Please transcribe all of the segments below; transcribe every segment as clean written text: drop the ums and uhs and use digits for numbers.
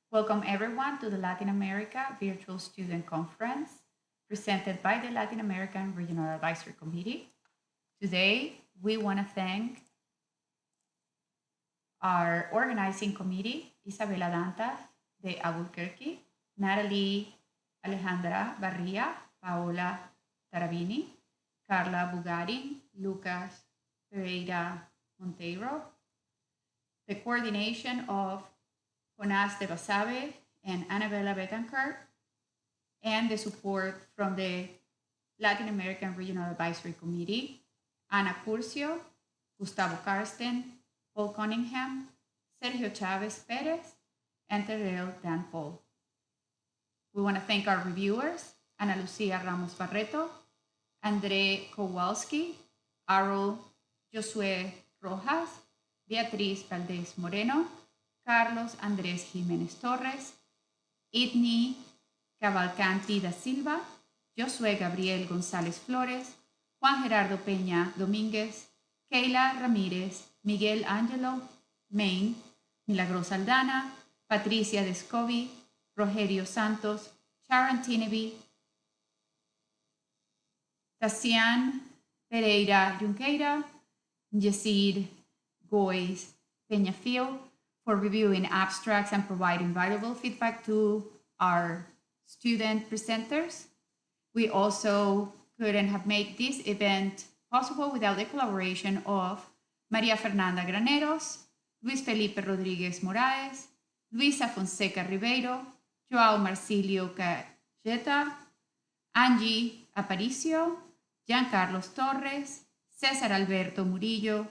Welcome everyone to the Latin America Virtual Student Conference presented by the Latin American Regional Advisory Committee. Today, we want to thank our organizing committee, Isabela Dantas de Albuquerque, Natalie Alejandra Barria, Paola Tarabini, Carla Bugarin, Lucas Pereira Monteiro, the coordination of Jonas de Basabe and Annabella Betancourt, and the support from the Latin American Regional Advisory Committee, Ana Curcio, Gustavo Karsten, Paul Cunningham, Sergio Chavez Perez, and Terrell Dan Paul. We want to thank our reviewers, Ana Lucia Ramos Barreto, Andre Kowalski, Arul Josué Rojas, Beatriz Valdez Moreno, Carlos Andrés Jiménez Torres, Idni Cavalcanti da Silva, Josué Gabriel González Flores, Juan Gerardo Peña Domínguez, Keila Ramírez, Miguel Ángelo Main, Milagros Aldana, Patricia Descovi, Rogerio Santos, Sharon Tineby, Tassian Pereira Junqueira, Yesid Goiz Peñafiel, for reviewing abstracts and providing valuable feedback to our student presenters. We also couldn't have made this event possible without the collaboration of Maria Fernanda Graneros, Luis Felipe Rodríguez Moraes, Luisa Fonseca Ribeiro, Joao Marcilio Cajeta, Angie Aparicio, Giancarlos Torres, César Alberto Murillo,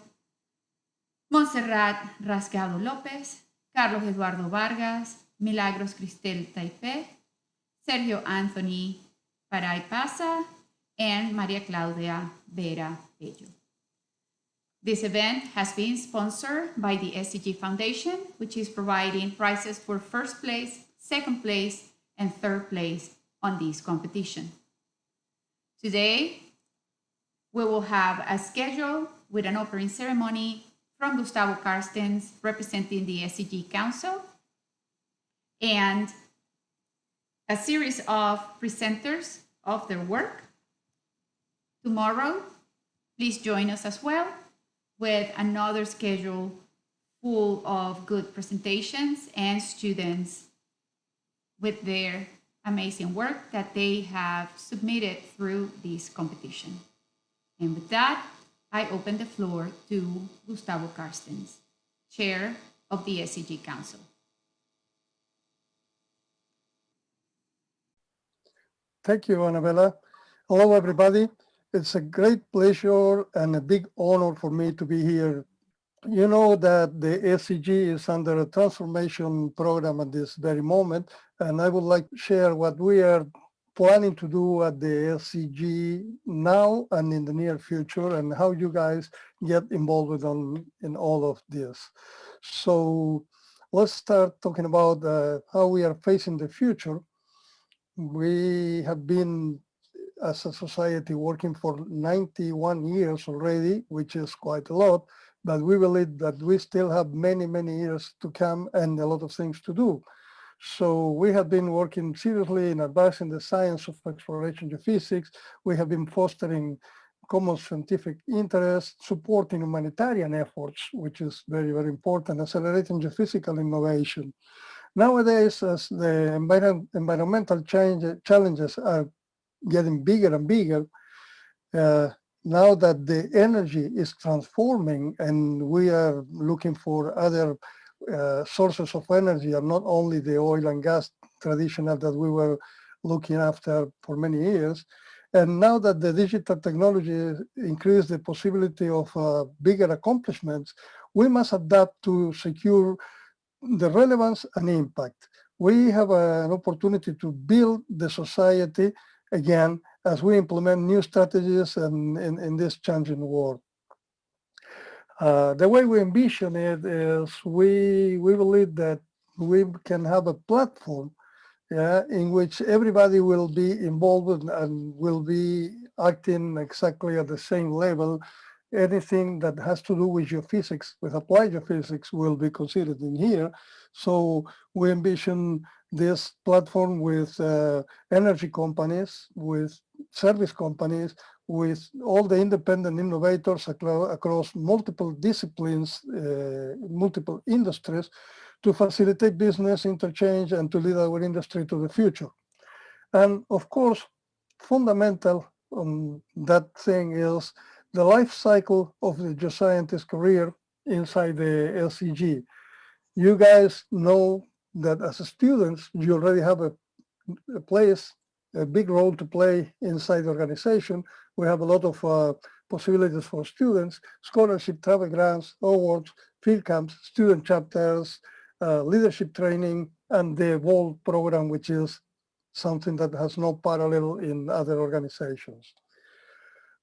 Montserrat Rasgado López, Carlos Eduardo Vargas, Milagros Cristel Taipé, Sergio Anthony Paray Pasa, and Maria Claudia Vera Bello. This event has been sponsored by the SCG Foundation, which is providing prizes for first place, second place, and third place on this competition. Today, we will have a schedule with an opening ceremony from Gustavo Karstens representing the SCG Council, and a series of presenters of their work. Tomorrow, please join us as well with another schedule full of good presentations and students with their amazing work that they have submitted through this competition. And with that, I open the floor to Gustavo Karstens, Chair of the SCG Council. Thank you, Annabella. Hello, everybody. It's a great pleasure and a big honor for me to be here. You know that the SCG is under a transformation program at this very moment, and I would like to share what we are planning to do at the SCG now and in the near future, and how you guys get involved in all of this. So let's start talking about how we are facing the future. We have been, as a society, working for 91 years already, which is quite a lot, but we believe that we still have many, many years to come and a lot of things to do. So we have been working seriously in advancing the science of exploration geophysics. We have been fostering common scientific interest, supporting humanitarian efforts, which is very, very important, accelerating geophysical innovation. Nowadays, as the environmental challenges are getting bigger and bigger, now that the energy is transforming and we are looking for other sources of energy, and not only the oil and gas traditional that we were looking after for many years. And now that the digital technology increased the possibility of bigger accomplishments, we must adapt to secure the relevance and impact. We have an opportunity to build the society again as we implement new strategies in this changing world. The way we envision it is we believe that we can have a platform in which everybody will be involved and will be acting exactly at the same level anything that has to do with geophysics, with applied geophysics, will be considered in here. So we envision this platform with energy companies, with service companies, with all the independent innovators across multiple disciplines, multiple industries, to facilitate business interchange and to lead our industry to the future. And of course, fundamental on that thing is the life cycle of the geoscientist career inside the LCG. You guys know that as students, you already have a place, a big role to play inside the organization. We have a lot of possibilities for students: scholarship, travel grants, awards, field camps, student chapters, leadership training, and the VOLT program, which is something that has no parallel in other organizations.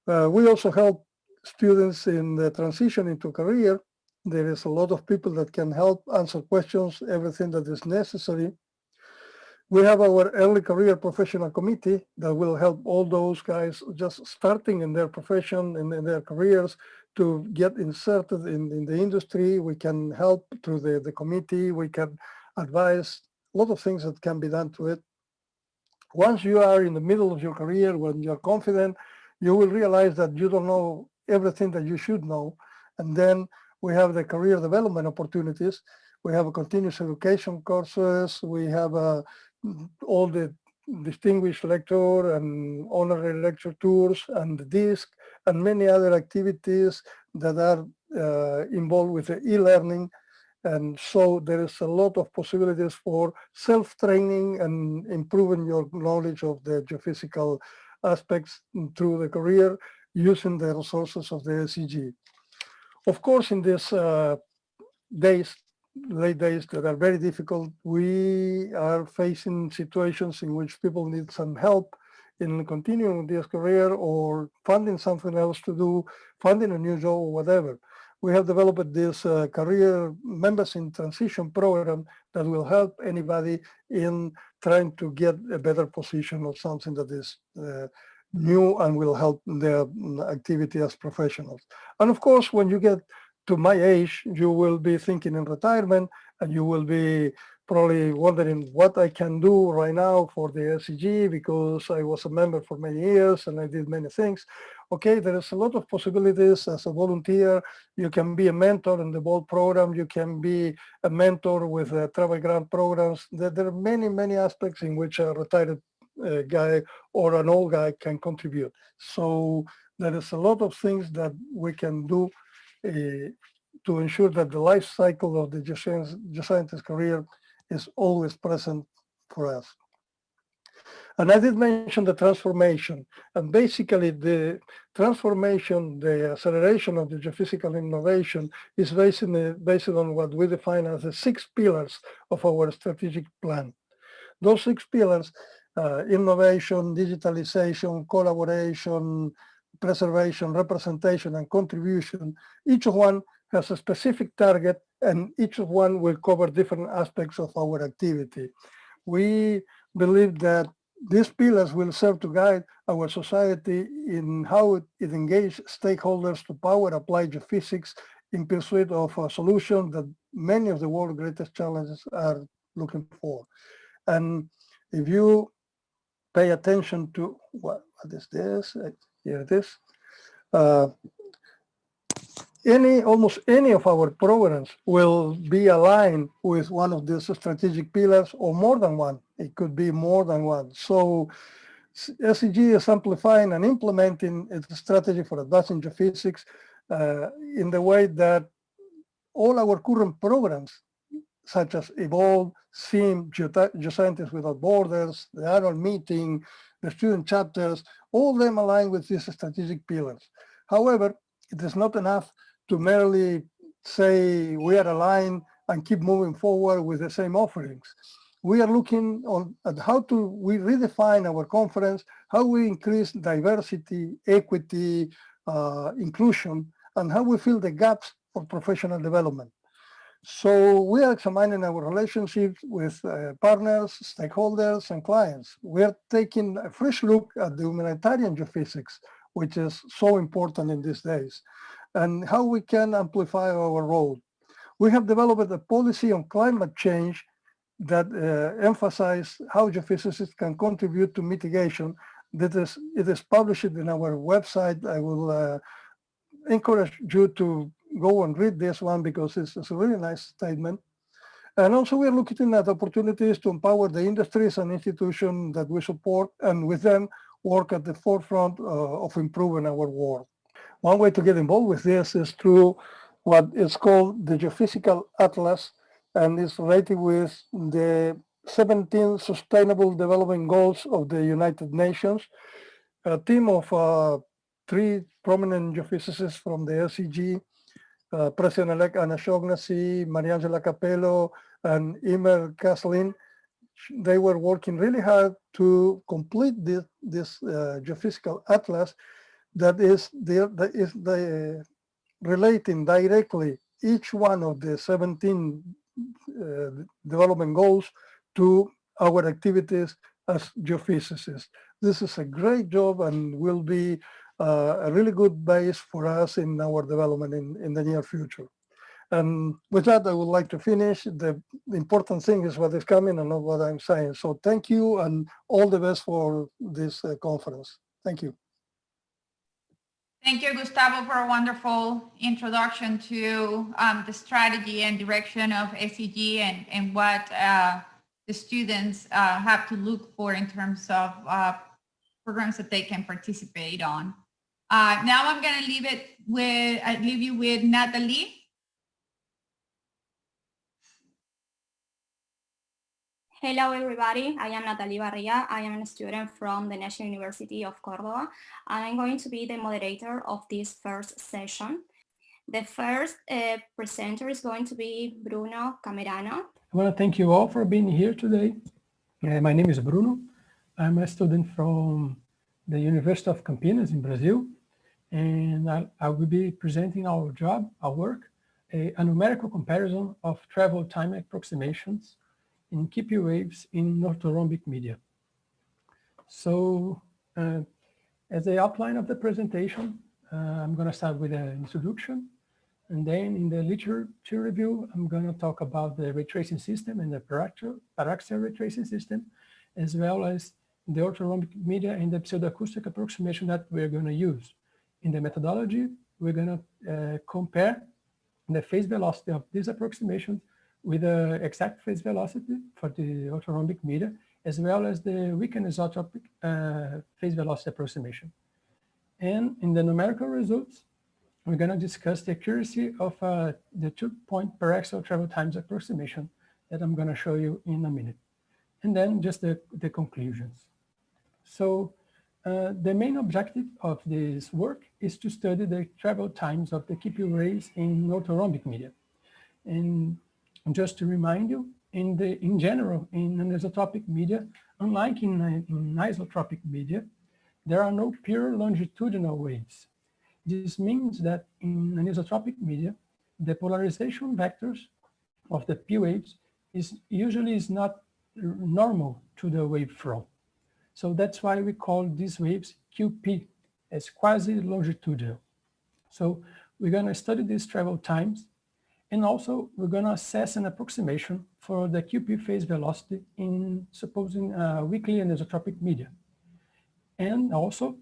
We also help students in the transition into career. There is a lot of people that can help answer questions, everything that is necessary. We have our early career professional committee that will help all those guys just starting in their profession and in their careers to get inserted in the industry. We can help through the committee. We can advise a lot of things that can be done to it. Once you are in the middle of your career, when you're confident, you will realize that you don't know everything that you should know. And then we have the career development opportunities. We have a continuous education courses. We have all the distinguished lecture and honorary lecture tours and the DISC and many other activities that are involved with the e-learning. And so there is a lot of possibilities for self-training and improving your knowledge of the geophysical aspects through the career using the resources of the LCG. Of course, in these late days that are very difficult, we are facing situations in which people need some help in continuing this career or finding something else to do, finding a new job or whatever. We have developed this career members in transition program that will help anybody in trying to get a better position or something that is new and will help their activity as professionals. And of course, when you get to my age, you will be thinking in retirement and you will be probably wondering what I can do right now for the LCG because I was a member for many years and I did many things. Okay, there is a lot of possibilities as a volunteer. You can be a mentor in the VOLT program. You can be a mentor with travel grant programs. There are many, many aspects in which a retired guy or an old guy can contribute. So there is a lot of things that we can do to ensure that the life cycle of the geoscientist career is always present for us. And I did mention the transformation, and basically the transformation, the acceleration of the geophysical innovation is based on what we define as the 6 pillars of our strategic plan. Those 6 pillars, innovation, digitalization, collaboration, preservation, representation, and contribution, each one has a specific target and each one will cover different aspects of our activity. We believe that these pillars will serve to guide our society in how it engages stakeholders to power applied geophysics in pursuit of a solution that many of the world's greatest challenges are looking for. And if you pay attention to what is this? Here it is. Almost any of our programs will be aligned with one of these strategic pillars or more than one. It could be more than one. So LCG is amplifying and implementing its strategy for advancing geophysics in the way that all our current programs, such as EVOLVE, SIM, Geoscientists Without Borders, the annual meeting, the student chapters, all of them align with these strategic pillars. However, it is not enough to merely say we are aligned and keep moving forward with the same offerings. We are looking at how we redefine our conference, how we increase diversity, equity, inclusion, and how we fill the gaps for professional development. So we are examining our relationships with partners, stakeholders, and clients. We are taking a fresh look at the humanitarian geophysics, which is so important in these days. and how we can amplify our role. We have developed a policy on climate change that emphasizes how geophysicists can contribute to mitigation. It is published in our website. I will encourage you to go and read this one because it's a really nice statement. And also we're looking at opportunities to empower the industries and institutions that we support, and with them work at the forefront of improving our world. One way to get involved with this is through what is called the Geophysical Atlas, and is related with the 17 Sustainable Development Goals of the United Nations. A team of 3 prominent geophysicists from the LCG, President-elect Anna Shaughnessy, Mariangela Capello, and Imer Kaslin, they were working really hard to complete this geophysical atlas that is relating directly each one of the 17 development goals to our activities as geophysicists. This is a great job and will be a really good base for us in our development in the near future. And with that, I would like to finish. The important thing is what is coming and not what I'm saying. So thank you and all the best for this conference. Thank you. Thank you, Gustavo, for a wonderful introduction to the strategy and direction of SEG and what the students have to look for in terms of programs that they can participate on. Now I'm going to leave you with Natalie. Hello, everybody. I am Natalie Barria. I am a student from the National University of Córdoba, and I'm going to be the moderator of this first session. The first presenter is going to be Bruno Camerano. I want to thank you all for being here today. My name is Bruno. I'm a student from the University of Campinas in Brazil, and I will be presenting our work, a numerical comparison of travel time approximations in KP waves in orthorhombic media. So as the outline of the presentation, I'm going to start with an introduction, and then in the literature review, I'm going to talk about the ray tracing system and the paraxial ray tracing system, as well as the orthorhombic media and the pseudoacoustic approximation that we're going to use. In the methodology, we're going to compare the phase velocity of these approximations with the exact phase velocity for the orthorhombic media, as well as the weakened isotropic phase velocity approximation. And in the numerical results, we're going to discuss the accuracy of the 2-point paraxial travel times approximation that I'm going to show you in a minute. And then just the conclusions. So the main objective of this work is to study the travel times of the KP rays in orthorhombic media. And just to remind you, in general, in anisotropic media, unlike in isotropic media, there are no pure longitudinal waves. This means that in anisotropic media, the polarization vectors of the P waves usually is not normal to the wavefront. So that's why we call these waves QP, as quasi-longitudinal. So we're going to study these travel times, and also we're going to assess an approximation for the QP phase velocity in supposing weakly anisotropic media. And also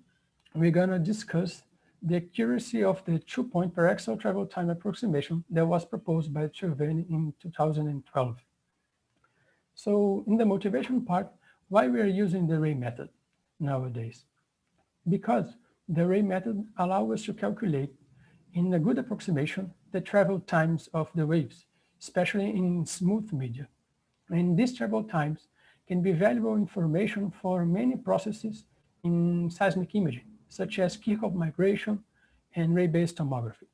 we're going to discuss the accuracy of the 2-point paraxial travel time approximation that was proposed by Giovanni in 2012. So in the motivation part, why we are using the ray method nowadays? Because the ray method allows us to calculate in a good approximation the travel times of the waves, especially in smooth media. And these travel times can be valuable information for many processes in seismic imaging, such as Kirchhoff migration and ray-based tomography.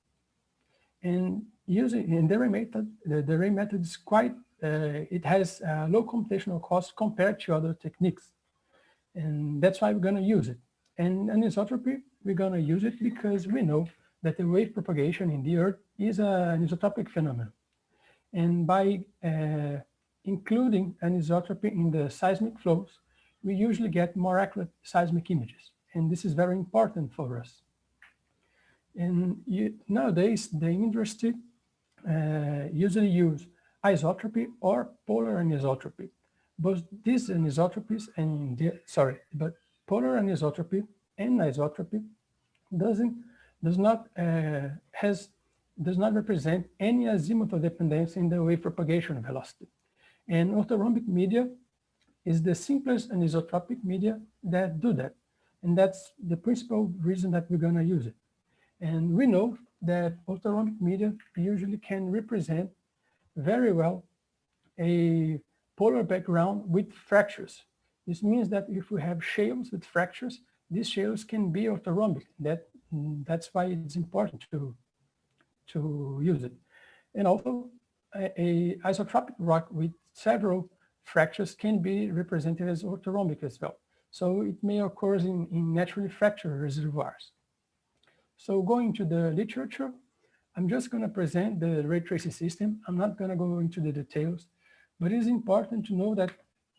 And using the ray method is quite, it has low computational cost compared to other techniques. And that's why we're going to use it. And anisotropy, we're going to use it because we know that the wave propagation in the Earth is an isotropic phenomenon. And by including anisotropy in the seismic flows, we usually get more accurate seismic images. And this is very important for us. And nowadays, the industry usually use isotropy or polar anisotropy. Both these anisotropies but polar anisotropy and isotropy does not represent any azimuthal dependence in the wave propagation velocity. And orthorhombic media is the simplest anisotropic media that do that. And that's the principal reason that we're going to use it. And we know that orthorhombic media usually can represent very well a polar background with fractures. This means that if we have shales with fractures, these shales can be orthorhombic. That's why it's important to use it. And also, a isotropic rock with several fractures can be represented as orthorhombic as well. So it may occur in naturally fractured reservoirs. So going to the literature, I'm just going to present the ray tracing system. I'm not going to go into the details, but it is important to know that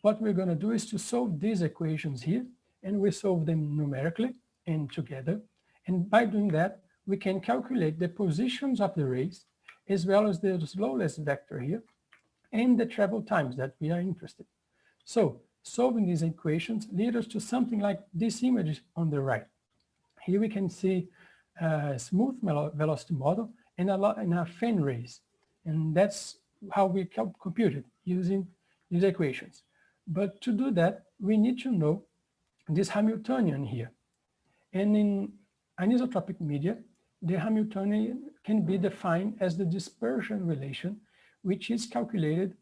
what we're going to do is to solve these equations here, and we solve them numerically and together. And by doing that, we can calculate the positions of the rays, as well as the slowest vector here, and the travel times that we are interested. So solving these equations leads us to something like this image on the right. Here we can see a smooth velocity model and a fan rays. And that's how we compute it using these equations. But to do that, we need to know this Hamiltonian here. And in anisotropic media, the Hamiltonian can be defined as the dispersion relation, which is calculated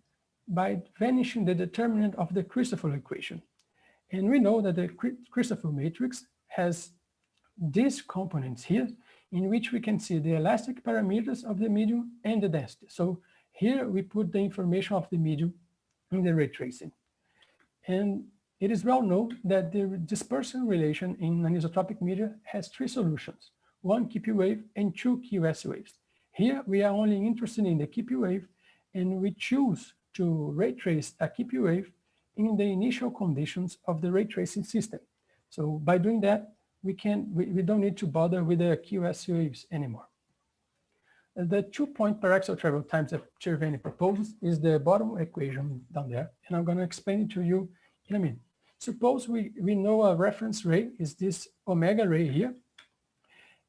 by vanishing the determinant of the Christoffel equation. And we know that the Christoffel matrix has these components here, in which we can see the elastic parameters of the medium and the density. So here we put the information of the medium in the ray tracing. And it is well known that the dispersion relation in anisotropic media has three solutions: one KP wave and two QS waves. Here we are only interested in the KP wave, and we choose to ray trace a KP wave in the initial conditions of the ray tracing system. So by doing that, we don't need to bother with the QS waves anymore. The 2-point paraxial travel times that Cerveni proposes is the bottom equation down there, and I'm going to explain it to you in a minute. Suppose we know a reference ray is this omega ray here,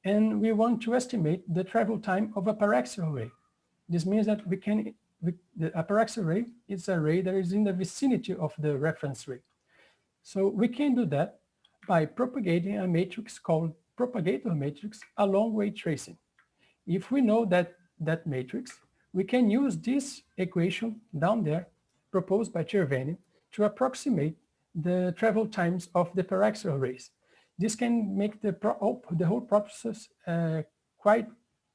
and we want to estimate the travel time of a paraxial ray. This means that a paraxial ray is a ray that is in the vicinity of the reference ray. So we can do that by propagating a matrix called propagator matrix along ray tracing. If we know that matrix, we can use this equation down there proposed by Cerveni to approximate the travel times of the paraxial rays. This can make the whole process quite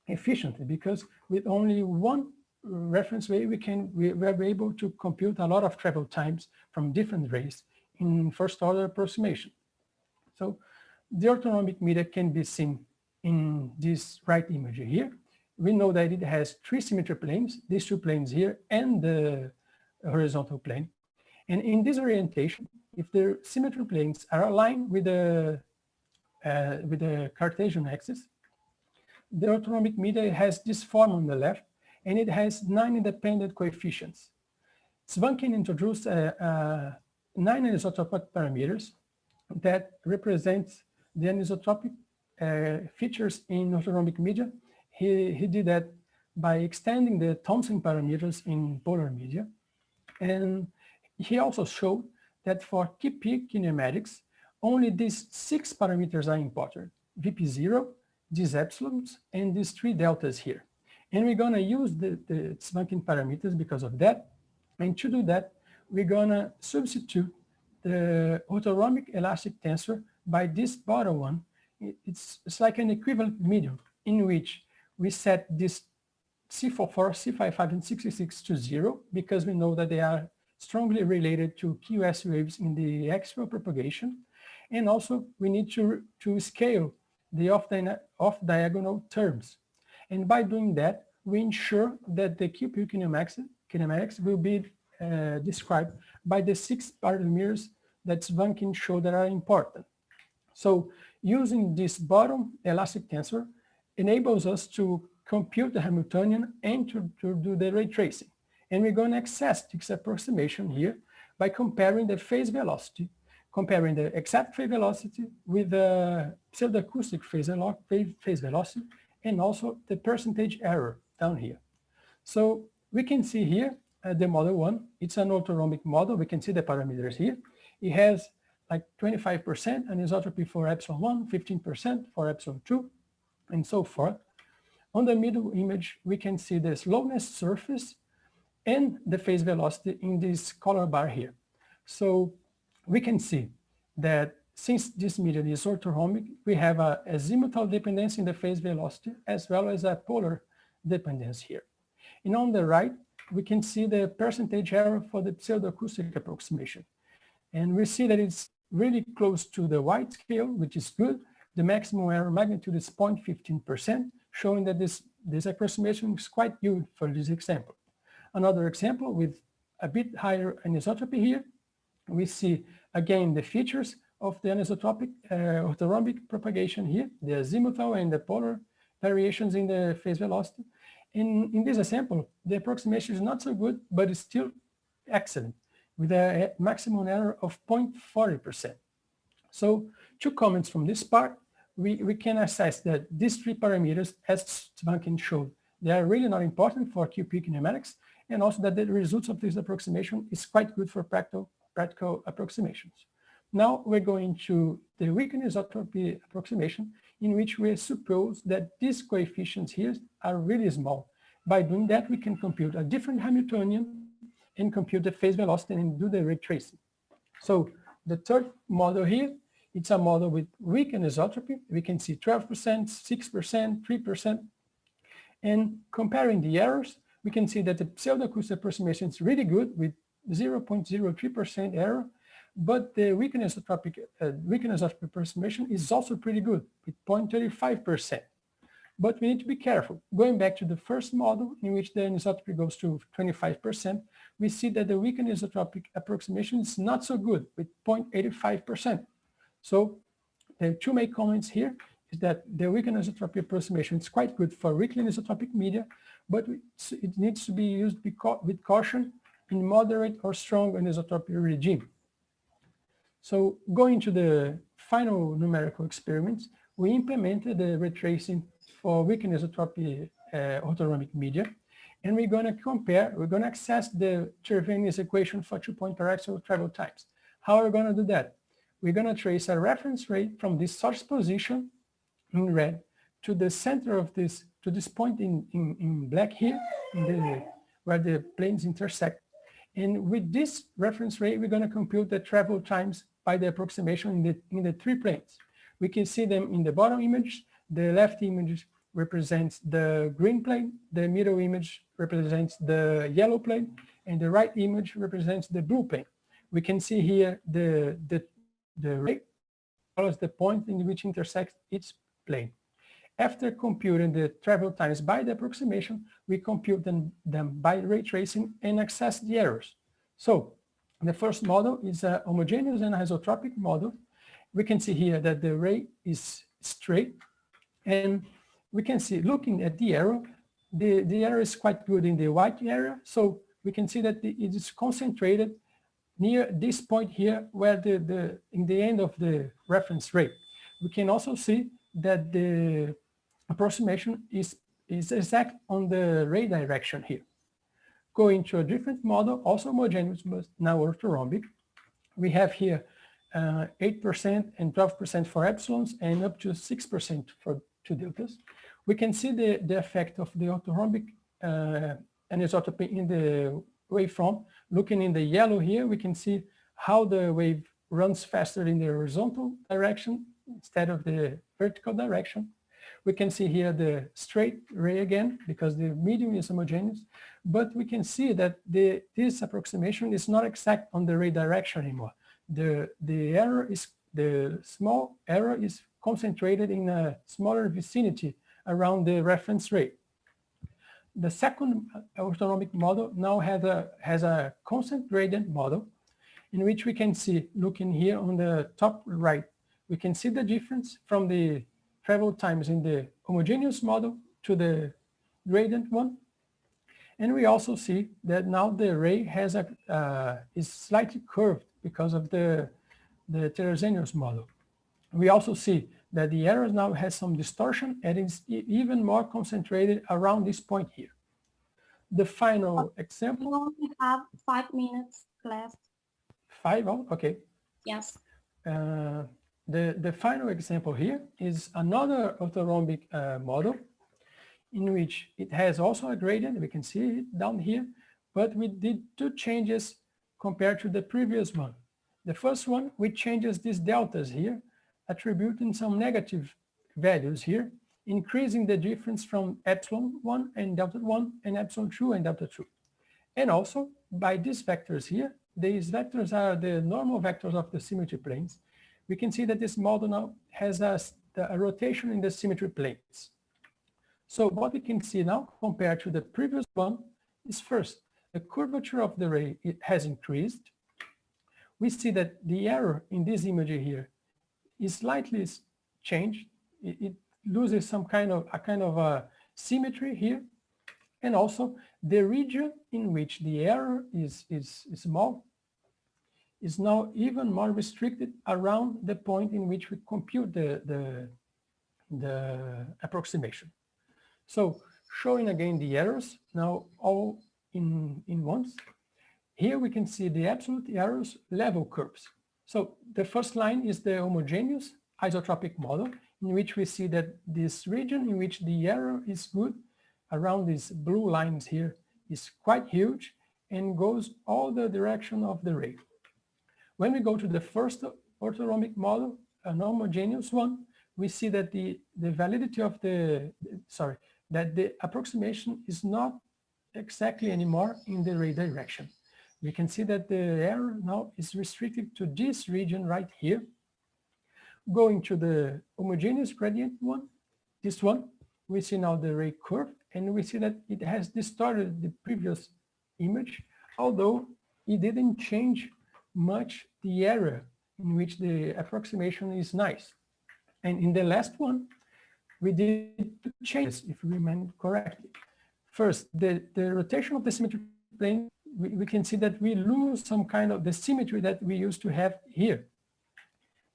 efficient, because with only one reference ray, we are able to compute a lot of travel times from different rays in first order approximation. So the orthorhombic media can be seen in this right image here. We know that it has three symmetry planes, these two planes here and the horizontal plane. And in this orientation, if the symmetry planes are aligned with the Cartesian axis, the orthorhombic media has this form on the left, and it has 9 independent coefficients. Zwankin introduced 9 anisotropic parameters that represent the anisotropic features in orthorhombic media. He did that by extending the Thomson parameters in polar media. And he also showed that for KP kinematics, only these 6 parameters are important: VP0, these epsilons, and these 3 deltas here. And we're going to use the Zwankin parameters because of that. And to do that, we're going to substitute the orthorhombic elastic tensor by this bottom one. It's like an equivalent medium in which we set this C44, C55, and 66 to 0, because we know that they are strongly related to QS waves in the axial propagation. And also we need to scale the off-diagonal terms. And by doing that, we ensure that the QP kinematics will be described by the 6 parameters that Zwankin showed that are important. So using this bottom elastic tensor enables us to compute the Hamiltonian and to do the ray tracing. And we're going to access this approximation here by comparing the phase velocity, comparing the exact phase velocity with the pseudoacoustic phase velocity, and also the percentage error down here. So we can see here the model 1. It's an orthorhombic model. We can see the parameters here. It has like 25% anisotropy for epsilon 1, 15% for epsilon 2, and so forth. On the middle image, we can see the slowness surface and the phase velocity in this color bar here. So we can see that since this medium is orthorhombic, we have a azimuthal dependence in the phase velocity as well as a polar dependence here. And on the right, we can see the percentage error for the pseudoacoustic approximation. And we see that it's really close to the white scale, which is good. The maximum error magnitude is 0.15%, showing that this approximation is quite good for this example. Another example with a bit higher anisotropy here, we see again the features of the anisotropic orthorhombic propagation here, the azimuthal and the polar variations in the phase velocity. In this example, the approximation is not so good, but it's still excellent, with a maximum error of 0.40%. So 2 comments from this part. We can assess that these 3 parameters, as Svanken showed, they are really not important for QP kinematics, and also that the results of this approximation is quite good for practical approximations. Now we're going to the weak anisotropy approximation, in which we suppose that these coefficients here are really small. By doing that, we can compute a different Hamiltonian and compute the phase velocity and do the ray tracing. So the third model here, it's a model with weak anisotropy. We can see 12%, 6%, 3%. And comparing the errors, we can see that the pseudoacoustic approximation is really good with 0.03% error, but the weak anisotropic approximation is also pretty good with 0.35%. But we need to be careful. Going back to the first model, in which the anisotropy goes to 25%, we see that the weak anisotropic approximation is not so good with 0.85%. So the 2 main comments here is that the weak anisotropy approximation is quite good for weakly anisotropic media, but it needs to be used with caution in moderate or strong anisotropy regime. So going to the final numerical experiments, we implemented the ray tracing for weak anisotropy orthorhombic media, and we're going to access the Chervenius equation for 2-point paraxial travel times. How are we going to do that? We're going to trace a reference ray from this source position in red to the center of this, to this point in black here, where the planes intersect. And with this reference ray, we're going to compute the travel times by the approximation in the 3 planes. We can see them in the bottom image. The left image represents the green plane, the middle image represents the yellow plane, and the right image represents the blue plane. We can see here the ray follows the point in which intersects each plane. After computing the travel times by the approximation, we compute them by ray tracing and access the errors. So the first model is a homogeneous and isotropic model. We can see here that the ray is straight, and we can see, looking at the error, the error is quite good in the white area. So we can see that it is concentrated near this point here, where in the end of the reference ray. We can also see that the approximation is exact on the ray direction here. Going to a different model, also homogeneous, but now orthorhombic. We have here 8% and 12% for epsilons and up to 6% for 2 deltas. We can see the effect of the orthorhombic anisotropy in the waveform. Looking in the yellow here, we can see how the wave runs faster in the horizontal direction instead of the vertical direction. We can see here the straight ray again, because the medium is homogeneous, but we can see that this approximation is not exact on the ray direction anymore. The small error is concentrated in a smaller vicinity around the reference ray. The second orthorhombic model now has a constant gradient model, in which we can see, looking here on the top right, we can see the difference from the travel times in the homogeneous model to the gradient one. And we also see that now the ray has is slightly curved because of the heterogeneous model. We also see that the error now has some distortion and is even more concentrated around this point here. The final example. We only have 5 minutes left. 5, oh, okay. Yes. The final example here is another orthorhombic model in which it has also a gradient. We can see it down here, but we did 2 changes compared to the previous one. The first one, we changes these deltas here, attributing some negative values here, increasing the difference from epsilon 1 and delta 1 and epsilon 2 and delta 2. And also by these vectors here, these vectors are the normal vectors of the symmetry planes. We can see that this model now has a rotation in the symmetry planes. So what we can see now compared to the previous one is first, the curvature of the ray has increased. We see that the error in this image here is slightly changed. It loses some kind of a symmetry here. And also the region in which the error is small is now even more restricted around the point in which we compute the approximation. So showing again the errors now all in once. Here we can see the absolute errors level curves. So the first line is the homogeneous isotropic model, in which we see that this region in which the error is good around these blue lines here is quite huge and goes all the direction of the ray. When we go to the first orthorhombic model, an homogeneous one, we see that the validity of that the approximation is not exactly anymore in the ray direction. We can see that the error now is restricted to this region right here. Going to the homogeneous gradient one, this one, we see now the ray curve, and we see that it has distorted the previous image, although it didn't change much the area in which the approximation is nice. And in the last one, we did 2 changes, if we remember correctly. First, the rotation of the symmetry plane, we can see that we lose some kind of the symmetry that we used to have here.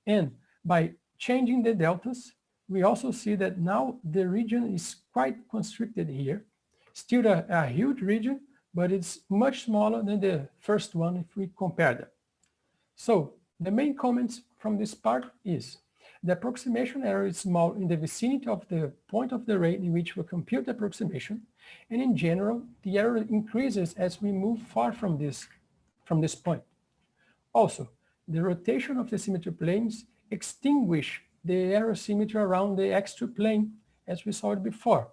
And by changing the deltas, we also see that now the region is quite constricted here. Still a huge region, but it's much smaller than the first one if we compare them. So the main comments from this part is the approximation error is small in the vicinity of the point of the ray in which we compute the approximation, and in general, the error increases as we move far from this point. Also, the rotation of the symmetry planes extinguish the error symmetry around the X2 plane, as we saw it before.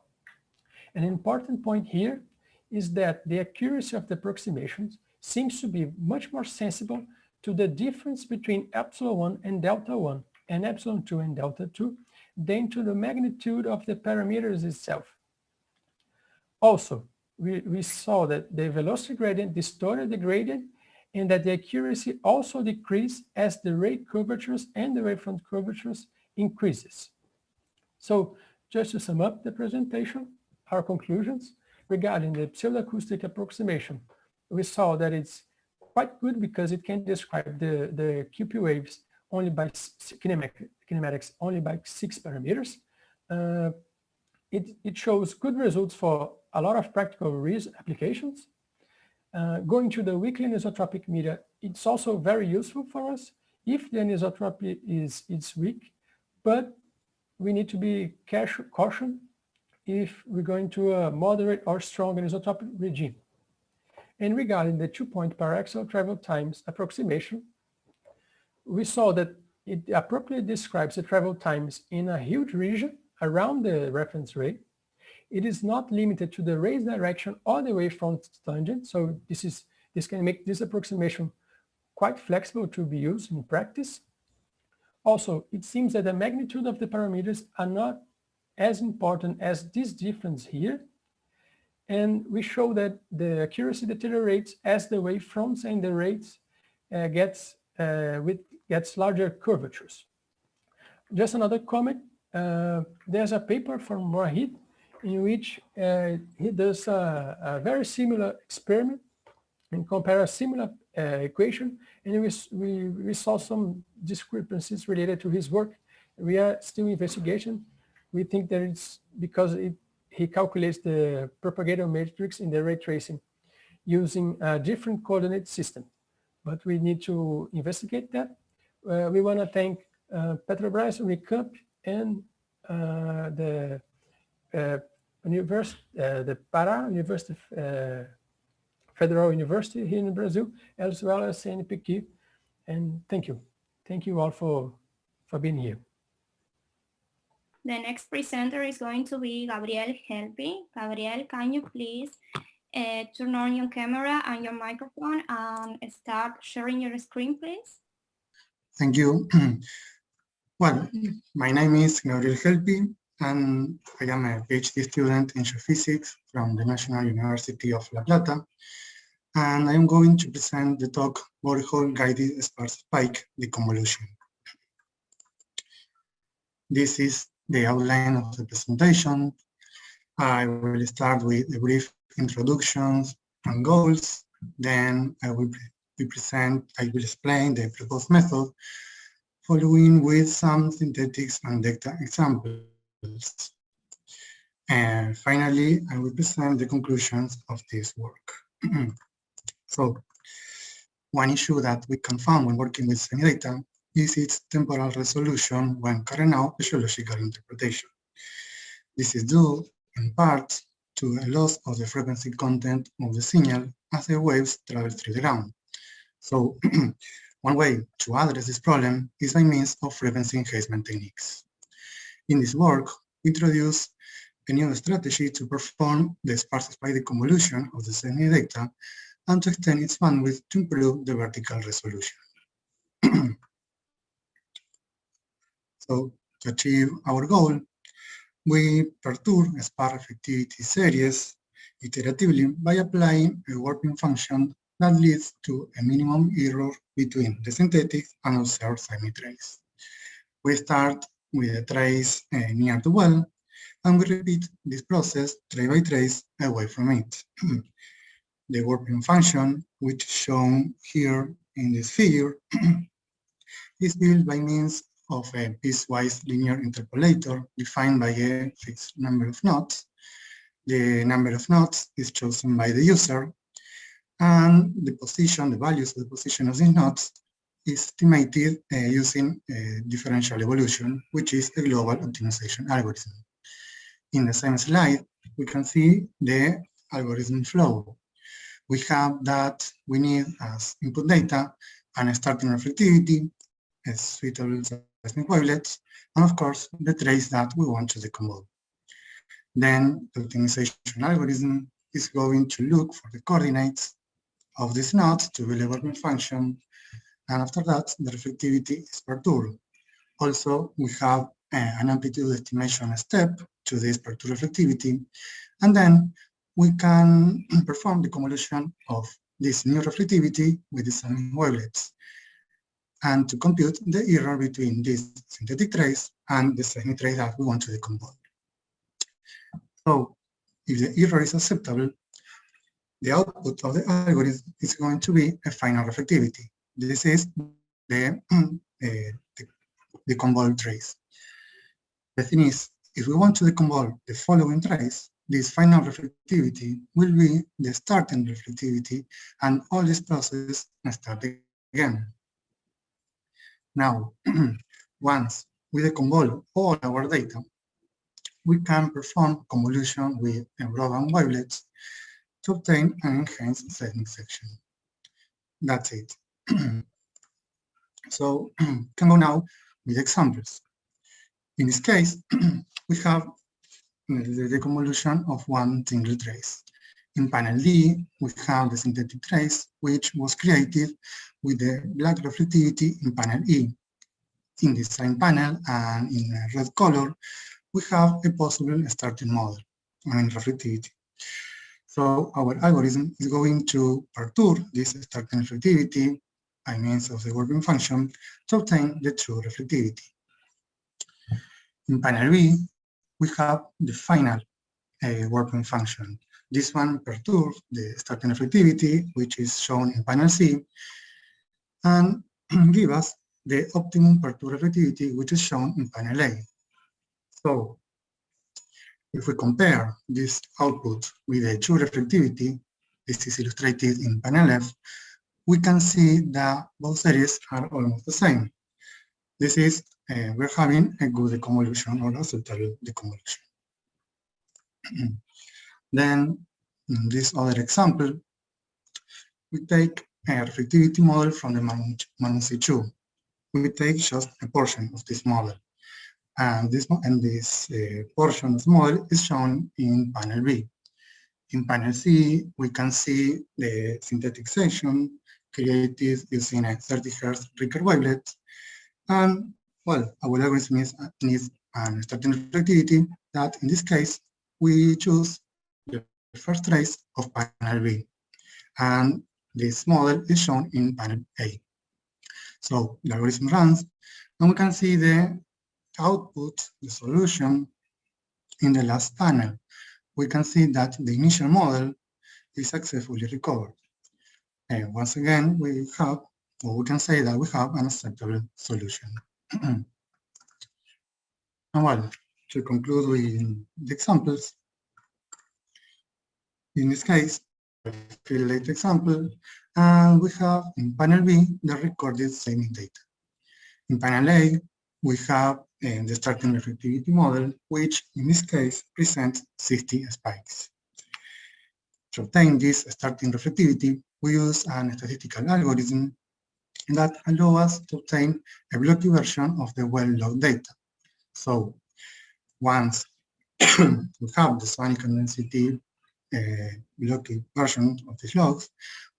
An important point here is that the accuracy of the approximations seems to be much more sensible to the difference between epsilon 1 and delta 1 and epsilon 2 and delta 2 than to the magnitude of the parameters itself. Also, we saw that the velocity gradient distorted the gradient and that the accuracy also decreased as the ray curvatures and the wavefront curvatures increases. So just to sum up the presentation, our conclusions regarding the pseudoacoustic approximation, we saw that it's quite good because it can describe the QP waves only by kinematics only by 6 parameters. It shows good results for a lot of practical applications. Going to the weakly anisotropic media, it's also very useful for us if the anisotropy is weak, but we need to be caution if we're going to a moderate or strong anisotropic regime. And regarding the 2-point paraxial travel times approximation, we saw that it appropriately describes the travel times in a huge region around the reference ray. It is not limited to the ray's direction or the wavefront tangent, so this can make this approximation quite flexible to be used in practice. Also, it seems that the magnitude of the parameters are not as important as this difference here, and we show that the accuracy deteriorates as the wavefronts and the rates gets larger curvatures. Just another comment, there's a paper from Moahit in which he does a very similar experiment and compare a similar equation, and we saw some discrepancies related to his work. We are still investigation. We think that it's because he calculates the propagator matrix in the ray tracing using a different coordinate system, but we need to investigate that. We want to thank Petrobras, Unicamp, and the the Pará University, Federal University here in Brazil, as well as CNPq. And thank you. Thank you all for being here. The next presenter is going to be Gabriel Helpi. Gabriel, can you please turn on your camera and your microphone and start sharing your screen, please? Thank you. Well, my name is Gabriel Helpi, and I am a PhD student in geophysics from the National University of La Plata. And I am going to present the talk Borehole-Guided Sparse Spike Deconvolution. This is the outline of the presentation. I will start with a brief introductions and goals. Then I will explain the proposed method, following with some synthetics and data examples. And finally, I will present the conclusions of this work. So, one issue that we can find when working with semi-data is its temporal resolution when carrying out geological interpretation. This is due, in part, to a loss of the frequency content of the signal as the waves travel through the ground. So, one way to address this problem is by means of frequency enhancement techniques. In this work, we introduce a new strategy to perform the sparse spike deconvolution of the semi-data and to extend its bandwidth to improve the vertical resolution. So, to achieve our goal, we perturb a sparse reflectivity series iteratively by applying a warping function that leads to a minimum error between the synthetic and observed seismic trace. We start with a trace near the well, and we repeat this process trace by trace away from it. The warping function, which is shown here in this figure, is built by means of a piecewise linear interpolator defined by a fixed number of nodes. The number of nodes is chosen by the user, and the values of the position of these nodes is estimated using differential evolution, which is a global optimization algorithm. In the same slide, we can see the algorithm flow. We have that we need as input data and a starting reflectivity, a suitable seismic wavelets, and of course the trace that we want to deconvolve. Then the optimization algorithm is going to look for the coordinates of this node to build a warping function, and after that the reflectivity is perturbed. Also, we have an amplitude estimation step to this perturbed reflectivity, and then we can perform the convolution of this new reflectivity with the same wavelets, and to compute the error between this synthetic trace and the seismic trace that we want to deconvolve. So, if the error is acceptable, the output of the algorithm is going to be a final reflectivity. This is the deconvolved trace. The thing is, if we want to deconvolve the following trace, this final reflectivity will be the starting reflectivity, and all this process start again. Now, once we deconvolve all our data, we can perform convolution with broadband wavelets to obtain an enhanced seismic section. That's it. So, can go now with examples. In this case, we have the deconvolution of one single trace. In panel D, we have the synthetic trace, which was created with the black reflectivity in panel E. In the same panel and in red color, we have a possible starting model, reflectivity. So our algorithm is going to perturb this starting reflectivity by means of the warping function to obtain the true reflectivity. In panel B, we have the final working function. This one perturbs the starting reflectivity, which is shown in panel C, and give us the optimum perturbed reflectivity, which is shown in panel A. So if we compare this output with the true reflectivity, this is illustrated in panel F, we can see that both series are almost the same. This is, we're having a good deconvolution or acceptable deconvolution. Then, in this other example, we take a reflectivity model from the Magnetite C2. We take just a portion of this model. And this portion of the model is shown in panel B. In panel C, we can see the synthetic section created using a 30 Hz Ricker wavelet. And, well, our algorithm needs an starting reflectivity that, in this case, we choose the first trace of panel B. And this model is shown in panel A. So the algorithm runs, and we can see the output, the solution, in the last panel. We can see that the initial model is successfully recovered. And once again, we can say that we have an acceptable solution. And well, to conclude with the examples, in this case, field data example, and we have in panel B the recorded seismic data. In panel A, we have the starting reflectivity model, which in this case presents 60 spikes. To obtain this starting reflectivity, we use an statistical algorithm that allows us to obtain a blocky version of the well-logged data. So once we have the sonic condensity blocky version of these logs,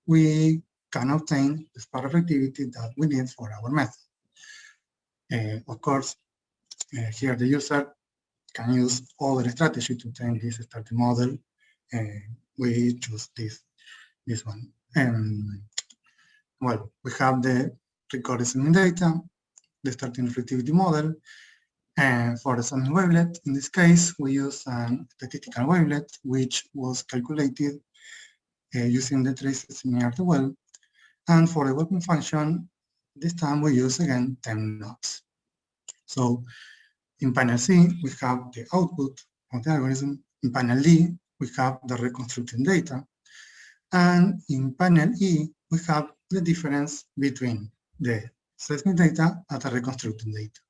we can obtain the spark reflectivity that we need for our method. Of course, here the user can use other strategy to obtain this starting model. We choose this one. Well, we have the recorded seismic data, the starting reflectivity model, and for the seismic wavelet, in this case, we use a statistical wavelet, which was calculated using the traces near the well. And for the working function, this time we use again 10 nodes. So in panel C, we have the output of the algorithm. In panel D, we have the reconstructed data. And in panel E, we have the difference between the seismic data and the reconstructed data.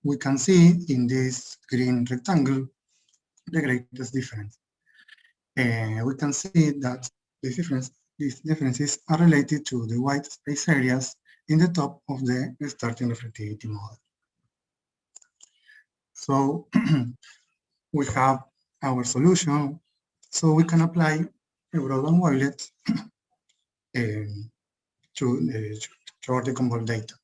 We can see in this green rectangle the greatest difference. We can see that these differences are related to the white space areas in the top of the starting reflectivity model. So we have our solution, so we can apply a broadband wavelet to our deconvolved data.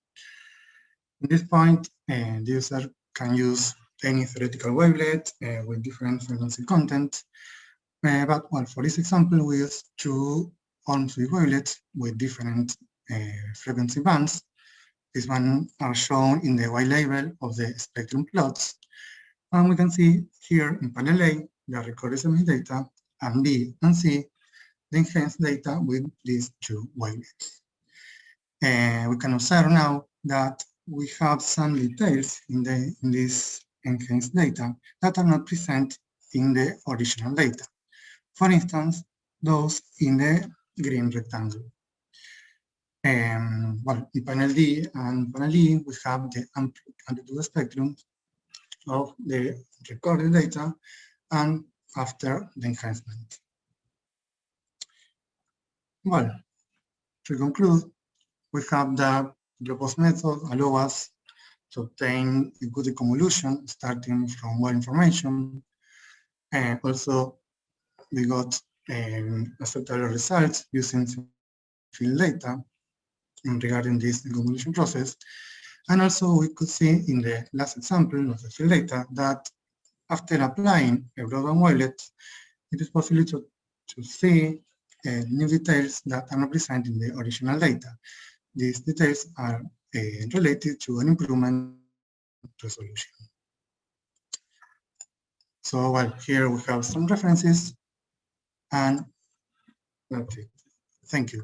At this point, the user can use any theoretical wavelet with different frequency content. But well, for this example, we use two Orthorhombic wavelets with different frequency bands. These ones are shown in the Y label of the spectrum plots. And we can see here in panel A, the recorded seismic data, and B and C, the enhanced data with these two wavelets. We can observe now that we have some details in this enhanced data that are not present in the original data. For instance, those in the green rectangle. Well, in panel D and panel E, we have the amplitude spectrum of the recorded data and after the enhancement. Well, to conclude, we have the proposed method allow us to obtain a good deconvolution starting from well information. And also, we got acceptable results using field data regarding this deconvolution process. And also, we could see in the last example of the field data that after applying a broadband wavelet, it is possible to see new details that are not present in the original data. These details are related to an improvement resolution. So, well, here we have some references, and that's it. Thank you.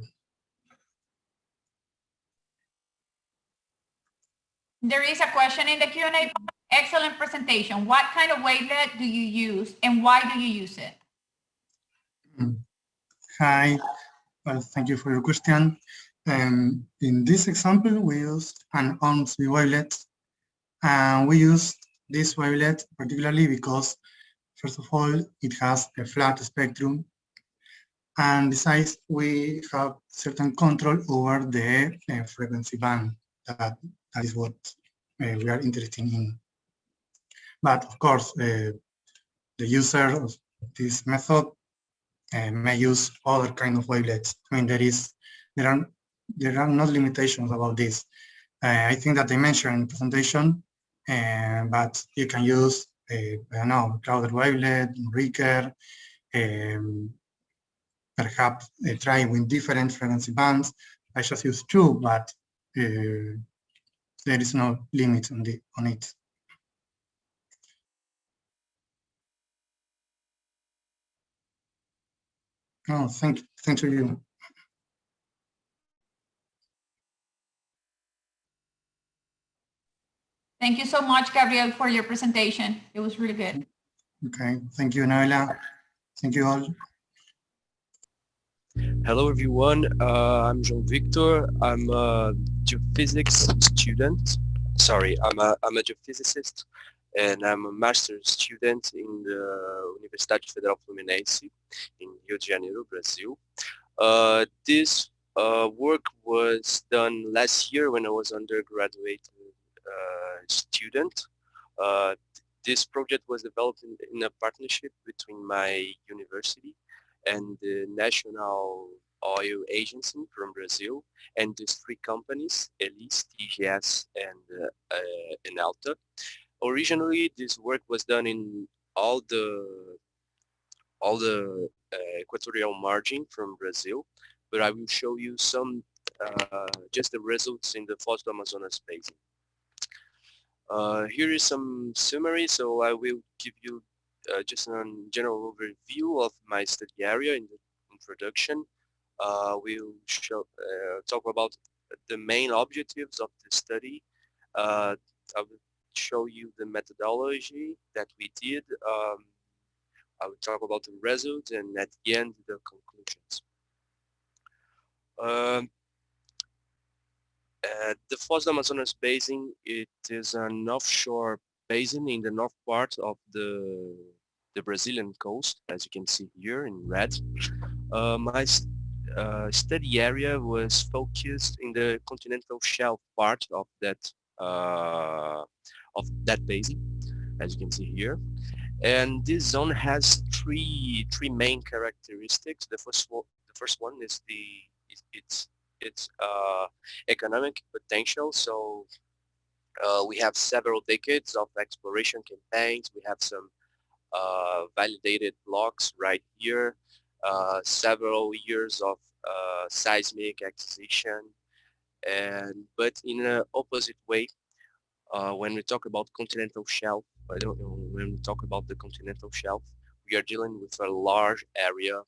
There is a question in the Q&A. Excellent presentation. What kind of wavelet do you use and why do you use it? Hi, well, thank you for your question. In this example, we used an Ormsby wavelet, and we used this wavelet particularly because, first of all, it has a flat spectrum, and besides, we have certain control over the frequency band. That is what we are interested in. But of course, the user of this method may use other kind of wavelets. I mean, there are not limitations about this. I think that I mentioned in the presentation, but you can use I don't know, Crowder wavelet, Ricker, perhaps try with different frequency bands. I just use two, but there is no limit on it. Oh, thank you. Thank you so much, Gabriel, for your presentation. It was really good. Okay, thank you, Noela. Thank you all. Hello everyone, I'm Jean-Victor. I'm a geophysics student. Sorry, I'm a geophysicist, and I'm a master's student in the Universidade Federal Fluminense in Rio de Janeiro, Brazil. This work was done last year when I was undergraduate student. This project was developed in a partnership between my university and the National Oil Agency from Brazil, and these three companies, Elis, TGS, and Alta. Originally, this work was done in all the equatorial margin from Brazil, but I will show you some just the results in the Foz do Amazonas Basin. Here is some summary, so I will give you just a general overview of my study area in the introduction. We'll talk about the main objectives of the study. I will show you the methodology that we did. I will talk about the results and at the end the conclusions. The Foz do Amazonas Basin, it is an offshore basin in the north part of the Brazilian coast, as you can see here in red. My study area was focused in the continental shelf part of that basin, as you can see here. And this zone has three main characteristics. The first one is its economic potential. So we have several decades of exploration campaigns. We have some validated blocks right here, several years of seismic acquisition, but in an opposite way, when we talk about continental shelf, when we talk about the continental shelf, we are dealing with a large area,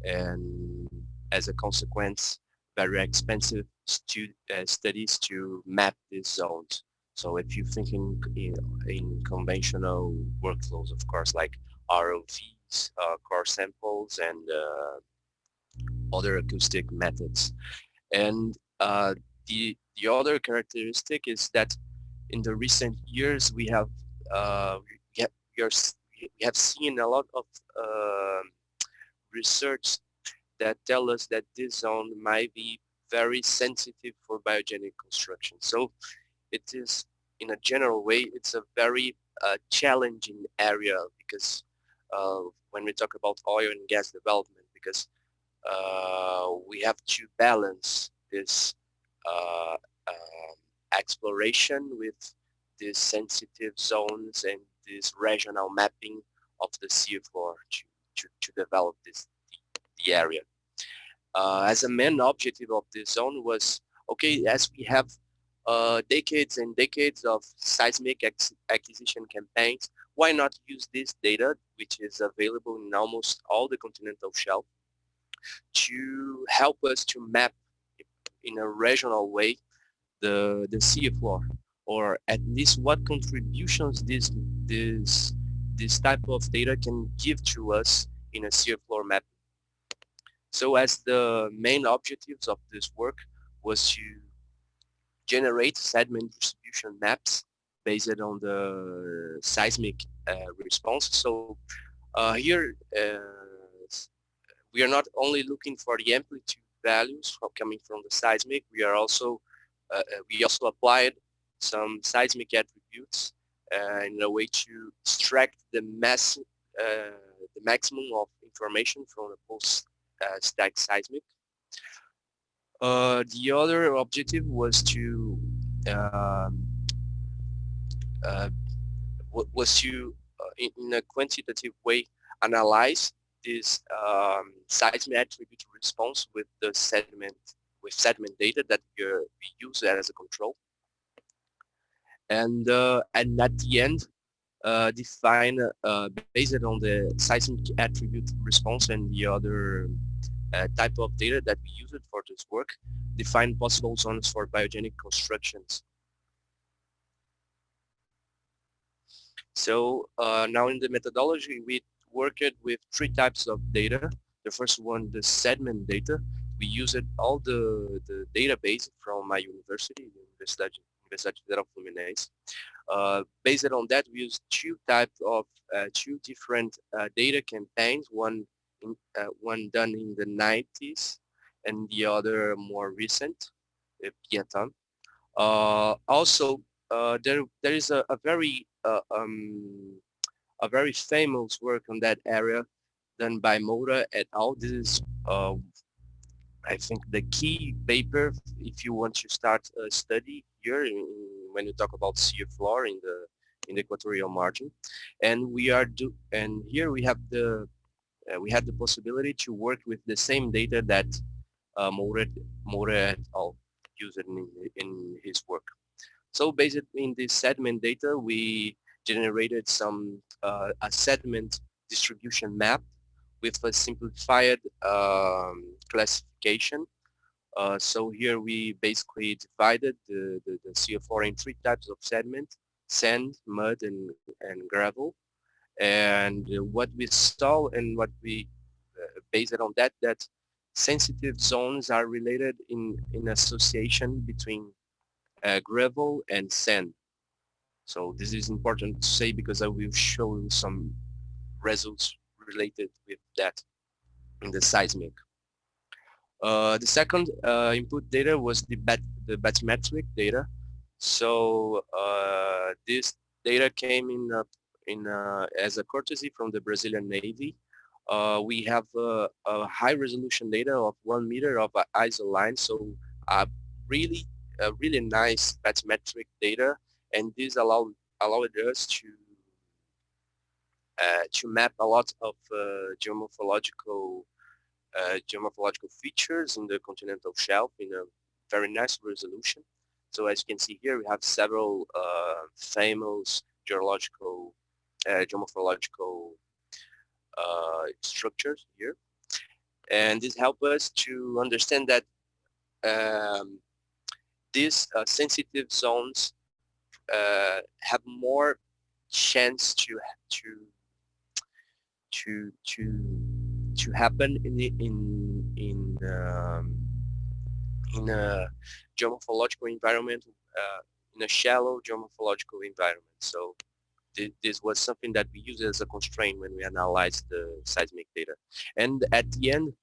and as a consequence, very expensive studies to map these zones. So if you think in conventional workflows, of course, like ROVs, core samples, and other acoustic methods. And the other characteristic is that in the recent years we have seen a lot of research that tell us that this zone might be very sensitive for biogenic construction. So it is, in a general way, it's a very challenging area because when we talk about oil and gas development, because we have to balance this exploration with these sensitive zones and this regional mapping of the seafloor to develop the area. As a main objective of this zone was, okay, as we have decades and decades of seismic acquisition campaigns, why not use this data, which is available in almost all the continental shelf, to help us to map in a regional way the sea floor, or at least what contributions this type of data can give to us in a sea floor map. So as the main objectives of this work was to generate sediment distribution maps based on the seismic response. So here we are not only looking for the amplitude values coming from the seismic, we also applied some seismic attributes in a way to extract the maximum of information from the post-stack seismic. The other objective was to in a quantitative way analyze this seismic attribute response with the sediment data that we use as a control, and at the end define based on the seismic attribute response and the other type of data that we use it for this work, define possible zones for biogenic constructions. So now in the methodology, we worked with 3 types of data. The first one, the sediment data. We used all the database from my university, Universidade Federal Fluminense. Based on that, we used two different data campaigns. One done in the 90s, and the other more recent, Piatan. Also, there is a very famous work on that area done by Moura et al. This is, I think, the key paper if you want to start a study here when you talk about sea floor in the equatorial margin. And here we have we had the possibility to work with the same data that Moura et al. Used in his work. So basically in this sediment data, we generated a sediment distribution map with a simplified classification. So here we basically divided the CF4 in 3 types of sediment: sand, mud, and gravel. And what we saw and what we based on that sensitive zones are related in association between gravel and sand. So this is important to say because I will show you some results related with that in the seismic. The second input data was the bathymetric data. So this data came in as a courtesy from the Brazilian Navy. We have a high resolution data of 1 meter of ISO line, so really nice bathymetric data, and this allowed us to map a lot of geomorphological features in the continental shelf in a very nice resolution. So as you can see here, we have several famous geomorphological structures here, and this helps us to understand that these sensitive zones have more chance to happen in a geomorphological environment, in a shallow geomorphological environment. So this was something that we use as a constraint when we analyzed the seismic data. And at the end,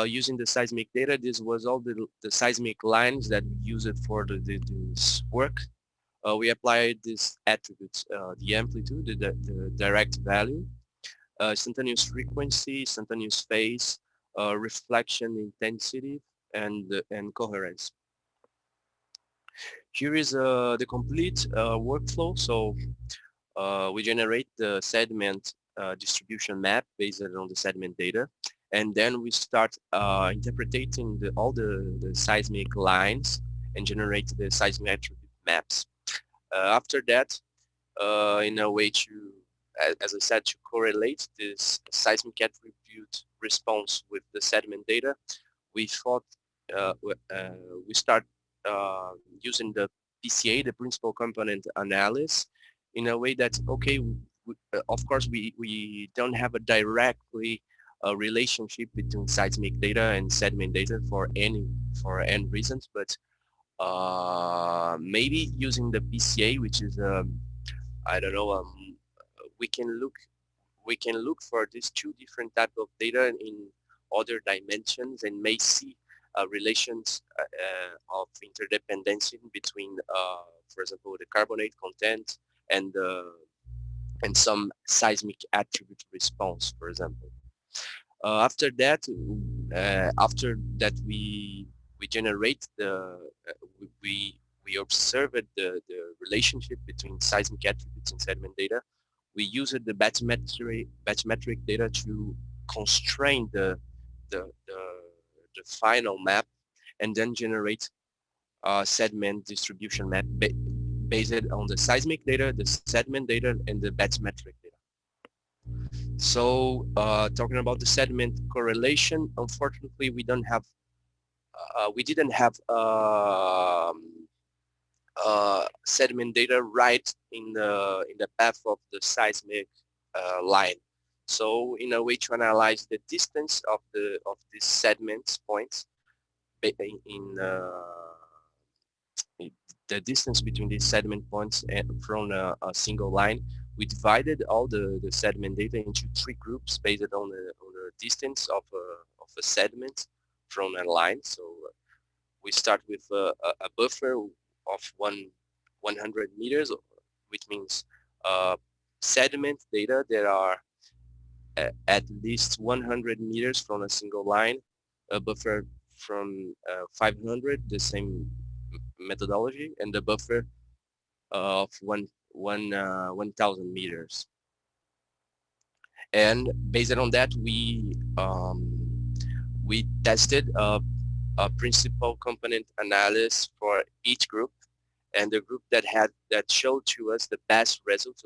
using the seismic data, this was all the seismic lines that we used for this work. We applied these attributes: the amplitude, the direct value, instantaneous frequency, instantaneous phase, reflection intensity, and coherence. Here is the complete workflow. So we generate the sediment distribution map based on the sediment data, and then we start interpreting all the seismic lines and generate the seismic attribute maps. After that, in a way to as I said, to correlate this seismic attribute response with the sediment data, we thought we start using the PCA, the principal component analysis, in a way that, okay, of course we don't have a directly relationship between seismic data and sediment data for any reasons, but maybe using the PCA, which is I don't know, we can look for these two different type of data in other dimensions and may see relations of interdependency between, for example, the carbonate content and some seismic attribute response, for example. After that we generate we observed the relationship between seismic attributes and sediment data. We used the bathymetric data to constrain the final map, and then generate sediment distribution map based on the seismic data, the sediment data, and the bathymetric data. So talking about the sediment correlation, unfortunately, we didn't have sediment data right in the path of the seismic line. So in a way to analyze the distance of these sediment points in the distance between these sediment points and from a single line, we divided all the sediment data into 3 groups based on the distance of a sediment from a line. So we start with a buffer of 100 meters, which means sediment data that are at least 100 meters from a single line, a buffer from 500, the same methodology, and the buffer of 1,000 meters. And based on that, we tested a principal component analysis for each group, and the group that showed to us the best result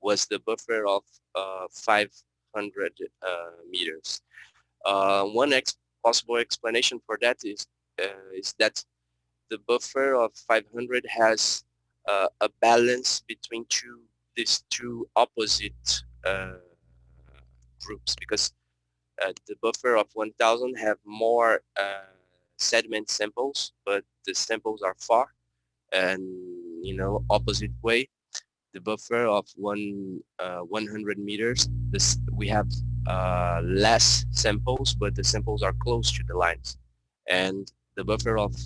was the buffer of 500 meters. One possible explanation for that is that the buffer of 500 has a balance between these two opposite groups, because the buffer of 1,000 have more sediment samples, but the samples are far and opposite way. The buffer of 100 meters, we have less samples, but the samples are close to the lines. And the buffer of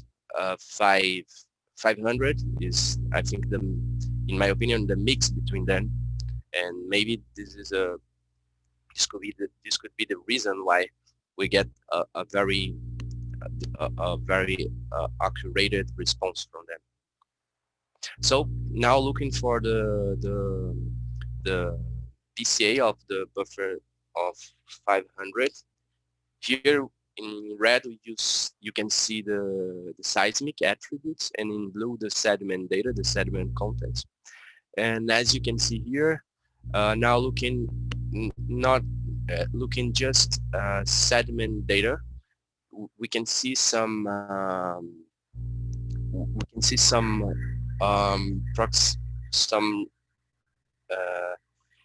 500 is, I think, in my opinion, the mix between them. And maybe this could be the reason why we get a very accurate response from them. So now looking for the PCA of the buffer of 500. Here in red you can see the seismic attributes, and in blue the sediment data, the sediment contents. And as you can see here, now not looking just sediment data, we can see some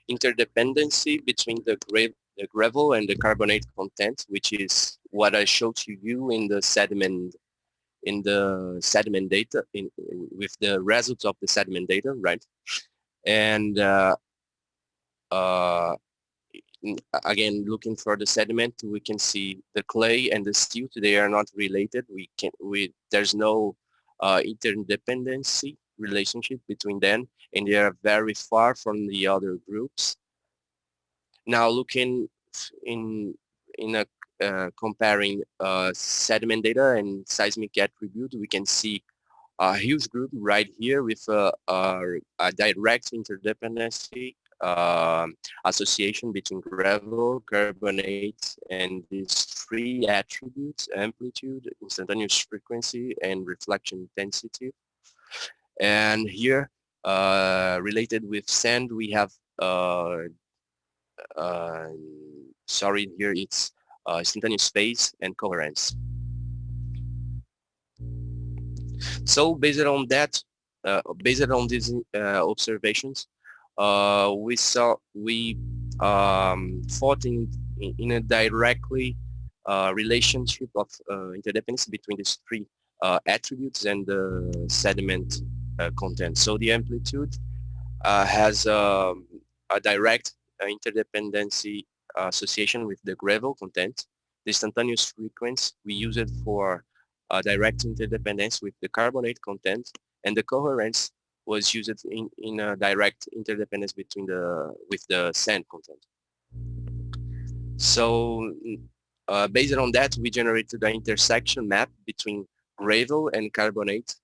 interdependency between the gravel and the carbonate content, which is what I showed to you in the sediment data with the results of the sediment data, right? And again, looking for the sediment, we can see the clay and the silt. They are not related. There's no interdependency relationship between them, and they are very far from the other groups. Now looking comparing sediment data and seismic attribute, we can see a huge group right here with a direct interdependency association between gravel, carbonate, and these 3 attributes: amplitude, instantaneous frequency, and reflection intensity. And here, related with sand, we have sorry, here it's instantaneous phase and coherence. So based on that, based on these observations, we thought in a directly relationship of interdependence between these three attributes and the sediment content. So the amplitude has a direct interdependency association with the gravel content. The instantaneous frequency, we use it for direct interdependence with the carbonate content, and the coherence was used in a direct interdependence between with the sand content. So based on that, we generated the intersection map between gravel and carbonate.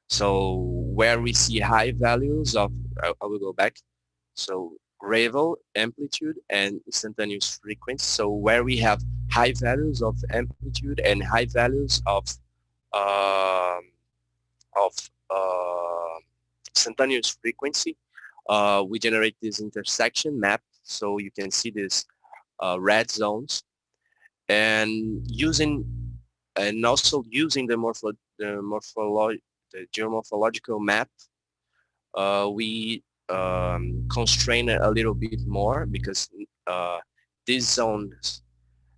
So where we see high values of, I will go back. So gravel, amplitude, and instantaneous frequency. So where we have high values of amplitude and high values of um of instantaneous frequency, we generate this intersection map. So you can see these red zones, and also using the geomorphological map, we constrain it a little bit more because this zone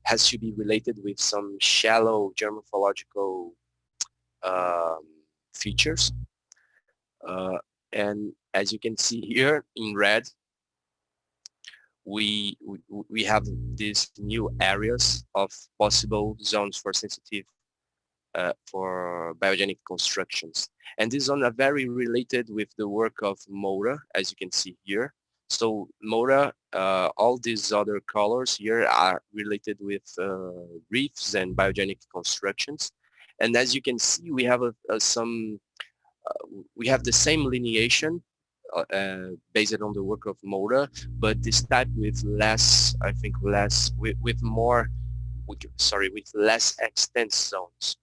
has to be related with some shallow geomorphological um, features. And as you can see here in red, we have these new areas of possible zones for sensitive for biogenic constructions. And these zones are very related with the work of Moura, as you can see here. So Moura, all these other colors here are related with reefs and biogenic constructions. And as you can see, we have we have the same lineation based on the work of Moura, but this type with less, I think less, with more, sorry, with less extense zones.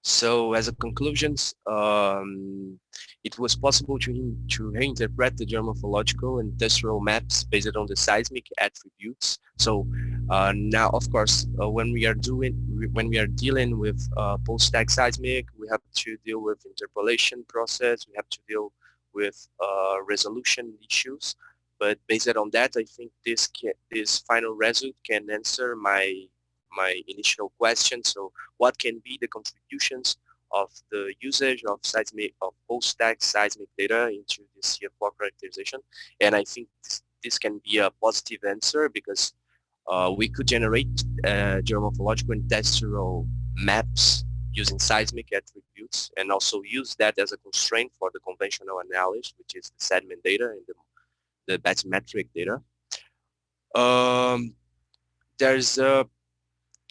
So as a conclusion, it was possible to reinterpret the geomorphological and textural maps based on the seismic attributes. So now, of course, when we are dealing with post-stack seismic, we have to deal with interpolation process. We have to deal with resolution issues. But based on that, I think this final result can answer my initial question. So what can be the contributions of the usage of post-stack seismic data into the CF4 characterization? And I think this can be a positive answer because we could generate geomorphological and textural maps using seismic attributes and also use that as a constraint for the conventional analysis, which is the sediment data and the bathymetric data. There's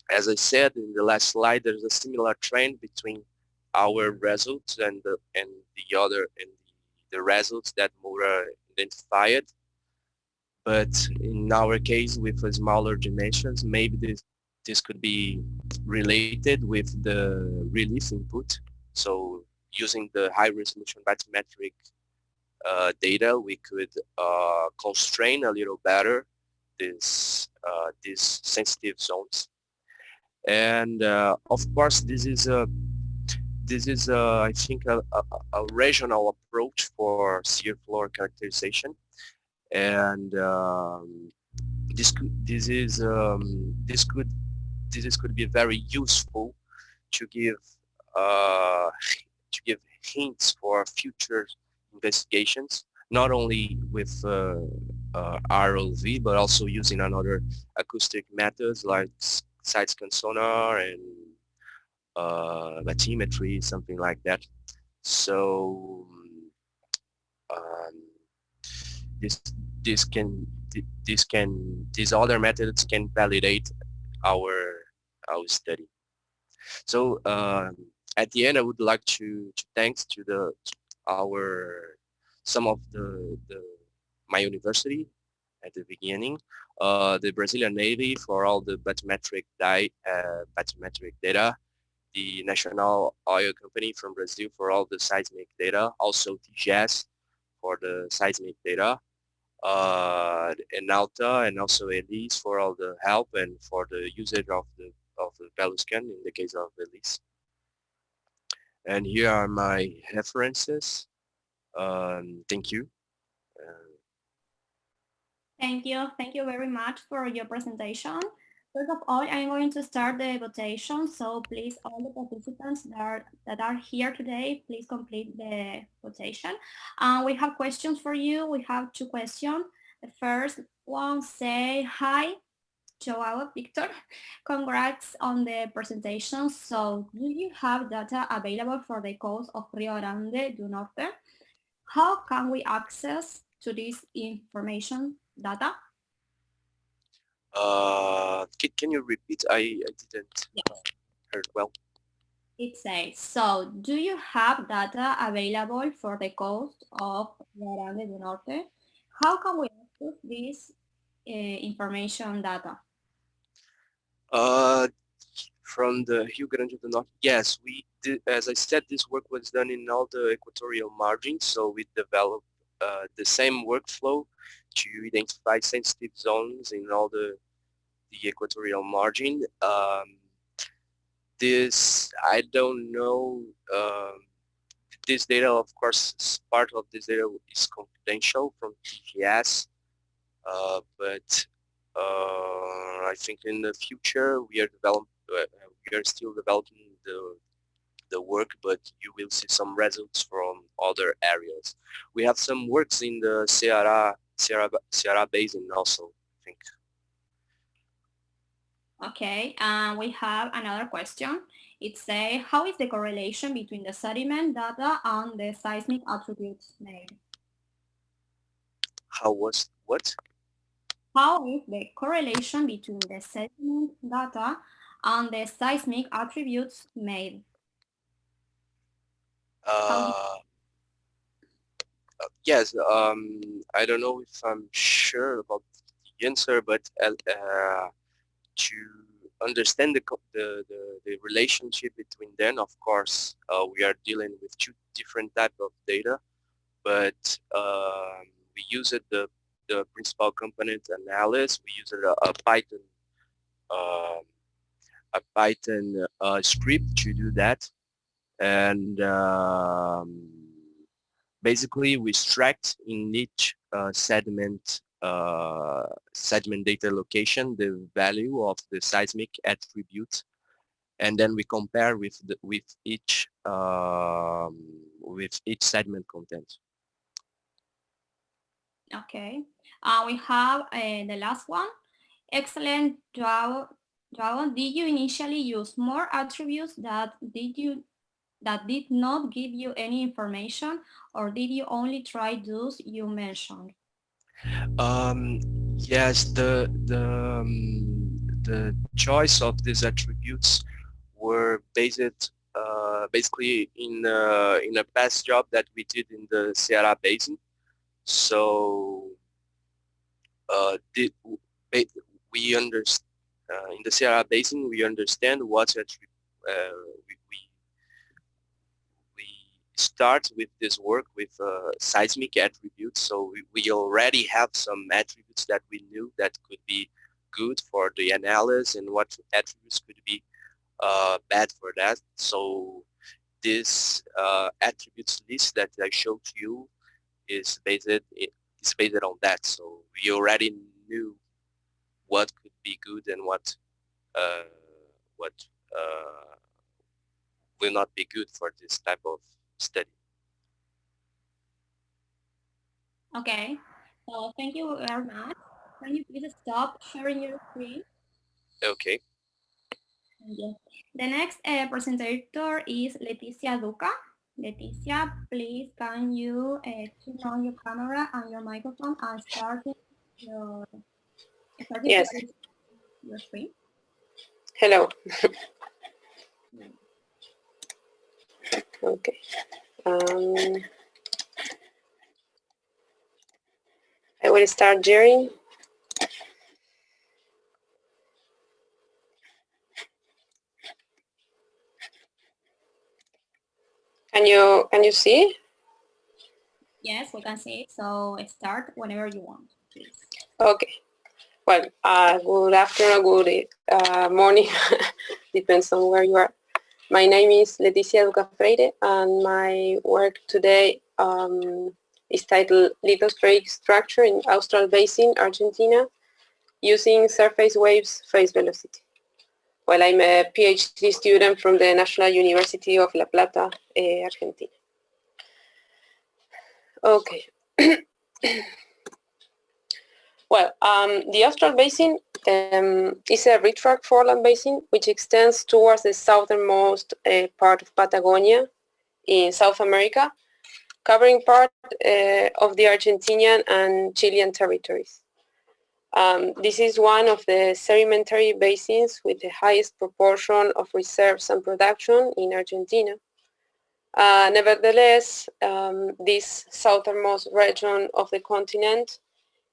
as I said in the last slide, there's a similar trend between our results and the results that Moura identified. But in our case, with smaller dimensions, maybe this could be related with the relief input. So using the high resolution bathymetric data, we could constrain a little better these sensitive zones. And of course, this is I think a regional approach for shear floor characterization, and this could be very useful to give hints for future investigations, not only with ROV, but also using another acoustic methods like side-scan sonar and bathymetry, something like that. So these other methods can validate our study. So at the end, I would like to thanks to some of my university at the beginning, the Brazilian Navy for all the bathymetric data, the national oil company from Brazil for all the seismic data, also TGS for the seismic data, Enalta and also Elise for all the help and for the usage of the Peluscan in the case of Elise. And here are my references. Thank you. Thank you very much for your presentation. First of all, I'm going to start the votation. So please, all the participants that are here today, please complete the votation. We have questions for you. We have two questions. The first one say, hi, Joao Victor. Congrats on the presentation. So do you have data available for the coast of Rio Grande do Norte? How can we access to this information data? Can you repeat? I didn't hear well. It says, so do you have data available for the coast of Rio Grande do Norte? How can we access this information data? From the Rio Grande do Norte, yes, we did. As I said, this work was done in all the equatorial margins, so we developed the same workflow to identify sensitive zones in all the equatorial margin. This, I don't know, this data, of course, part of this data is confidential from TGS, but I think in the future we are still developing the work, but you will see some results from other areas. We have some works in the Ceará Basin also, I think. Okay, and we have another question. It says, how is the correlation between the sediment data and the seismic attributes made? How was what? How is the correlation between the sediment data and the seismic attributes made? Yes, I don't know if I'm sure about the answer, but to understand the relationship between them, of course, we are dealing with two different types of data, but we use the principal component analysis. We use a Python script to do that, and basically we extract in each sediment data location the value of the seismic attribute, and then we compare with each sediment content. Okay, we have the last one. Excellent, Joao. Did you initially use more attributes that did not give you any information, or did you only try those you mentioned? Yes, the choice of these attributes were based basically in a past job that we did in the Ceará Basin. So we understand in the Ceará Basin, we understand what we start with this work with seismic attributes. So we already have some attributes that we knew that could be good for the analysis and what attributes could be bad for that. So this attributes list that I showed you is based on that. So we already knew what could be good and what will not be good for this type of study. Okay, so thank you very much. Can you please stop sharing your screen? Okay. Yes. The next presenter is Leticia Duca. Leticia, please can you turn on your camera and your microphone and start your Yes. Your screen. Hello. Okay. I will start sharing. Can you see? Yes, we can see it. So start whenever you want, please. Okay. Well, good afternoon, good morning, depends on where you are. My name is Leticia Duca Freire, and my work today is titled Lithospheric Structure in Astral Basin, Argentina, using surface waves phase velocity. Well, I'm a PhD student from the National University of La Plata, Argentina. Okay. Well, the Astral Basin is a retract foreland basin which extends towards the southernmost part of Patagonia in South America, covering part of the Argentinian and Chilean territories. This is one of the sedimentary basins with the highest proportion of reserves and production in Argentina. Nevertheless, this southernmost region of the continent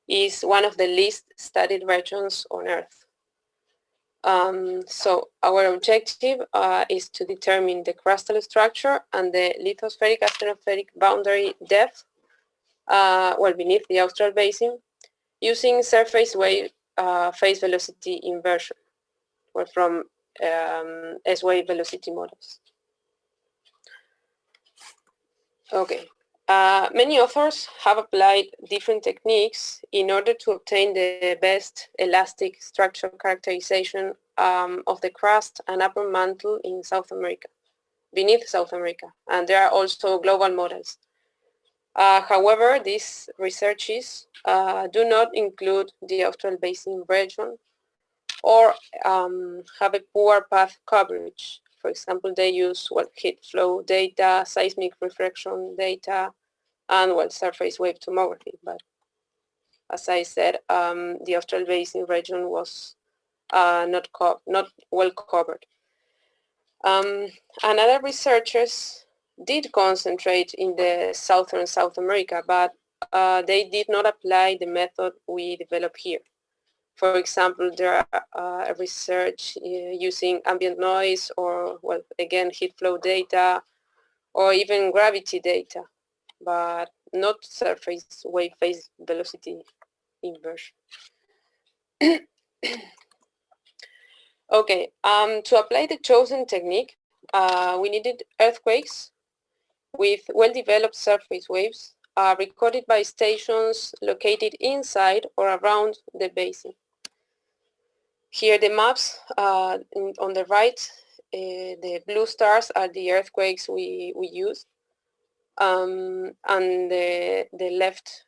is one of the least studied regions on Earth. So our objective is to determine the crustal structure and the lithospheric asthenospheric boundary depth beneath the Austral Basin using surface wave phase velocity inversion or from S-wave velocity models. Okay. Many authors have applied different techniques in order to obtain the best elastic structure characterization of the crust and upper mantle in South America, beneath South America, and there are also global models. However, these researches do not include the Austral Basin region or have a poor path coverage. For example, they use heat flow data, seismic refraction data, and surface wave tomography. But as I said, the Austral Basin region was not well covered. And other researchers did concentrate in the southern South America, but they did not apply the method we developed here. For example, there are research using ambient noise or, again, heat flow data or even gravity data, but not surface wave phase velocity inversion. Okay, to apply the chosen technique, we needed earthquakes with well-developed surface waves recorded by stations located inside or around the basin. Here the maps on the right, the blue stars are the earthquakes we used. And the left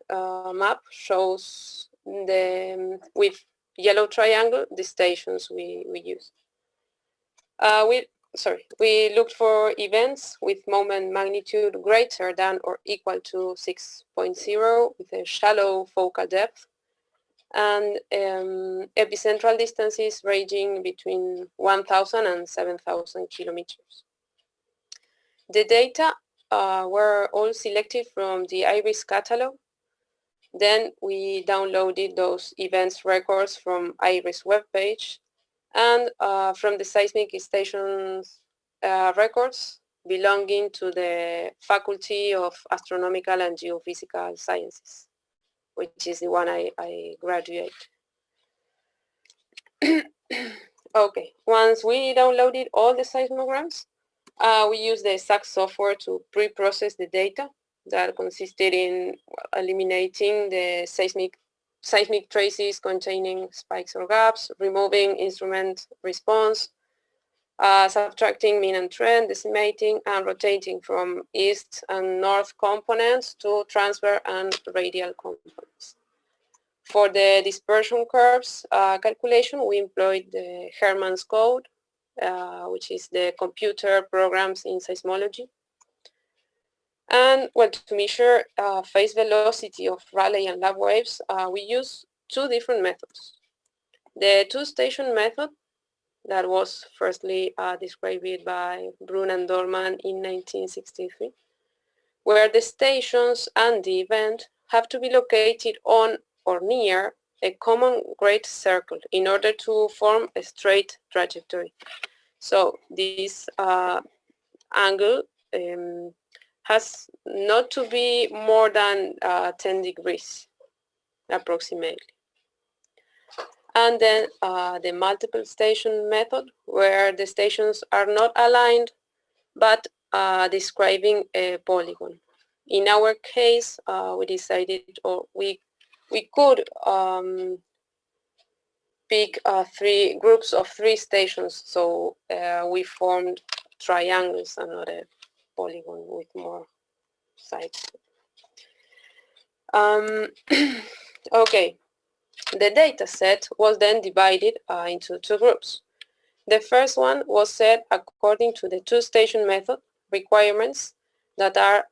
map shows with yellow triangle the stations we used. We looked for events with moment magnitude greater than or equal to 6.0 with a shallow focal depth and epicentral distances ranging between 1,000 and 7,000 kilometers. The data were all selected from the IRIS catalog. Then we downloaded those events records from IRIS webpage and from the seismic stations records belonging to the Faculty of Astronomical and Geophysical Sciences, which is the one I graduated. Okay, once we downloaded all the seismograms, we used the SAC software to pre-process the data that consisted in eliminating the seismic traces containing spikes or gaps, removing instrument response, subtracting mean and trend, decimating, and rotating from east and north components to transverse and radial components. For the dispersion curves calculation, we employed the Herman's code, which is the computer programs in seismology. And to measure phase velocity of Rayleigh and lab waves, we use two different methods. The two-station method that was firstly described by Brun and Dorman in 1963, where the stations and the event have to be located on or near a common great circle in order to form a straight trajectory. So this angle has not to be more than 10 degrees approximately. And then the multiple station method, where the stations are not aligned but describing a polygon. In our case, we decided, or we could pick three groups of 3 stations, so we formed triangles and not a polygon with more sides. Okay, the data set was then divided into 2 groups. The first one was set according to the 2-station method requirements that are,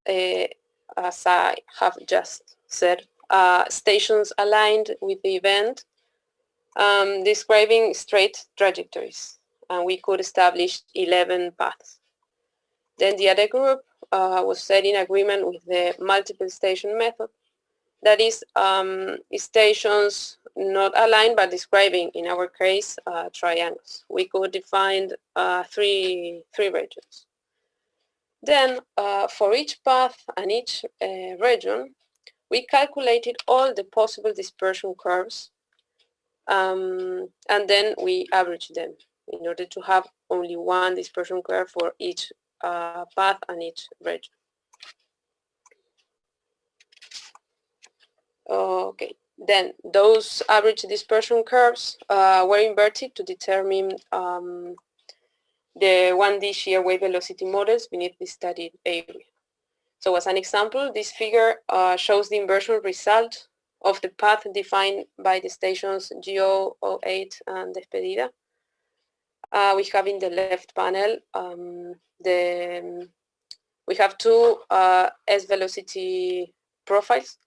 as I have just said, stations aligned with the event, describing straight trajectories, and we could establish 11 paths. Then the other group was set in agreement with the multiple station method, that is, stations not aligned but describing, in our case, triangles. We could define 3 regions. Then, for each path and each region, we calculated all the possible dispersion curves, and then we averaged them in order to have only one dispersion curve for each path and each region. Okay, then those average dispersion curves were inverted to determine the 1D shear wave velocity models beneath the studied area. So as an example, this figure shows the inversion result of the path defined by the stations Geo08 and Despedida. We have in the left panel, we have 2 S-velocity profiles.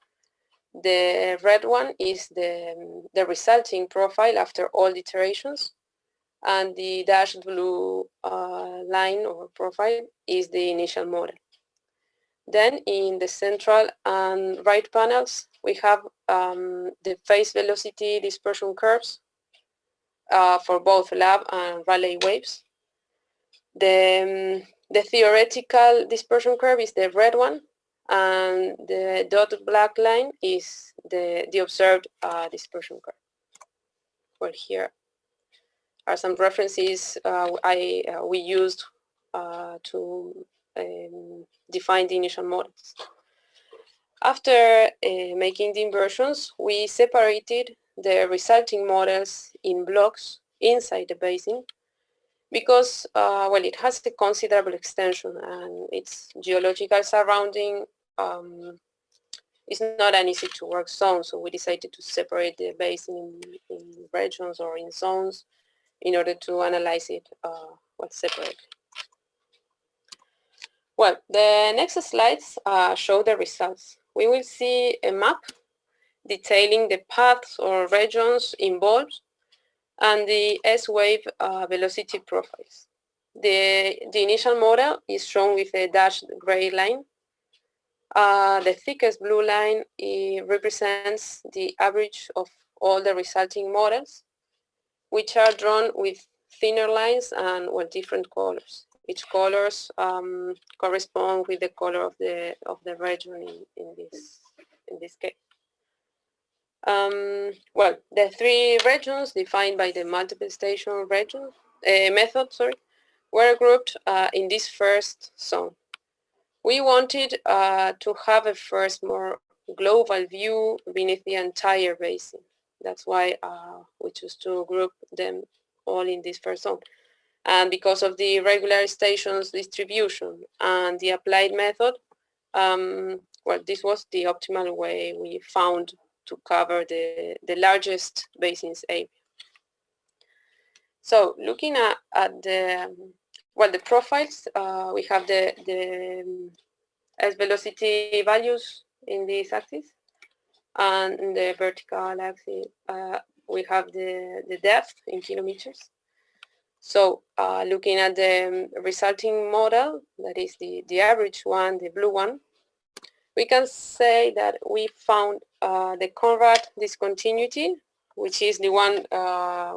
The red one is the resulting profile after all iterations, and the dashed blue line or profile is the initial model. Then in the central and right panels, we have the phase velocity dispersion curves for both lab and Rayleigh waves. The theoretical dispersion curve is the red one, and the dotted black line is the observed dispersion curve. Well, here are some references we used to define the initial models. After making the inversions, we separated the resulting models in blocks inside the basin because, well, it has a considerable extension and its geological surrounding is not an easy to work zone, so we decided to separate the basin in regions or in zones in order to analyze it separately. Well, the next slides show the results. We will see a map detailing the paths or regions involved and the S-wave velocity profiles. The initial model is shown with a dashed gray line. The thickest blue line represents the average of all the resulting models, which are drawn with thinner lines and different colors. Each colors correspond with the color of the region in this case. Well, the 3 regions defined by the multiple station method, were grouped in this first zone. We wanted to have a first more global view beneath the entire basin. That's why we chose to group them all in this first zone. And because of the regular stations distribution and the applied method, well, this was the optimal way we found to cover the largest basins area. So looking at the profiles, we have the S-velocity values in this axis, and in the vertical axis we have the depth in kilometers. So looking at the resulting model, that is the average one, the blue one, we can say that we found the Conrad discontinuity, which is the one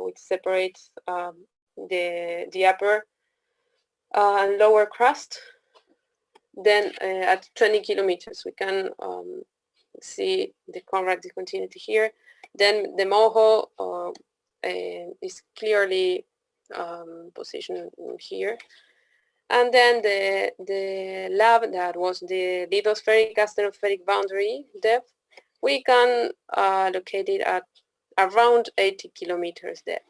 which separates the upper and lower crust, then at 20 kilometers, we can see the Conrad discontinuity here. Then the MOHO is clearly positioned here. And then the lab that was the lithospheric astenospheric boundary depth, we can locate it at around 80 kilometers depth.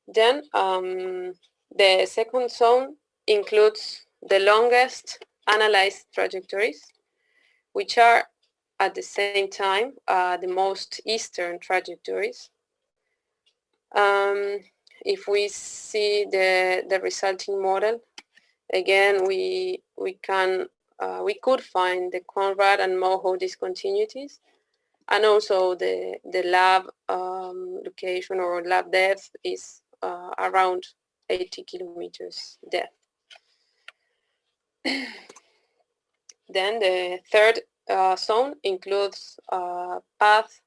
Then the second zone includes the longest analyzed trajectories, which are at the same time the most eastern trajectories. If we see the resulting model, again we could find the Conrad and MOHO discontinuities, and also the lab location or lab depth is around 80 kilometers depth. Then the third zone includes path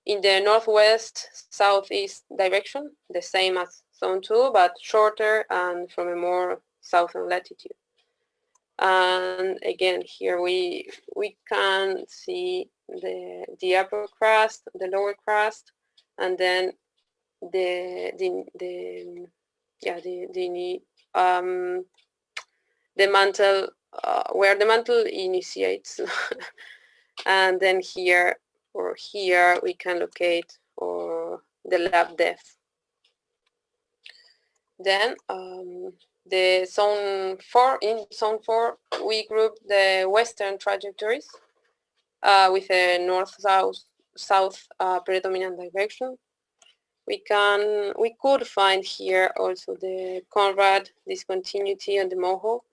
in the northwest southeast direction, the same as zone 2, but shorter and from a more southern latitude. And again, here we can see the upper crust, the lower crust, and then the mantle, where the mantle initiates. And then here or here we can locate the lab depth. Then the zone 4, in zone 4 we group the western trajectories with a north-south predominant direction. We could find here also the Conrad discontinuity and the MOHO.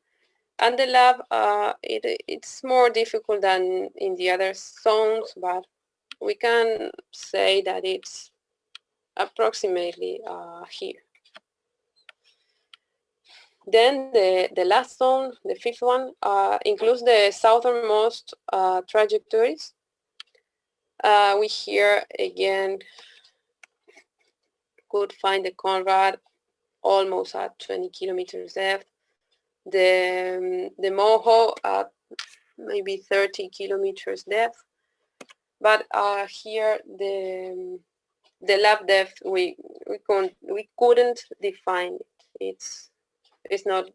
And the lab, it's more difficult than in the other zones, but we can say that it's approximately here. Then the last zone, the fifth one, includes the southernmost trajectories. We here again could find the Conrad almost at 20 kilometers depth. The MOHO at maybe 30 kilometers depth, but here the lab depth we couldn't define it. It's not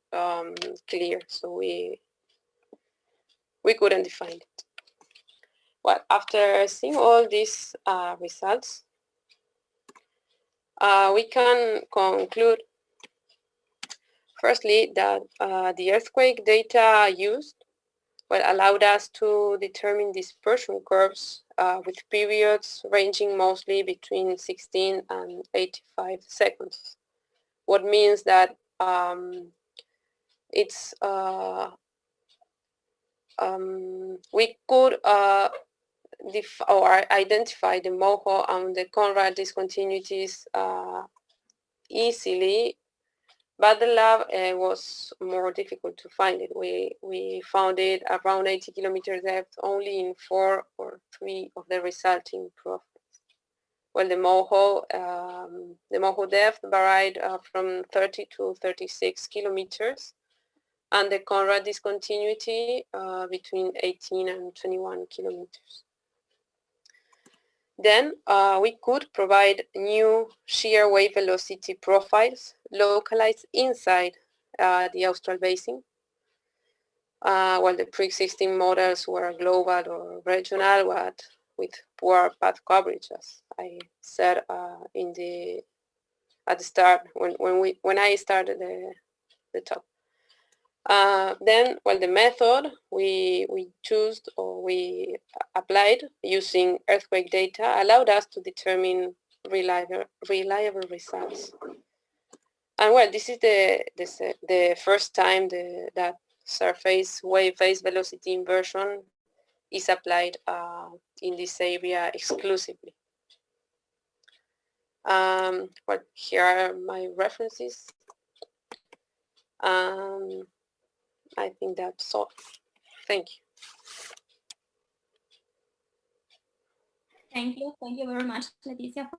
clear, so we couldn't define it. Well, after seeing all these results, we can conclude firstly that the earthquake data used allowed us to determine dispersion curves with periods ranging mostly between 16 and 85 seconds. What means that we could identify the MOHO and the Conrad discontinuities easily, but the lab was more difficult to find it. We found it around 80 kilometers depth only in 4 or 3 of the resulting profiles. Well, the MOHO depth varied from 30 to 36 kilometers, and the Conrad discontinuity between 18 and 21 kilometers. Then we could provide new shear wave velocity profiles localized inside the Austral Basin, while the pre-existing models were global or regional, but with poor path coverage, as I said at the start when I started the talk. Then, the method we chose or we applied using earthquake data allowed us to determine reliable results. And this is the first time that surface wave phase velocity inversion is applied in this area exclusively. Here are my references. I think that's all. Thank you. Thank you very much, Leticia,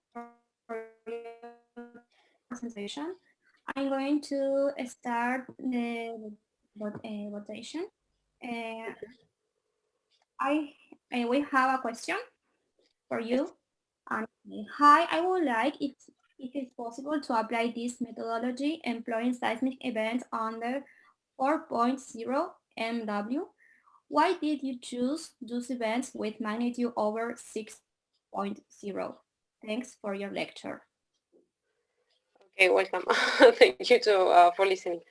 for your presentation. I'm going to start the votation. We have a question for you. Hi, I would like if it's possible to apply this methodology employing seismic events under 4.0 MW. Why did you choose those events with magnitude over 6.0? Thanks for your lecture. Okay, welcome. Thank you for listening.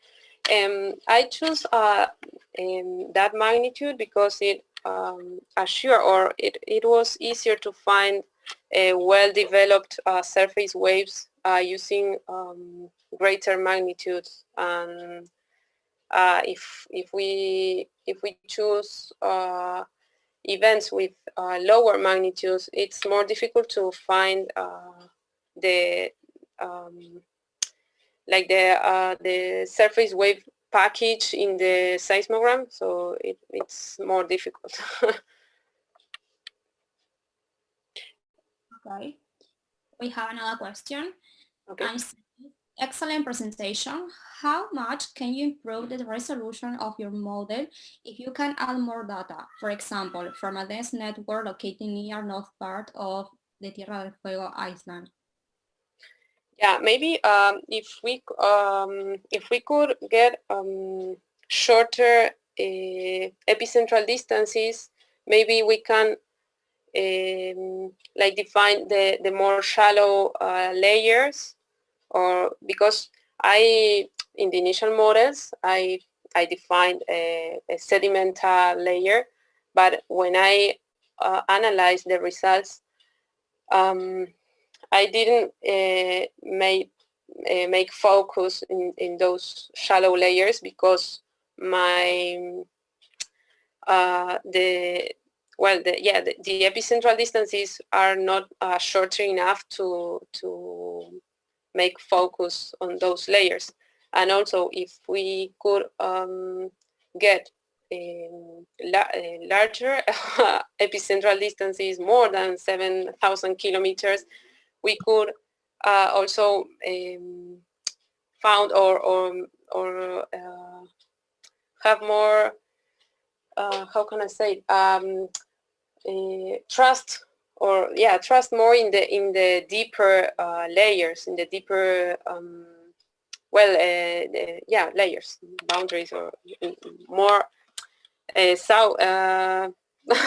I chose that magnitude because it it was easier to find well-developed surface waves using greater magnitudes. And if we choose events with lower magnitudes, it's more difficult to find the the surface wave package in the seismogram, so it's more difficult. Okay, we have another question. Okay. Excellent presentation. How much can you improve the resolution of your model if you can add more data? For example, from a dense network located near north part of the Tierra del Fuego island. Yeah, maybe if we could get shorter epicentral distances, maybe we can like define the more shallow layers, or because in the initial models I defined a sedimental layer, but when I analyzed the results, I didn't make focus in those shallow layers because my the epicentral distances are not shorter enough to make focus on those layers. And also, if we could get larger epicentral distances, more than 7,000 kilometers, we could also found or have more, how can I say, trust more in the deeper layers, in the deeper layers, boundaries, or more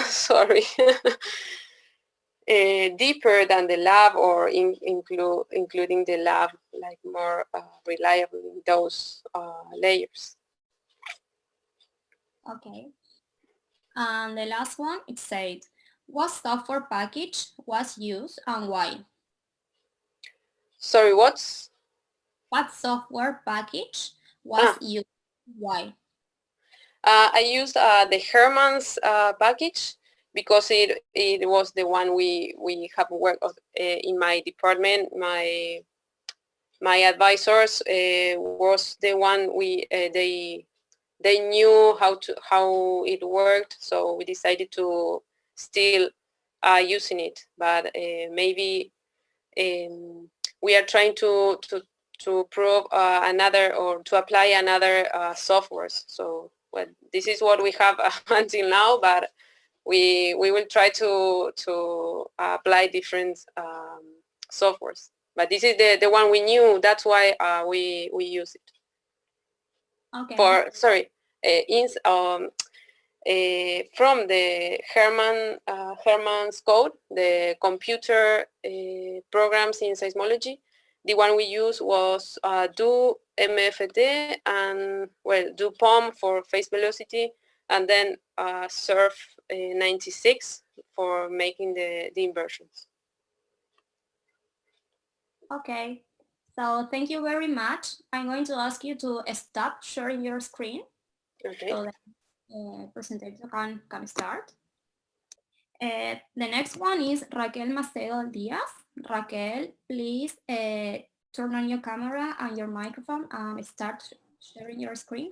sorry. Deeper than the lab, or including the lab, like more reliable in those layers. Okay. And the last one, it said, what software package was used and why? Sorry, what software package was used? Why? I used the Herman's package because it was the one we have worked in my department. My advisors was the one they knew how it worked, so we decided to still using it. But maybe we are trying to prove another, or to apply another softwares. So well, this is what we have until now, but we will try to apply different softwares. But this is the one we knew. That's why we use it. Okay. From the Herman's code, the computer programs in seismology, the one we used was do MFD and do POM for phase velocity, and then surf 96 for making the inversions. Okay, so thank you very much. I'm going to ask you to stop sharing your screen. Okay. So the presentation can start. The next one is Raquel Macedo Diaz. Raquel, please turn on your camera and your microphone and start sharing your screen.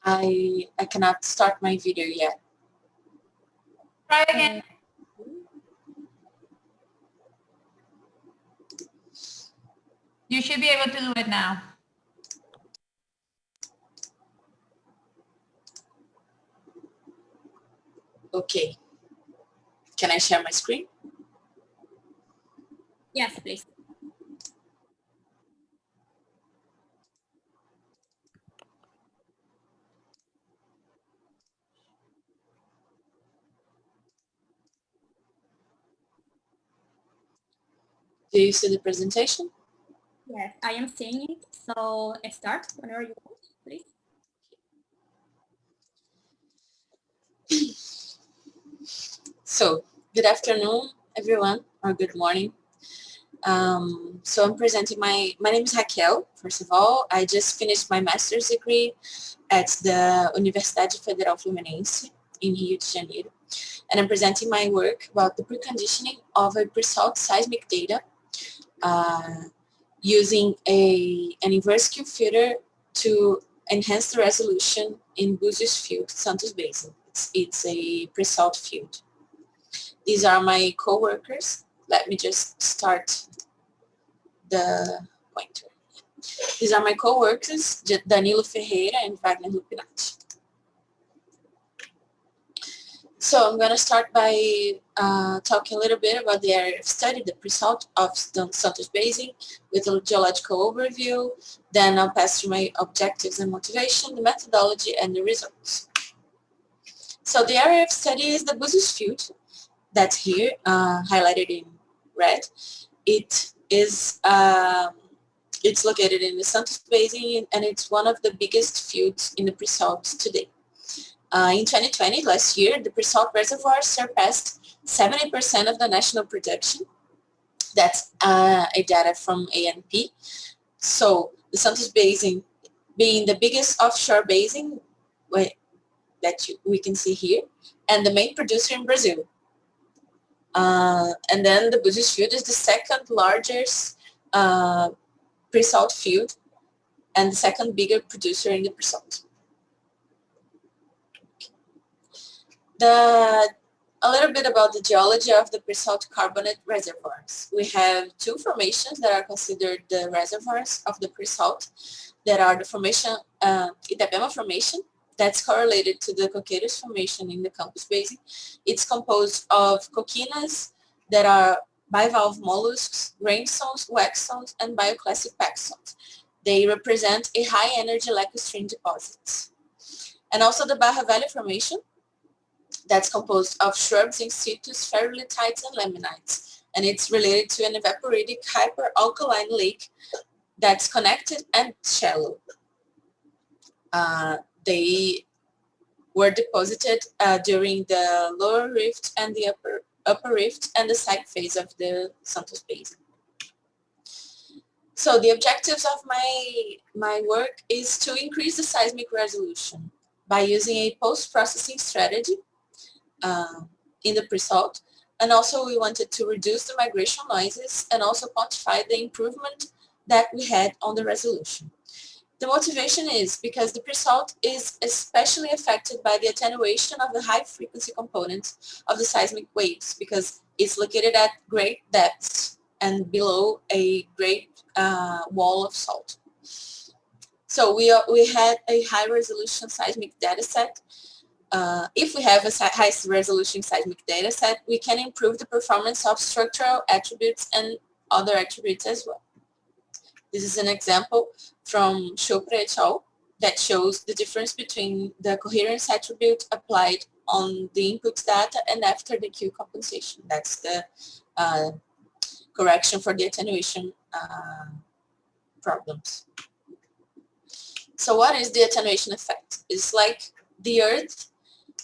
I cannot start my video yet. Try again. You should be able to do it now. Okay. Can I share my screen? Yes, please. Do you see the presentation? Yes, I am seeing it. So start whenever you want, please. So, good afternoon, everyone, or good morning. So I'm presenting my name is Raquel. First of all, I just finished my master's degree at the Universidade Federal Fluminense in Rio de Janeiro. And I'm presenting my work about the preconditioning of a pre-salt seismic data using an inverse Q filter to enhance the resolution in Búzios field, Santos Basin. It's a pre-salt field. These are my co-workers. Let me just start the pointer. These are my co-workers, Danilo Ferreira and Wagner Lupinati. So I'm going to start by talking a little bit about the area of study, the pre-salt of the Santos Basin, with a geological overview. Then I'll pass through my objectives and motivation, the methodology, and the results. So the area of study is the Búzios field. That's here, highlighted in red. It is it's located in the Santos Basin, and it's one of the biggest fields in the pre-salt today. In 2020, last year, the pre-salt reservoirs surpassed 70% of the national production. That's a data from ANP. So the Santos Basin being the biggest offshore basin that we can see here, and the main producer in Brazil. And then the Búzios field is the second largest pre-salt field and the second bigger producer in the pre-salt. A little bit about the geology of the pre-salt carbonate reservoirs. We have two formations that are considered the reservoirs of the pre-salt. That are the formation, Itapema formation, that's correlated to the Coqueiros formation in the Campos Basin. It's composed of coquinas that are bivalve mollusks, grainstones, waxstones, and bioclastic packstones. They represent a high energy lacustream deposits. And also the Barra Valley formation, that's composed of shrubs, institutes, ferrulitites, and laminites. And it's related to an evaporitic hyperalkaline lake that's connected and shallow. They were deposited during the lower rift and the upper rift and the side phase of the Santos Basin. So the objectives of my work is to increase the seismic resolution by using a post-processing strategy in the pre-salt, and also we wanted to reduce the migration noises and also quantify the improvement that we had on the resolution. The motivation is because the pre-salt is especially affected by the attenuation of the high frequency components of the seismic waves because it's located at great depths and below a great wall of salt. So we had a high resolution seismic data set. If we have a high resolution seismic data set, we can improve the performance of structural attributes and other attributes as well. This is an example from Chopra et al. That shows the difference between the coherence attribute applied on the input data and after the Q compensation. That's the correction for the attenuation problems. So what is the attenuation effect? It's like the Earth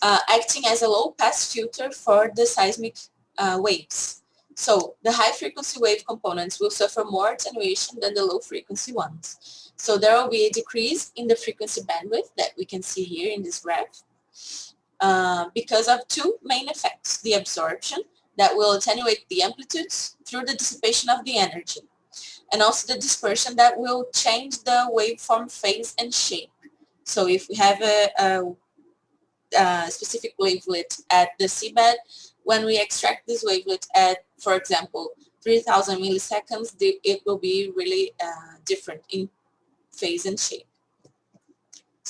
acting as a low-pass filter for the seismic waves. So the high-frequency wave components will suffer more attenuation than the low-frequency ones. So there will be a decrease in the frequency bandwidth that we can see here in this graph because of two main effects. The absorption that will attenuate the amplitudes through the dissipation of the energy, and also the dispersion that will change the waveform phase and shape. So if we have a specific wavelet at the seabed, when we extract this wavelet at, for example, 3000 milliseconds, it will be really different in phase and shape.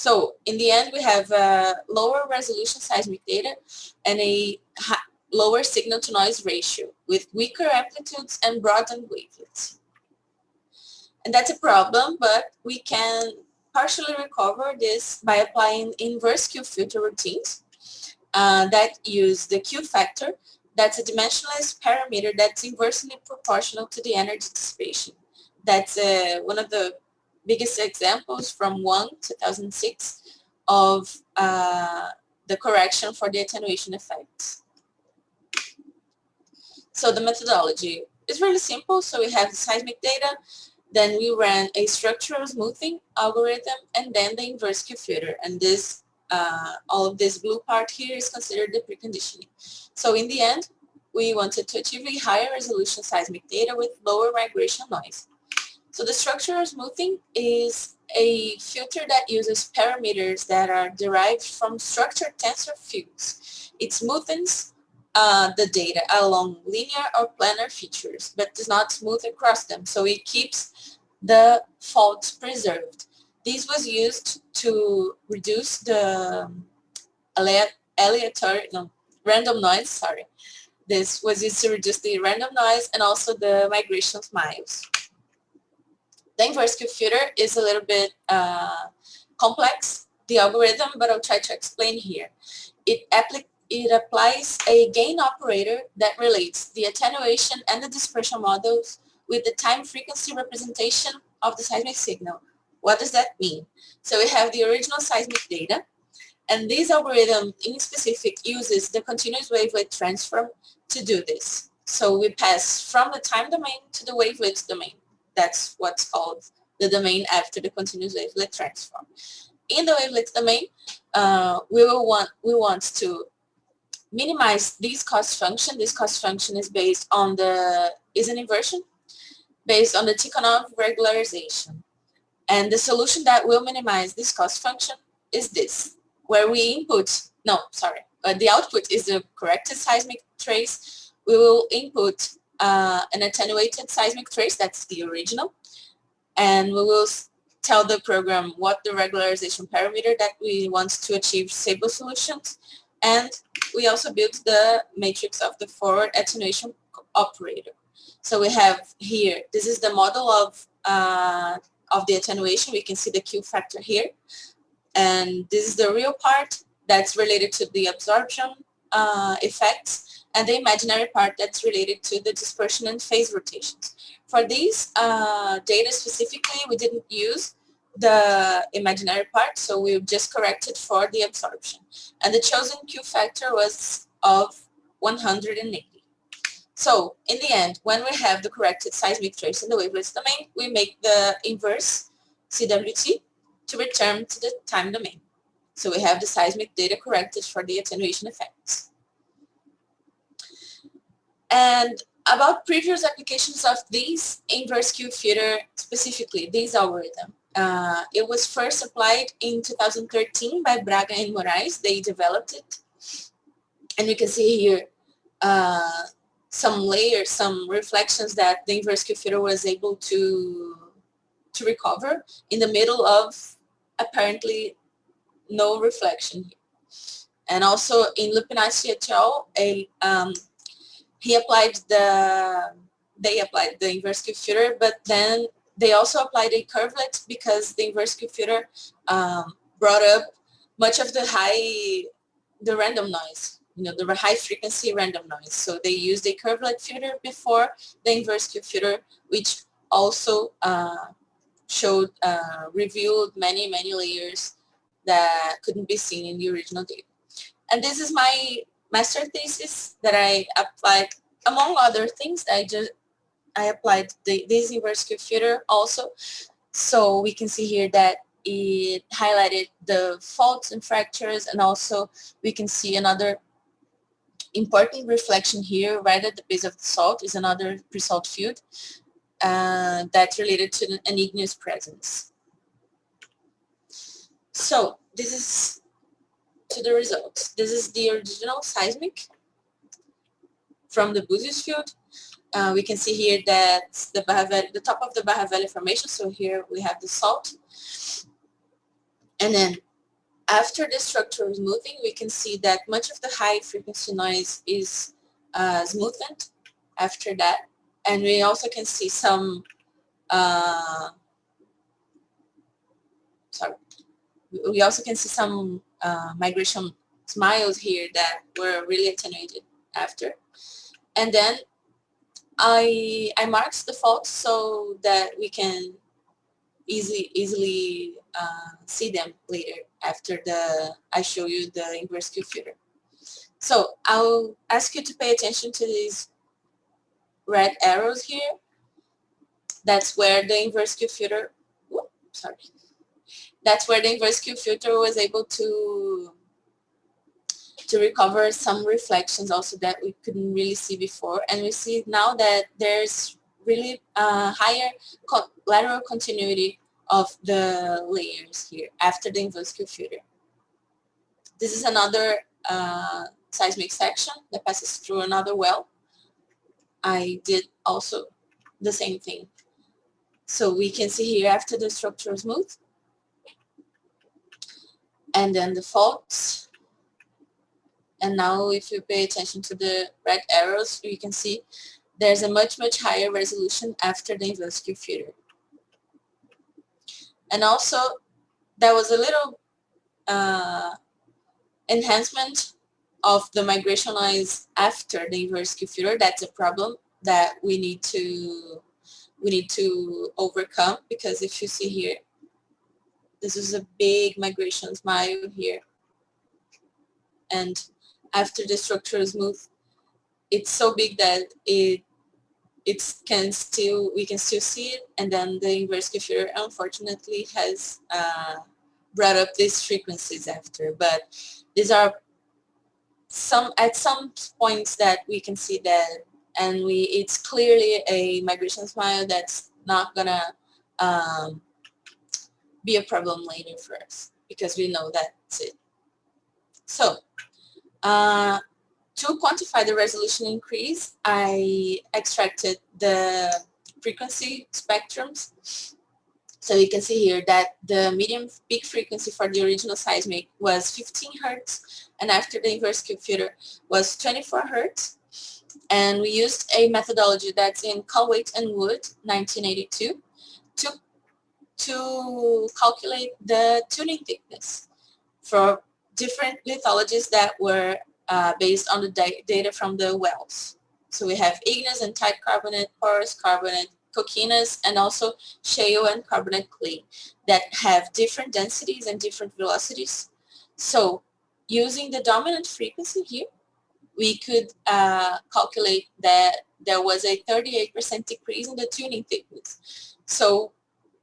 So in the end, we have lower resolution seismic data and a lower signal-to-noise ratio with weaker amplitudes and broadened wavelengths. And that's a problem, but we can partially recover this by applying inverse Q filter routines that use the Q factor. That's a dimensionless parameter that's inversely proportional to the energy dissipation. That's one of the biggest examples from 2006 of the correction for the attenuation effects. So the methodology is really simple. So we have the seismic data, then we ran a structural smoothing algorithm, and then the inverse Q filter. And this, all of this blue part here is considered the preconditioning. So in the end, we wanted to achieve a higher resolution seismic data with lower migration noise. So the structural smoothing is a filter that uses parameters that are derived from structured tensor fields. It smoothens the data along linear or planar features, but does not smooth across them. So it keeps the faults preserved. This was used to reduce the random noise, sorry. This was used to reduce the random noise and also the migration miles. The inverse Q filter is a little bit complex, the algorithm, but I'll try to explain here. It applies a gain operator that relates the attenuation and the dispersion models with the time frequency representation of the seismic signal. What does that mean? So we have the original seismic data, and this algorithm in specific uses the continuous wavelet transform to do this. So we pass from the time domain to the wavelet domain. That's what's called the domain after the continuous wavelet transform. In the wavelet domain, we want to minimize this cost function. This cost function is based on is an inversion based on the Tikhonov regularization. And the solution that will minimize this cost function is this, where we the output is the corrected seismic trace. We will input an attenuated seismic trace, that's the original, and we will tell the program what the regularization parameter that we want to achieve stable solutions, and we also built the matrix of the forward attenuation operator. So we have here, this is the model of the attenuation. We can see the Q factor here, and this is the real part that's related to the absorption effects, and the imaginary part that's related to the dispersion and phase rotations. For these data specifically, we didn't use the imaginary part, so we just corrected for the absorption. And the chosen Q factor was of 180. So in the end, when we have the corrected seismic trace in the wavelets domain, we make the inverse CWT to return to the time domain. So we have the seismic data corrected for the attenuation effects. And about previous applications of these inverse Q filter, specifically this algorithm, it was first applied in 2013 by Braga and Moraes. They developed it. And you can see here some layers, some reflections that the inverse Q filter was able to recover in the middle of apparently no reflection here. And also in Lupinacci et al., they applied the inverse Q filter, but then they also applied a curvelet because the inverse Q filter brought up much of the random noise, the high frequency random noise. So they used a curvelet filter before the inverse Q filter, which also revealed many layers that couldn't be seen in the original data. And this is my master thesis that I applied, among other things. I applied this inverse Q filter also. So we can see here that it highlighted the faults and fractures, and also we can see another important reflection here right at the base of the salt is another pre-salt field that's related to an igneous presence. So this is to the results. This is the original seismic from the Búzios field. We can see here that the top of the Barra Velha formation. So here we have the salt, and then after the structural smoothing, we can see that much of the high frequency noise is smoothened after that. And we also can see some, we also can see some migration smiles here that were really attenuated after. And then I marked the faults so that we can easily see them later after I show you the inverse Q filter. So I'll ask you to pay attention to these red arrows here. That's where the inverse Q filter, that's where the inverse Q filter was able to recover some reflections also that we couldn't really see before. And we see now that there's really higher lateral continuity of the layers here after the inverse Q filter. This is another seismic section that passes through another well. I did also the same thing. So we can see here after the structure smooth, and then the faults. And now if you pay attention to the red arrows, you can see there's a much higher resolution after the inverse Q filter. And also there was a little enhancement of the migration noise after the inverse Q filter. That's a problem that we need to overcome, because if you see here, this is a big migration smile here, and after the structure is smooth, it's so big that we can still see it, and then the inverse Q filter unfortunately has brought up these frequencies after. But these are at some points that we can see that, and it's clearly a migration smile that's not gonna be a problem later for us, because we know that's it. So to quantify the resolution increase, I extracted the frequency spectrums. So you can see here that the medium peak frequency for the original seismic was 15 Hertz, and after the inverse Q filter was 24 Hertz. And we used a methodology that's in Colwait and Wood, 1982, to calculate the tuning thickness for different lithologies that were based on the data from the wells. So we have igneous and tight carbonate, porous carbonate, coquinous, and also shale and carbonate clay that have different densities and different velocities. So using the dominant frequency here, we could calculate that there was a 38% decrease in the tuning thickness. So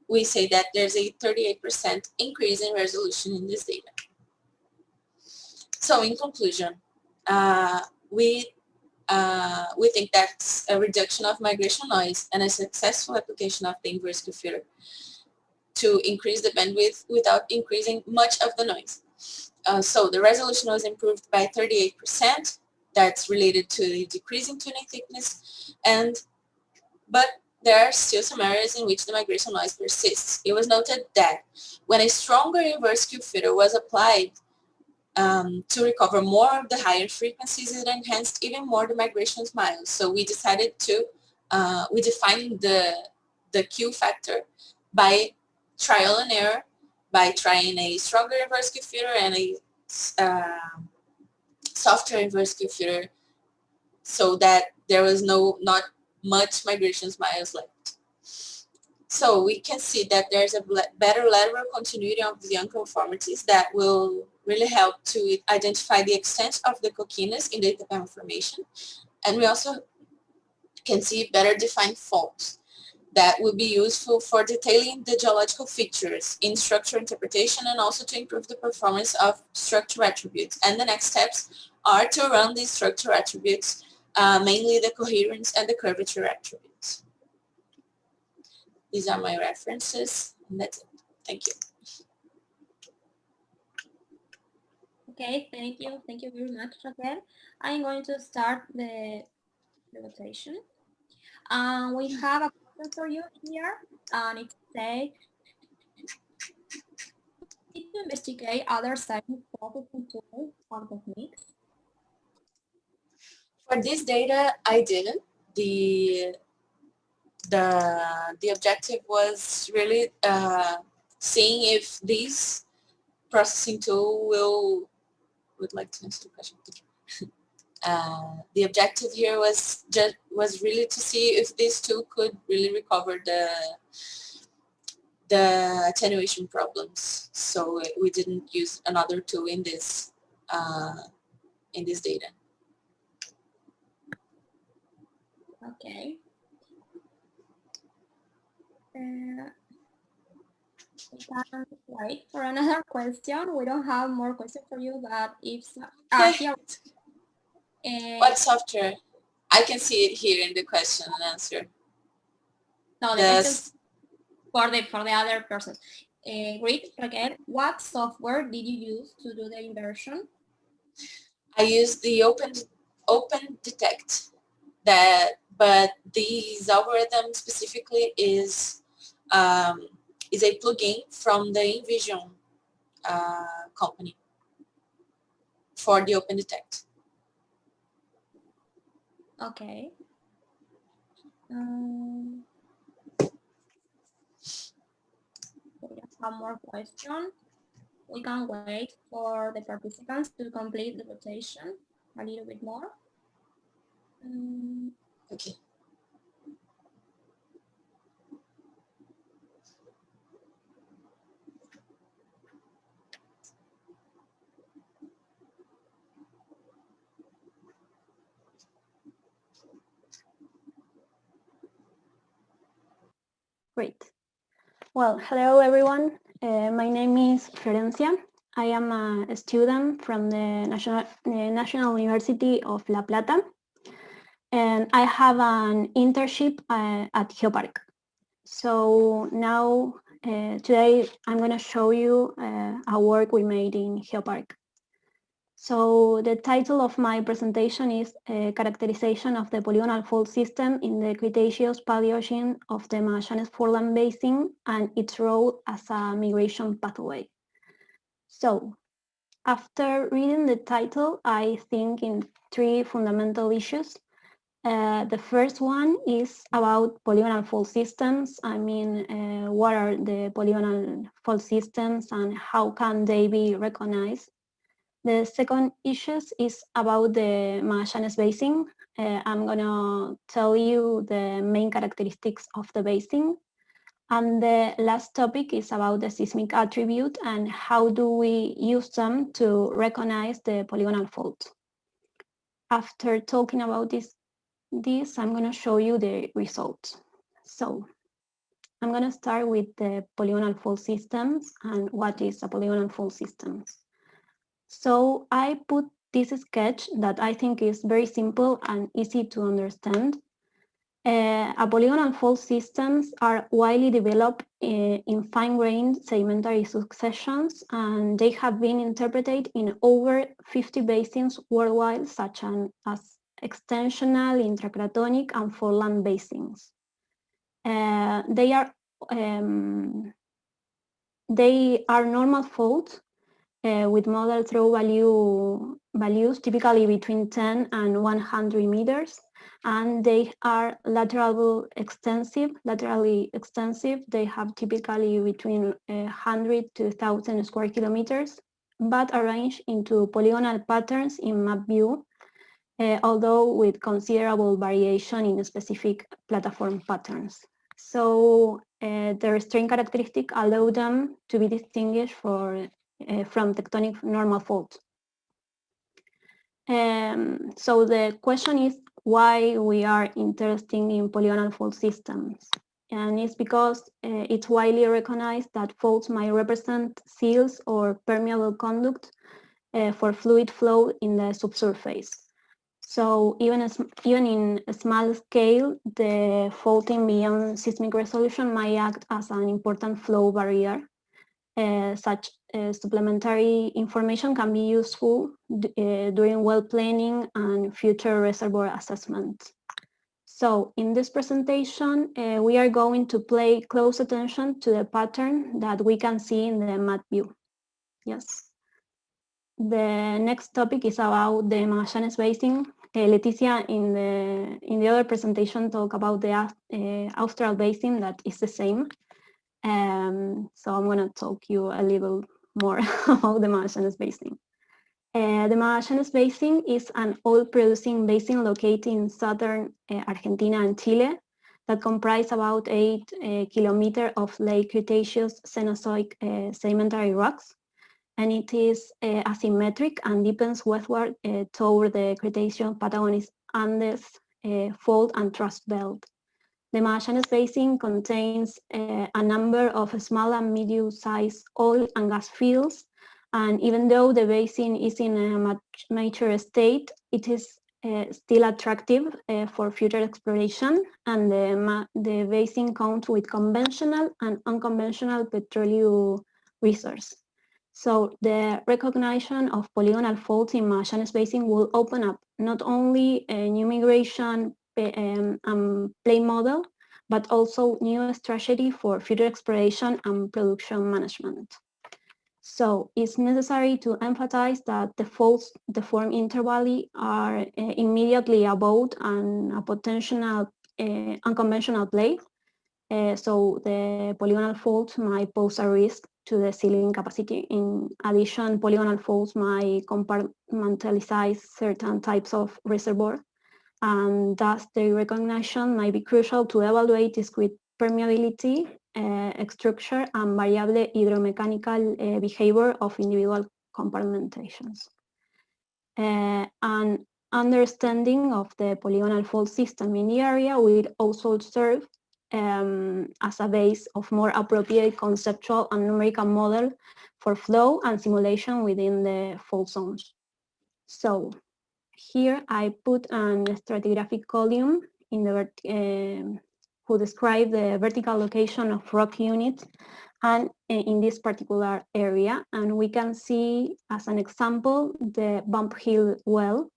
we say that there's a 38% increase in resolution in this data. So in conclusion, we think that's a reduction of migration noise and a successful application of the inverse Q filter to increase the bandwidth without increasing much of the noise. So the resolution was improved by 38%. That's related to the decreasing tuning thickness, but there are still some areas in which the migration noise persists. It was noted that when a stronger inverse Q filter was applied to recover more of the higher frequencies, it enhanced even more the migration smiles. So we decided to, we defined the Q factor by trial and error, by trying a stronger inverse Q filter and a softer inverse Q filter, so that there was not much migration smiles left. So we can see that there's a better lateral continuity of the unconformities that will really help to identify the extent of the coquiness in the data formation. And we also can see better defined faults that will be useful for detailing the geological features in structure interpretation, and also to improve the performance of structure attributes. And the next steps are to run these structure attributes, mainly the coherence and the curvature attributes. These are my references, and that's it. Thank you. Okay, thank you. Thank you very much, Raquel. I'm going to start the presentation. We have a question for you here, and it says, you investigate other seismic processing tools or techniques? For this data, I didn't. The objective was really seeing if this processing tool would like to answer the question. The objective here was really to see if this tool could really recover the attenuation problems. So we didn't use another tool in this data. Okay. We can wait for another question. We don't have more questions for you, but if here, what software? I can see it here in the question and answer. No, the question for the other person. Great, Raquel. What software did you use to do the inversion? I used the Open Detect. But this algorithm specifically is a plugin from the Inversion company for the Open Detect. Okay. We have more questions. We can wait for the participants to complete the rotation a little bit more. Okay. Great. Well, hello everyone. My name is Florencia. I am a student from the National University of La Plata, and I have an internship at Geopark. So now, today, I'm going to show you a work we made in Geopark. So the title of my presentation is Characterization of the Polygonal Fault System in the Cretaceous Paleogene of the Magallanes Foreland Basin and its role as a migration pathway. So after reading the title, I think in three fundamental issues. The first one is about polygonal fault systems. I mean, what are the polygonal fault systems and how can they be recognized? The second issue is about the Magallanes Basin. I'm gonna tell you the main characteristics of the basin. And the last topic is about the seismic attribute and how do we use them to recognize the polygonal fault. After talking about this, I'm gonna show you the results. So I'm gonna start with the polygonal fault systems and what is a polygonal fault system. So I put this sketch that I think is very simple and easy to understand. A polygonal fault systems are widely developed in fine-grained sedimentary successions, and they have been interpreted in over 50 basins worldwide, such as extensional, intracratonic, and foreland basins. They are normal faults with model throw values typically between 10 and 100 meters, and they are laterally extensive. They have typically between 100 to 1,000 square kilometers, but arranged into polygonal patterns in map view, although with considerable variation in specific platform patterns. So their strain characteristics allow them to be distinguished from tectonic normal faults. So the question is why we are interested in polygonal fault systems. And it's because it's widely recognized that faults might represent seals or permeable conduct for fluid flow in the subsurface. So even in a small scale, the faulting beyond seismic resolution might act as an important flow barrier. Such supplementary information can be useful during well planning and future reservoir assessment. So in this presentation, we are going to pay close attention to the pattern that we can see in the map view. Yes. The next topic is about the Magallanes Basin. Leticia in the other presentation talked about the Austral Basin, that is the same. So I'm going to talk you a little more about the Magallanes Basin. The Magallanes Basin is an oil-producing basin located in southern Argentina and Chile that comprise about 8 kilometers of late Cretaceous Cenozoic sedimentary rocks, and it is asymmetric and deepens westward toward the Cretaceous Patagonian Andes fault and thrust belt. The Magallanes Basin contains a number of small and medium-sized oil and gas fields, and even though the basin is in a much mature state, it is still attractive for future exploration, and the basin counts with conventional and unconventional petroleum resources. So the recognition of polygonal faults in Magallanes Basin will open up not only a new migration play model, but also new strategy for future exploration and production management. So it's necessary to emphasize that the faults deformed intervally are immediately above and a potential unconventional play. So the polygonal faults might pose a risk to the sealing capacity. In addition, polygonal faults might compartmentalize certain types of reservoir, and thus their recognition might be crucial to evaluate discrete permeability, structure, and variable hydromechanical behavior of individual compartmentations. An understanding of the polygonal fault system in the area will also serve as a base of more appropriate conceptual and numerical model for flow and simulation within the fault zones. So here I put an stratigraphic column in the who describe the vertical location of rock units and in this particular area. And we can see as an example the Bump Hill well.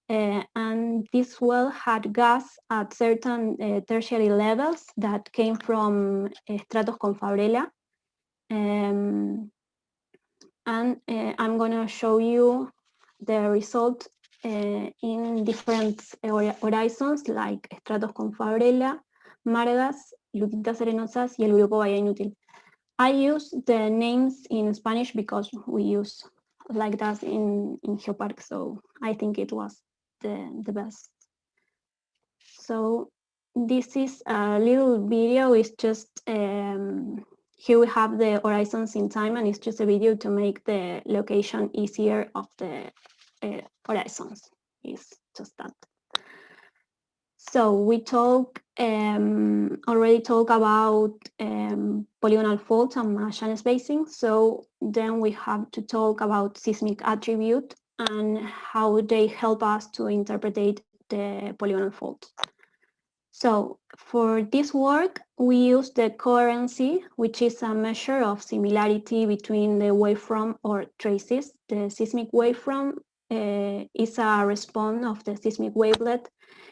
And this well had gas at certain tertiary levels that came from Stratos Confabrela. And I'm going to show you the result in different horizons like Stratos Confabrela, Margas, Lutitas Arenosas, y el Grupo Bahía Inútil. I use the names in Spanish because we use like that in Geopark, so I think it was the best. So this is a little video. It's just here we have the horizons in time, and it's just a video to make the location easier of the horizons. It's just that. So we already talk about polygonal faults and Magallanes Basin. So then we have to talk about seismic attribute and how they help us to interpret the polygonal fault. So for this work, we use the coherency, which is a measure of similarity between the waveform or traces. The seismic waveform is a response of the seismic wavelet.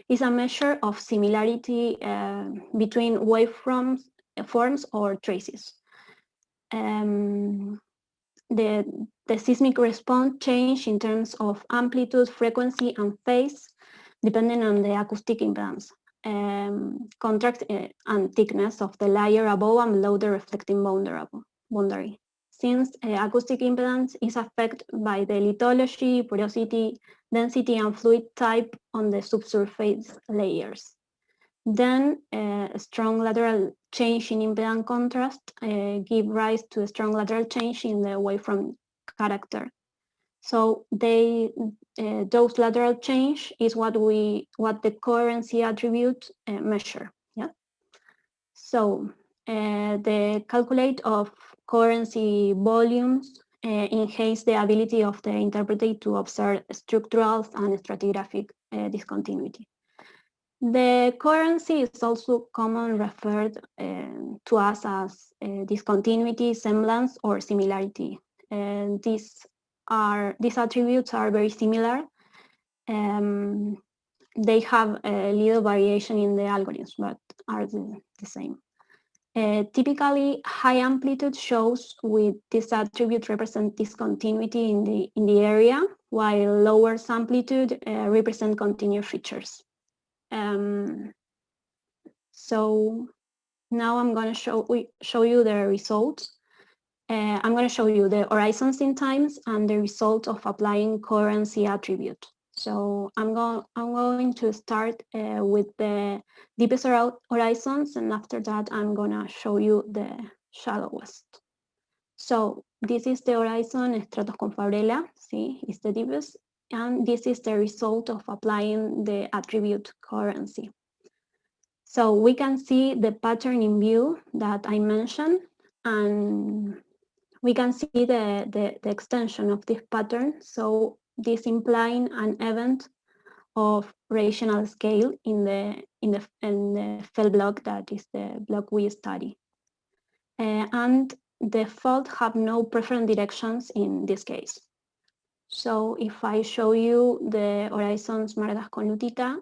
Is a measure of similarity between waveforms forms or traces. The seismic response change in terms of amplitude, frequency, and phase, depending on the acoustic impedance, contrast and thickness of the layer above and below the reflecting boundary. Since acoustic impedance is affected by the lithology, porosity, density, and fluid type on the subsurface layers. Then a strong lateral change in impedance contrast give rise to a strong lateral change in the waveform character. So those lateral change is what the coherency attribute measure. Yeah. So the calculate of coherency volumes enhance the ability of the interpreter to observe structural and stratigraphic discontinuity. The coherency is also commonly referred to us as discontinuity, semblance, or similarity. And these attributes are very similar. They have a little variation in the algorithms, but are the same. Typically, high amplitude shows with this attribute represent discontinuity in the area, while lower amplitude represent continuous features. So now I'm going to show you the results. I'm going to show you the horizons in times and the result of applying coherency attribute. So I'm going to start with the deepest horizons, and after that I'm going to show you the shallowest. So this is the horizon Stratos Confabrella, see, it's the deepest, and this is the result of applying the attribute coherency. So we can see the pattern in view that I mentioned, and we can see the extension of this pattern. So this implying an event of rational scale in the fell block that is the block we study. And the fault have no preferent directions in this case. So if I show you the horizons Margas con Lutita,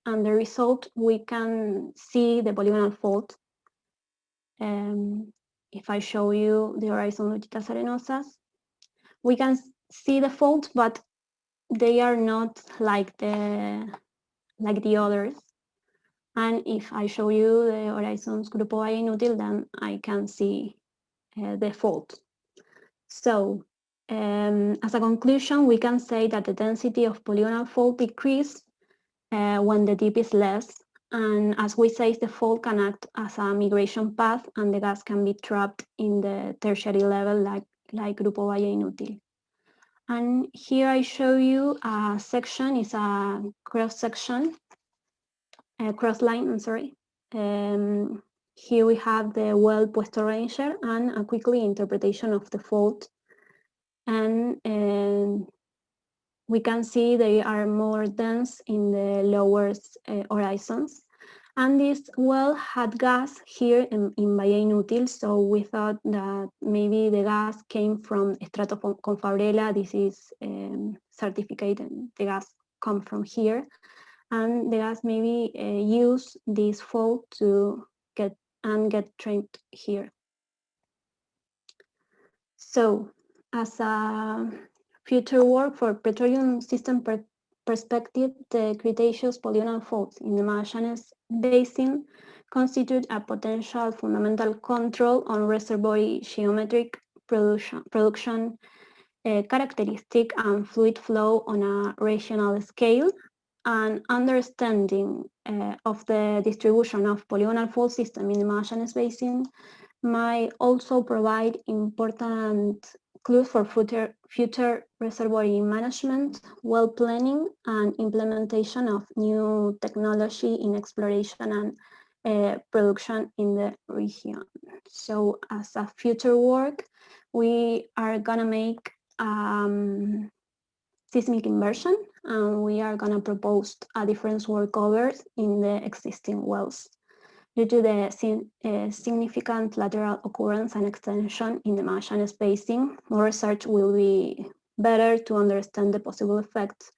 and the result, we can see the polygonal fault. If I show you the horizon Lutitas Arenosas, we can see the fault, but they are not like the others. And if I show you the horizons Grupo Valle Inútil, then I can see the fault. So as a conclusion, we can say that the density of polygonal fault decreases when the dip is less. And as we say, the fault can act as a migration path, and the gas can be trapped in the tertiary level like Grupo Valle Inútil. And here I show you a section, it's a cross section, a cross line, I'm sorry. Here we have the well Puesto Ranger and a quickly interpretation of the fault. And we can see they are more dense in the lower horizons. And this well had gas here in Valle Inútil, so we thought that maybe the gas came from Stratos Confabrella. This is certificated, the gas come from here. And the gas maybe use this fault to get trapped here. So as a future work for petroleum system perspective, the Cretaceous polygonal faults in the Magallanes Basin constitute a potential fundamental control on reservoir geometric production characteristic and fluid flow on a regional scale. And understanding of the distribution of polygonal fault system in the Magallanes Basin might also provide important clues for future reservoir management, well planning, and implementation of new technology in exploration and production in the region. So as a future work, we are gonna make seismic inversion, and we are gonna propose a different workovers in the existing wells. Due to the significant lateral occurrence and extension in the Magallanes Basin, more research will be better to understand the possible effects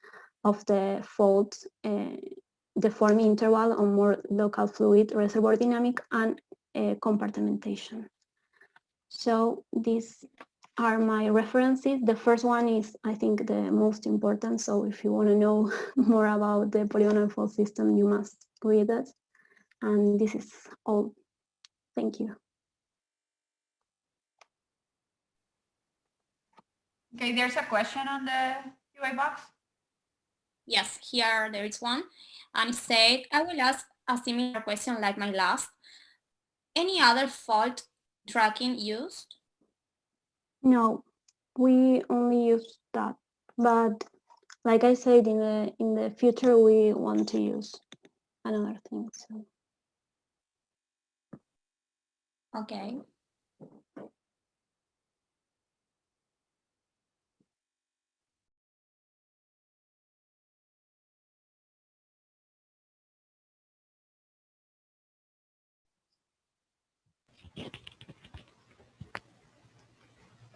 of the faults, the forming interval on more local fluid reservoir dynamic and compartmentation. So these are my references. The first one is, I think, the most important. So if you want to know more about the polygonal fault system, you must read it. And this is all. Thank you. Okay, there's a question on the QA box. Yes, here there is one. And it said, I will ask a similar question like my last. Any other fault tracking used? No, we only use that. But like I said, in the future, we want to use another thing. So. Okay.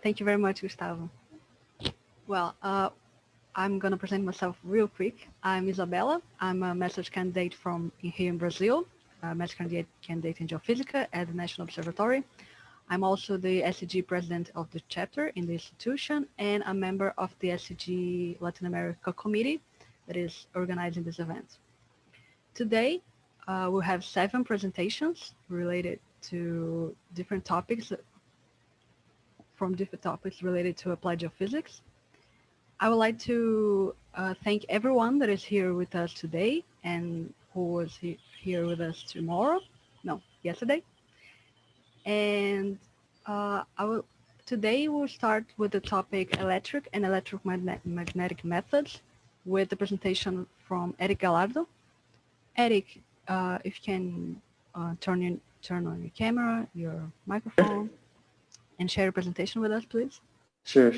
Thank you very much, Gustavo. Well, I'm going to present myself real quick. I'm Isabella. I'm a master's candidate from here in Brazil. Master Candidate in Geophysics at the National Observatory. I'm also the SCG president of the chapter in the institution and a member of the SCG Latin America committee that is organizing this event. Today, we'll have 7 presentations related to different topics, related to applied geophysics. I would like to thank everyone that is here with us today and who was here with us yesterday. And today we'll start with the topic electric and electromagnetic methods with the presentation from Eric Gallardo. Eric, if you can turn on your camera, your microphone, and share your presentation with us, please. Sure.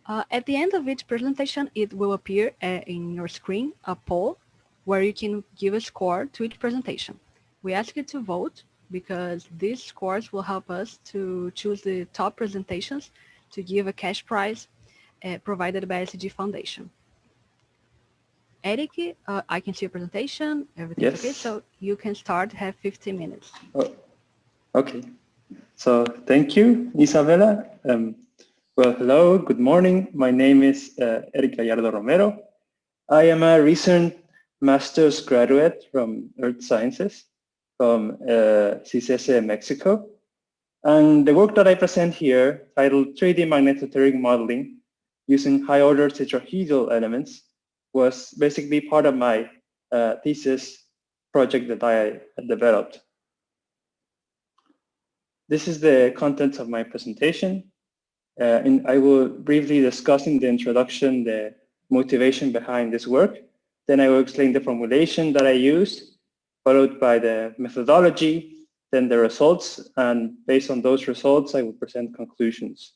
At the end of each presentation, it will appear in your screen a poll where you can give a score to each presentation. We ask you to vote because these scores will help us to choose the top presentations to give a cash prize provided by SCG Foundation. Eric, I can see your presentation. Everything's okay, so you can start. Have 15 minutes. Oh, okay. So thank you, Isabella. Well, hello, good morning. My name is Eric Gallardo Romero. I am a recent master's graduate from Earth Sciences from CICESE, Mexico. And the work that I present here, titled 3D magnetotelluric modeling using high-order tetrahedral elements, was basically part of my thesis project that I had developed. This is the contents of my presentation. And I will briefly discuss in the introduction the motivation behind this work. Then I will explain the formulation that I used, followed by the methodology, then the results, and based on those results, I will present conclusions.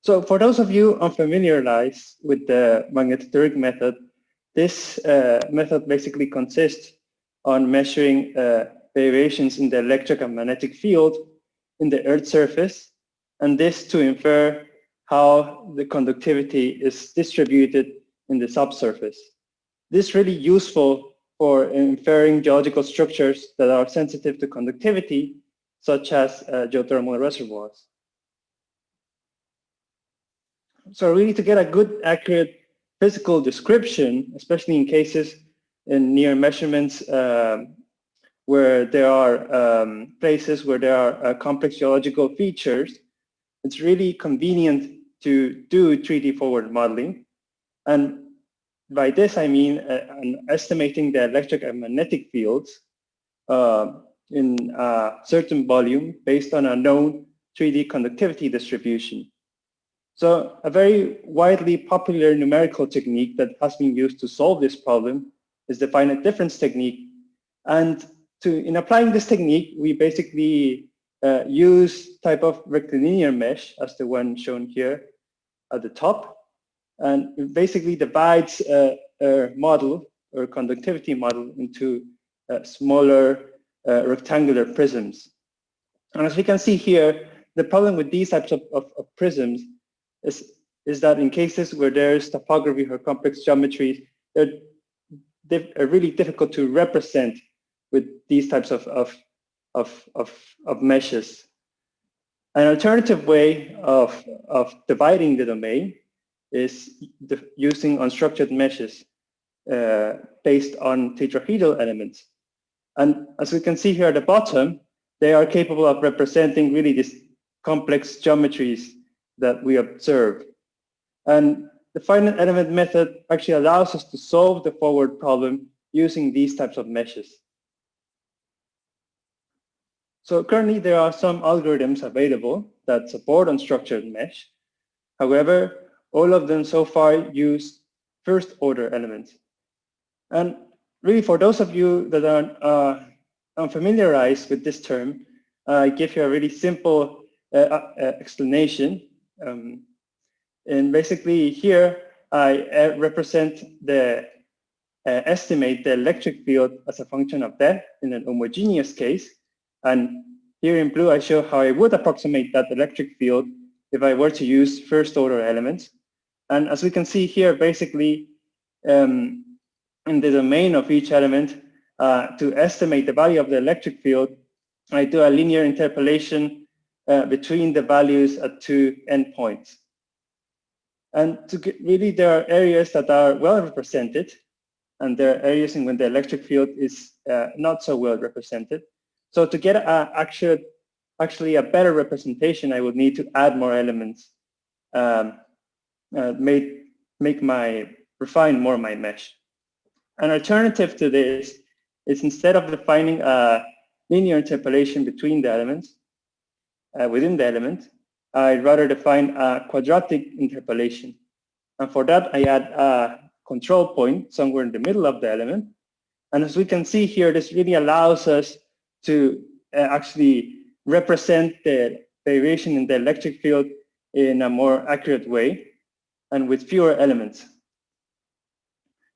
So for those of you unfamiliarized with the magnetotelluric method, this method basically consists on measuring variations in the electric and magnetic field in the Earth's surface, and this to infer how the conductivity is distributed in the subsurface. This is really useful for inferring geological structures that are sensitive to conductivity, such as geothermal reservoirs. So really to get a good, accurate physical description, especially in cases in near measurements where there are places where there are complex geological features, it's really convenient to do 3D forward modeling. And by this, I mean estimating the electric and magnetic fields in a certain volume based on a known 3D conductivity distribution. So a very widely popular numerical technique that has been used to solve this problem is the finite difference technique. And in applying this technique, we basically use type of rectilinear mesh as the one shown here at the top. And it basically divides a model or conductivity model into smaller rectangular prisms. And as we can see here, the problem with these types of prisms is that in cases where there's topography or complex geometries, they're really difficult to represent with these types of meshes. An alternative way of dividing the domain is using unstructured meshes based on tetrahedral elements. And as we can see here at the bottom, they are capable of representing really these complex geometries that we observe. And the finite element method actually allows us to solve the forward problem using these types of meshes. So currently there are some algorithms available that support unstructured mesh. However, all of them so far use first order elements. And really for those of you that are unfamiliarized with this term, I give you a really simple explanation. And basically here I represent estimate the electric field as a function of depth in an homogeneous case. And here in blue, I show how I would approximate that electric field if I were to use first order elements. And as we can see here, basically, in the domain of each element to estimate the value of the electric field, I do a linear interpolation between the values at two endpoints. And really, there are areas that are well represented, and there are areas in when the electric field is not so well represented. So to get actually a better representation, I would need to add more elements, refine more my mesh. An alternative to this is, instead of defining a linear interpolation between the elements, within the element, I'd rather define a quadratic interpolation. And for that, I add a control point somewhere in the middle of the element. And as we can see here, this really allows us to actually represent the variation in the electric field in a more accurate way and with fewer elements.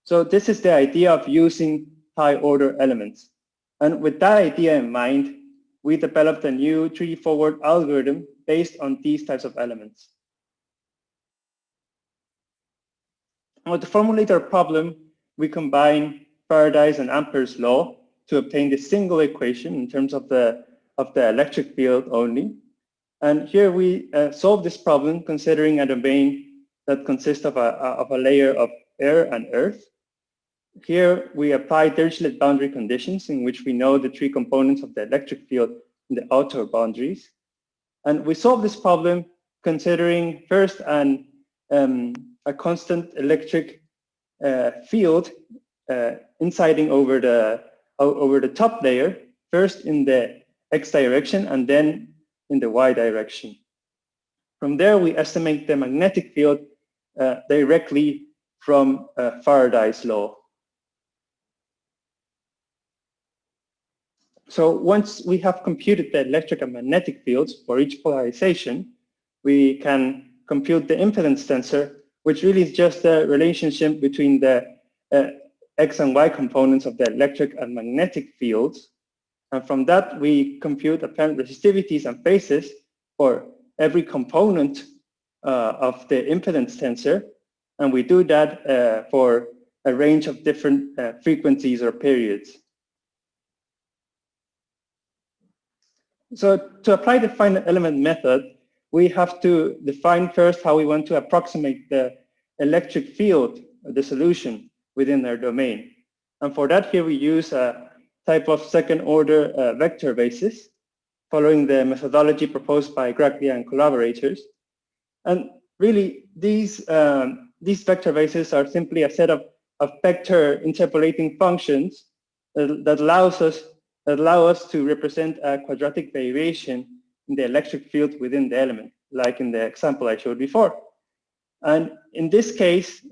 So this is the idea of using high-order elements. And with that idea in mind, we developed a new tree-forward algorithm based on these types of elements. Now, to formulate our problem, we combine Faraday's and Ampere's law to obtain the single equation in terms of the electric field only. And here we solve this problem considering a domain that consists of a layer of air and earth. Here we apply Dirichlet boundary conditions in which we know the three components of the electric field in the outer boundaries. And we solve this problem considering first a constant electric field inciding over the top layer, first in the x direction and then in the y direction. From there, we estimate the magnetic field directly from Faraday's law. So once we have computed the electric and magnetic fields for each polarization, we can compute the impedance tensor, which really is just the relationship between the x and y components of the electric and magnetic fields. And from that, we compute apparent resistivities and phases for every component of the impedance tensor. And we do that for a range of different frequencies or periods. So to apply the finite element method, we have to define first how we want to approximate the electric field, the solution within our domain. And for that, here we use a type of second order vector basis, following the methodology proposed by Graglia and collaborators. And really, these vector bases are simply a set of vector interpolating functions that allow us to represent a quadratic variation in the electric field within the element, like in the example I showed before. And in this case,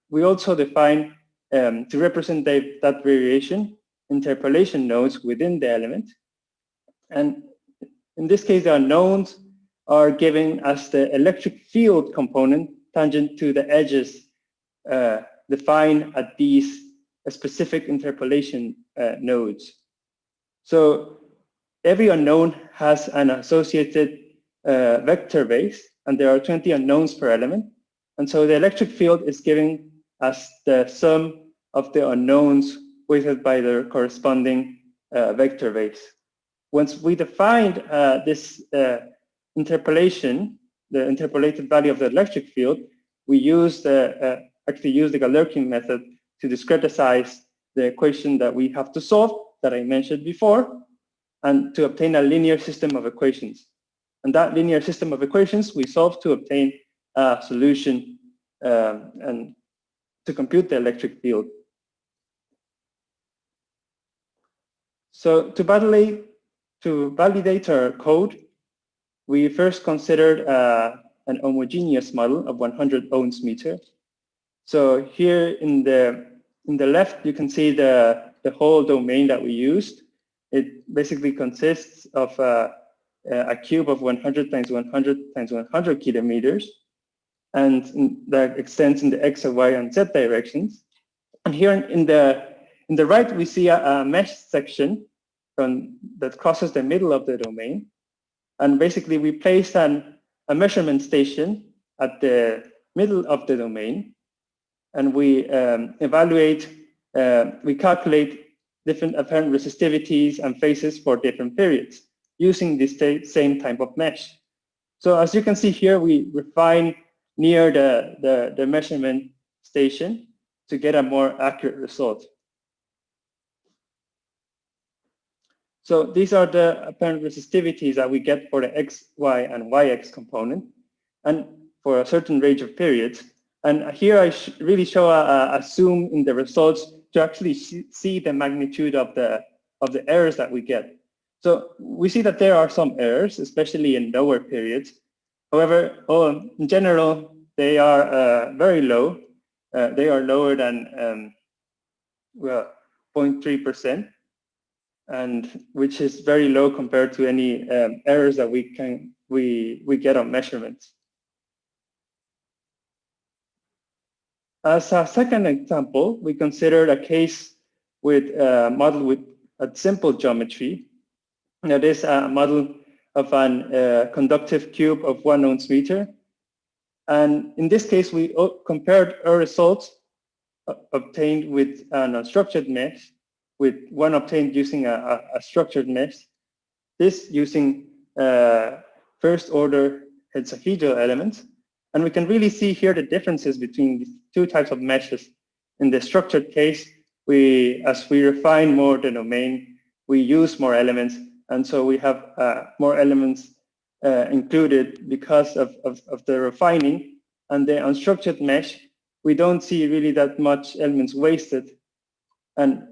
we also define to represent that variation, interpolation nodes within the element. And in this case, the unknowns are given as the electric field component tangent to the edges defined at these specific interpolation nodes. So every unknown has an associated vector base, and there are 20 unknowns per element. And so the electric field is given as the sum of the unknowns weighted by their corresponding vector base. Once we defined this interpolation, the interpolated value of the electric field, we actually use the Galerkin method to discretize the equation that we have to solve, that I mentioned before, and to obtain a linear system of equations. And that linear system of equations we solve to obtain a solution and to compute the electric field. So to validate our code, we first considered an homogeneous model of 100 ohms meter. So here in the left, you can see the whole domain that we used. It basically consists of a cube of 100 times 100 times 100 kilometers, and that extends in the x, y, and z directions. And here in the right, we see a mesh section that crosses the middle of the domain. And basically, we placed a measurement station at the middle of the domain, and we evaluate we calculate different apparent resistivities and phases for different periods using this same type of mesh. So as you can see here, we refine near the measurement station to get a more accurate result. So these are the apparent resistivities that we get for the X, Y, and YX component, and for a certain range of periods. And here I really show a zoom in the results to actually see the magnitude of the errors that we get. So we see that there are some errors, especially in lower periods. However, in general, they are very low. They are lower than 0.3%, and which is very low compared to any errors that we get on measurements. As a second example, we considered a case with a model with a simple geometry. That is a model of an conductive cube of 1 ounce meter. And in this case, we compared our results obtained with an unstructured mesh with one obtained using a structured mesh. This using first order hexahedral elements. And we can really see here the differences between these two types of meshes. In the structured case, as we refine more the domain, we use more elements. And so we have more elements included because of the refining. And the unstructured mesh, we don't see really that much elements wasted. And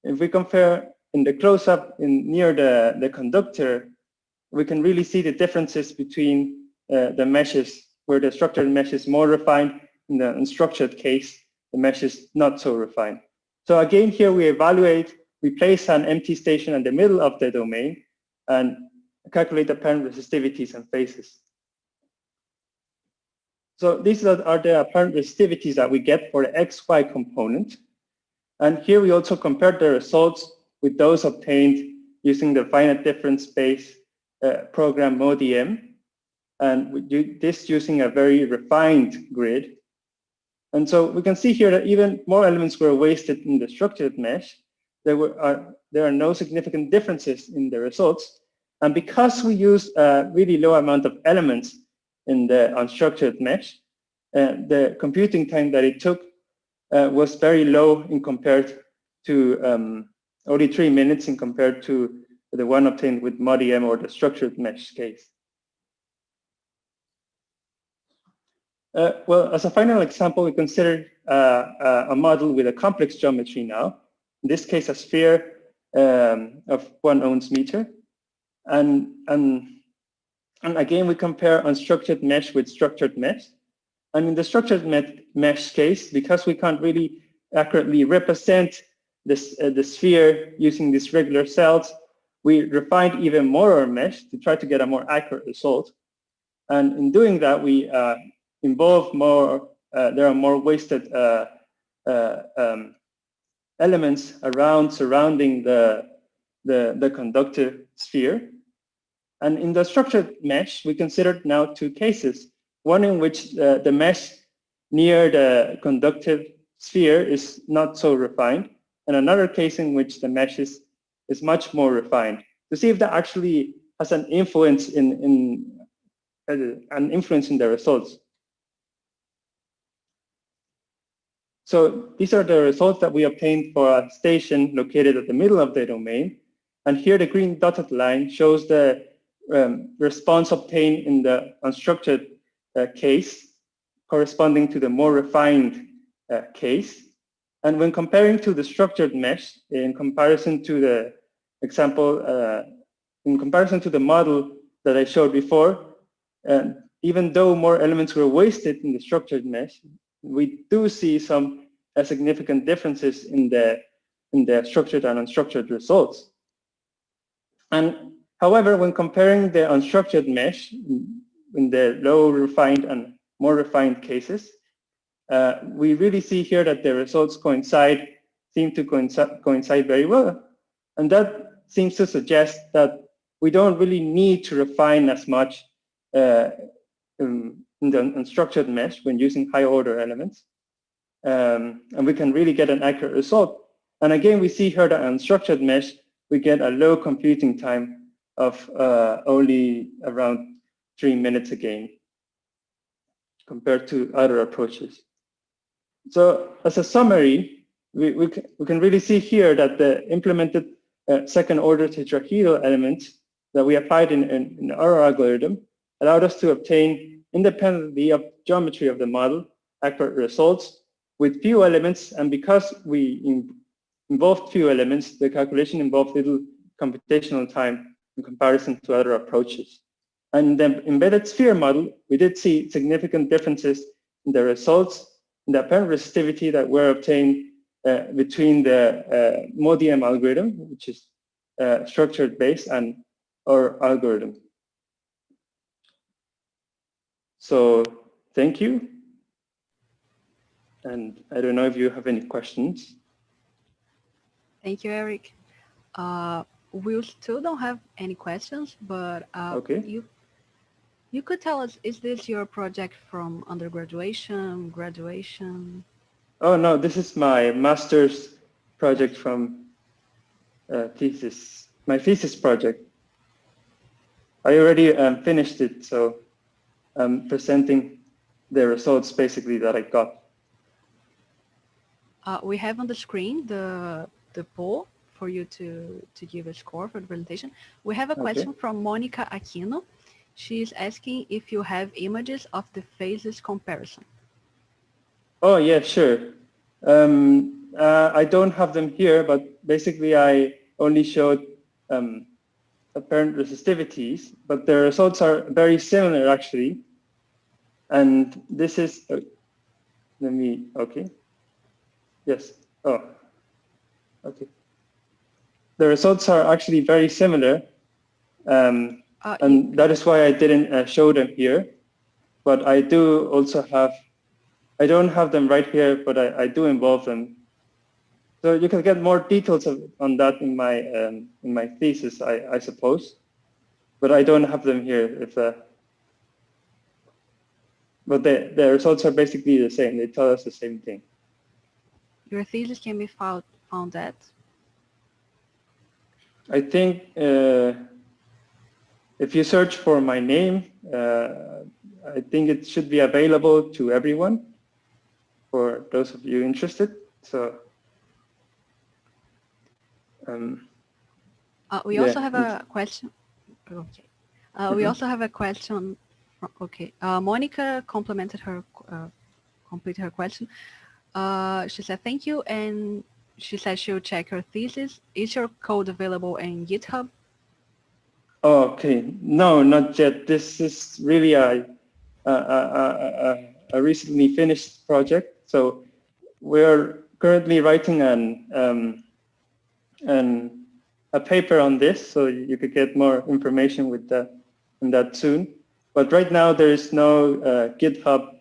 if we compare in the close-up near the conductor, we can really see the differences between the meshes, where the structured mesh is more refined. In the unstructured case, the mesh is not so refined. So again, here we place an empty station in the middle of the domain and calculate apparent resistivities and phases. So these are the apparent resistivities that we get for the XY component. And here we also compared the results with those obtained using the finite difference space program MODM. And we do this using a very refined grid. And so we can see here that even more elements were wasted in the structured mesh. There are no significant differences in the results. And because we use a really low amount of elements in the unstructured mesh, the computing time that it took was very low in compared to only 3 minutes in compared to the one obtained with MODM or the structured mesh case. Well, as a final example, we considered a model with a complex geometry now. In this case, a sphere of 1 ounce meter. And again, we compare unstructured mesh with structured mesh. And in the structured mesh case, because we can't really accurately represent the sphere using these regular cells, we refined even more our mesh to try to get a more accurate result. And in doing that, we involve more, there are more wasted elements surrounding the conductive sphere. And in the structured mesh, we considered now 2 cases. One in which the mesh near the conductive sphere is not so refined, and another case in which the mesh is much more refined, to see if that actually has an influence in the results. So these are the results that we obtained for a station located at the middle of the domain. And here the green dotted line shows the response obtained in the unstructured case corresponding to the more refined case. And when comparing to the structured mesh, in comparison to the example, in comparison to the model that I showed before, even though more elements were wasted in the structured mesh, we do see some significant differences in the structured and unstructured results. And however, when comparing the unstructured mesh in the low refined and more refined cases, we really see here that the results seem to coincide very well. And that seems to suggest that we don't really need to refine as much in the unstructured mesh when using high order elements. And we can really get an accurate result And again, we see here that on unstructured mesh, we get a low computing time of only around 3 minutes again, compared to other approaches. So as a summary, we can really see here that the implemented second order tetrahedral elements that we applied in our algorithm allowed us to obtain, independently of geometry of the model, accurate results with few elements. And because we involved few elements, the calculation involved little computational time in comparison to other approaches. And the embedded sphere model, we did see significant differences in the results and the apparent resistivity that were obtained between the MODIEM algorithm, which is structured base, and our algorithm. So thank you. And I don't know if you have any questions. Thank you, Eric. We still don't have any questions, but Okay. You could tell us, is this your project from undergraduation, graduation? Oh, no, this is my master's project from thesis, my thesis project. I already finished it, so I'm presenting the results basically that I got. We have on the screen the poll for you to give a score for the presentation. We have a question from Monica Aquino. She's asking if you have images of the phases comparison. Oh, yeah, sure. I don't have them here, but basically I only showed apparent resistivities, but the results are very similar actually. And this is, let me, okay. Yes, oh, okay. The results are actually very similar. And that is why I didn't show them here. But I do also have, I don't have them right here, but I do involve them. So you can get more details on that in my thesis, I suppose. But I don't have them here. But the results are basically the same. They tell us the same thing. Your thesis can be found at? I think if you search for my name, I think it should be available to everyone for those of you interested. So we also have a question. Okay. We also have a question. Okay. Monica completed her question. She said thank you, and she said she'll check her thesis. Is your code available in GitHub? Okay, no, not yet. This is really a recently finished project. So we're currently writing a paper on this, so you could get more information with that on that soon. But right now there is no GitHub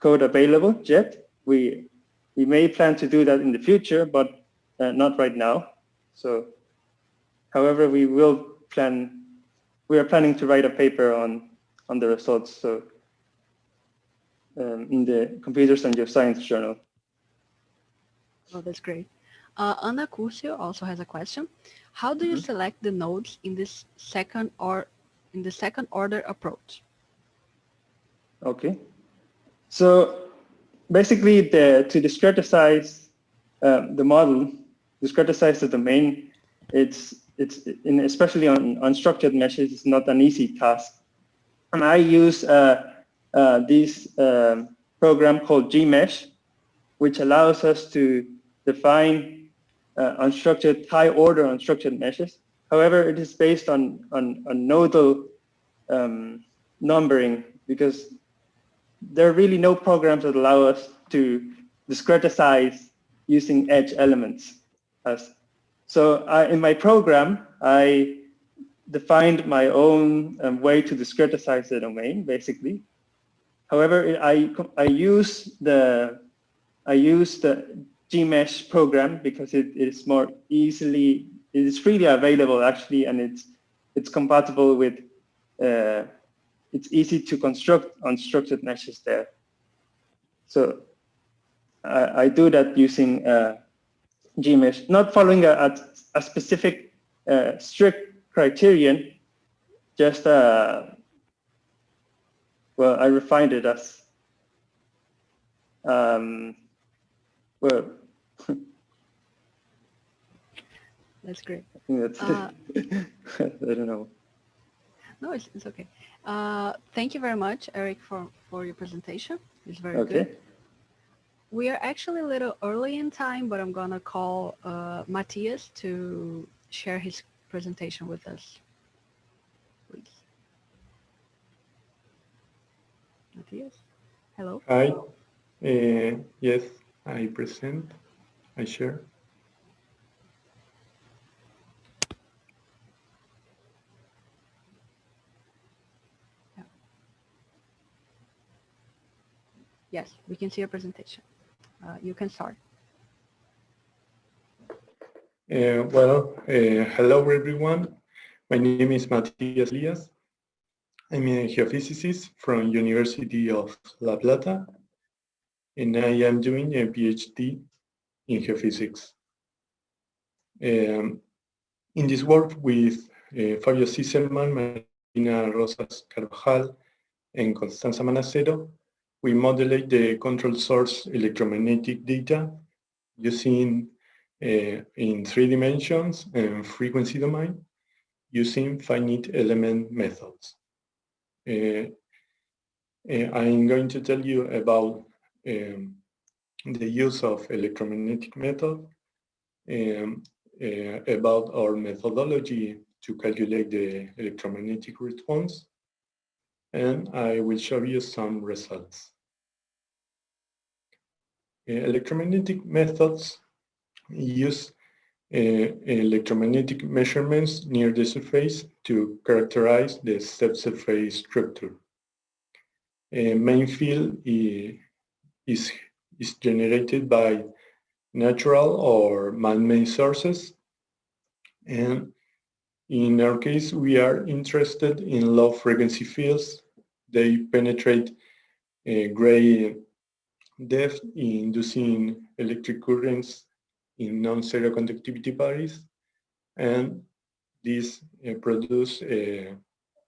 code available yet. We may plan to do that in the future, but not right now. So, however, we are planning to write a paper on the results. So, in the Computers and Geoscience journal. Oh, that's great. Ana Curcio also has a question. How do you select the nodes in this second order approach? Okay. So basically, to discretize the model, discretize the domain, especially on unstructured meshes, it's not an easy task. And I use this program called Gmesh, which allows us to define high order unstructured meshes. However, it is based on nodal numbering, because there are really no programs that allow us to discretize using edge elements. So in my program, I defined my own way to discretize the domain, basically. However, I use the Gmesh program because it is freely available actually, and it's compatible with. It's easy to construct unstructured meshes there. So I do that using Gmesh, not following a specific strict criterion, just well, I refined it as well. That's great. I think that's I don't know. No, it's okay. Thank you very much, Eric, for your presentation. It's very Okay. good. We are actually a little early in time, but I'm going to call Matthias to share his presentation with us. Please. Matthias, hello. Hi. Yes, I present. I share. Yes, we can see your presentation. You can start. Hello everyone. My name is Matthias Elias. I'm a geophysicist from University of La Plata, and I am doing a PhD in geophysics. In this work with Fabio Zisserman, Marina Rosas Carvajal, and Constanza Manacero, we modulate the control source electromagnetic data using in 3 dimensions and frequency domain using finite element methods. I'm going to tell you about the use of electromagnetic method, about our methodology to calculate the electromagnetic response, and I will show you some results. Electromagnetic methods use electromagnetic measurements near the surface to characterize the subsurface structure. A main field is generated by natural or man-made sources, and in our case we are interested in low frequency fields. They penetrate gray depth, inducing electric currents in non-zero conductivity bodies, and this produce a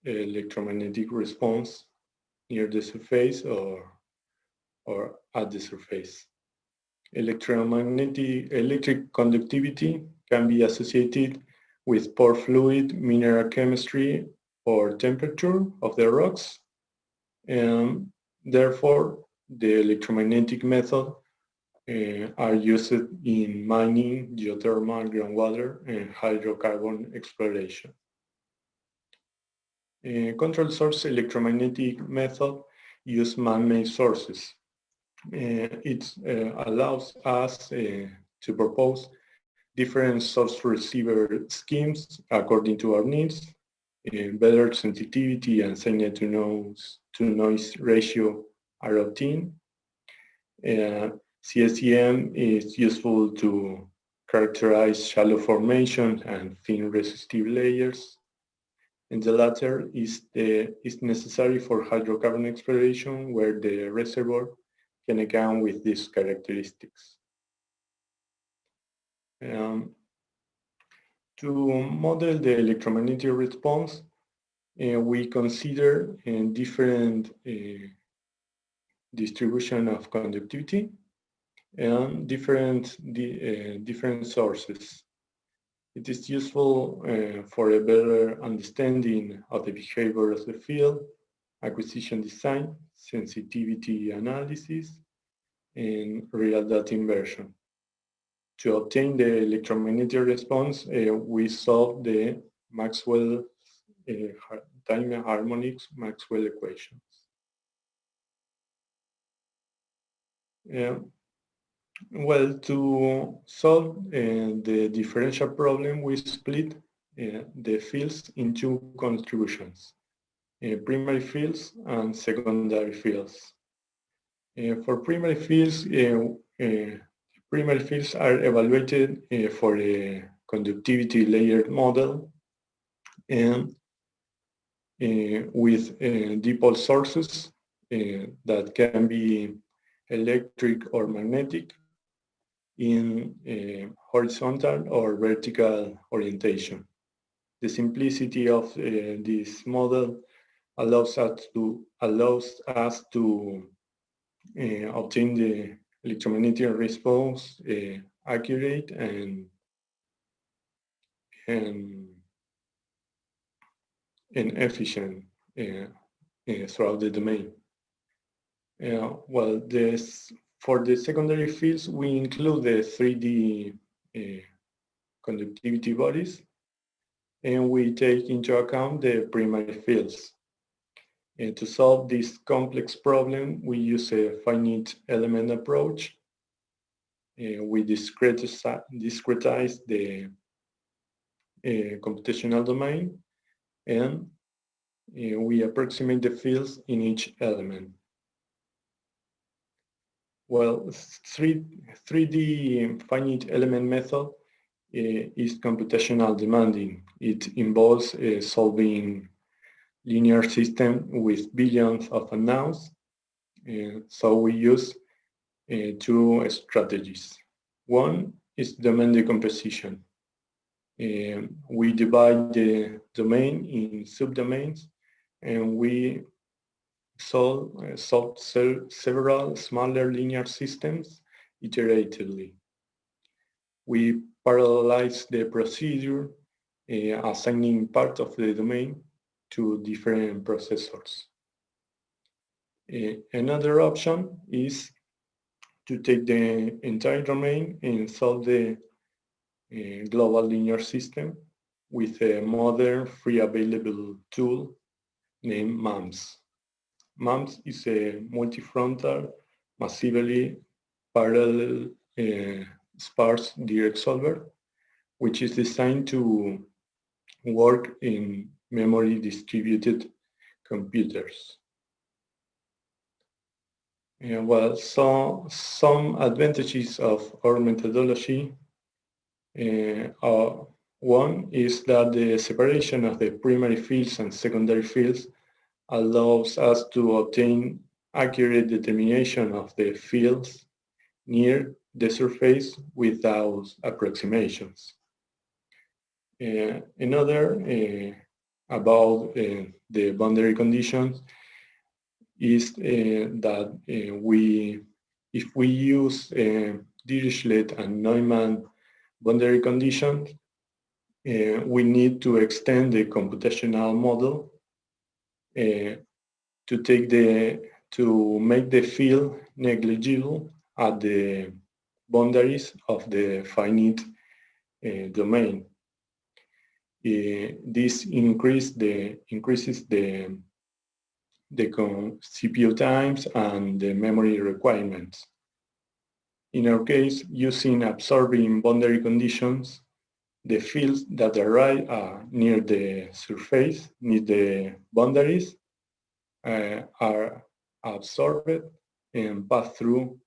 electromagnetic response near the surface or at the surface. Electric conductivity can be associated with pore fluid, mineral chemistry, or temperature of the rocks, and therefore the electromagnetic method are used in mining, geothermal, groundwater, and hydrocarbon exploration. Control source electromagnetic method use man-made sources. It allows us to propose different source receiver schemes according to our needs, better sensitivity and signal to noise ratio are obtained. CSEM is useful to characterize shallow formation and thin resistive layers, and the latter is necessary for hydrocarbon exploration, where the reservoir can account with these characteristics. To model the electromagnetic response, we consider different distribution of conductivity and different sources. It is useful for a better understanding of the behavior of the field, acquisition design, sensitivity analysis, and real data inversion. To obtain the electromagnetic response, we solve the Maxwell time harmonics Maxwell equations. Well, to solve the differential problem, we split the fields into contributions, primary fields and secondary fields. For primary fields are evaluated for a conductivity layered model and with dipole sources that can be electric or magnetic, in horizontal or vertical orientation. The simplicity of this model allows us to obtain the electromagnetic response accurate and efficient throughout the domain. Well, for the secondary fields, we include the 3D conductivity bodies, and we take into account the primary fields. And to solve this complex problem, we use a finite element approach. We discretize the computational domain, and we approximate the fields in each element. Well, 3D finite element method is computational demanding. It involves solving linear system with billions of unknowns. So we use two strategies. One is domain decomposition. We divide the domain in subdomains, and we solve several smaller linear systems iteratively. We parallelize the procedure, assigning part of the domain to different processors. Another option is to take the entire domain and solve the global linear system with a modern free available tool named MAMS. MAMS is a multi-frontal, massively parallel sparse direct solver, which is designed to work in memory distributed computers. Well, so some advantages of our methodology one is that the separation of the primary fields and secondary fields allows us to obtain accurate determination of the fields near the surface without approximations. Another about the boundary conditions is that if we use Dirichlet and Neumann boundary conditions, we need to extend the computational model to make the field negligible at the boundaries of the finite domain. This increases the CPU times and the memory requirements. In our case, using absorbing boundary conditions, the fields that arrive near the surface, near the boundaries, are absorbed and pass through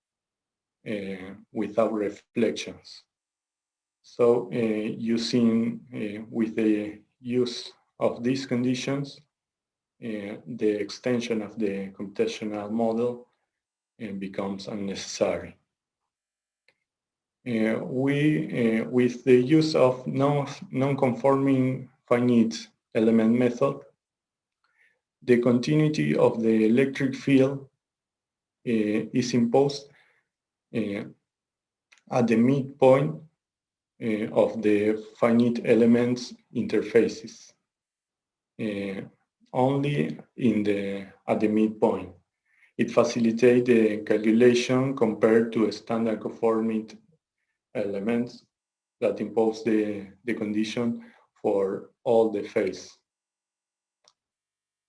without reflections. So with the use of these conditions, the extension of the computational model becomes unnecessary. With the use of non-conforming finite element method, the continuity of the electric field is imposed at the midpoint of the finite elements interfaces, only at the midpoint. It facilitates the calculation compared to a standard conforming elements that impose the condition for all the phase.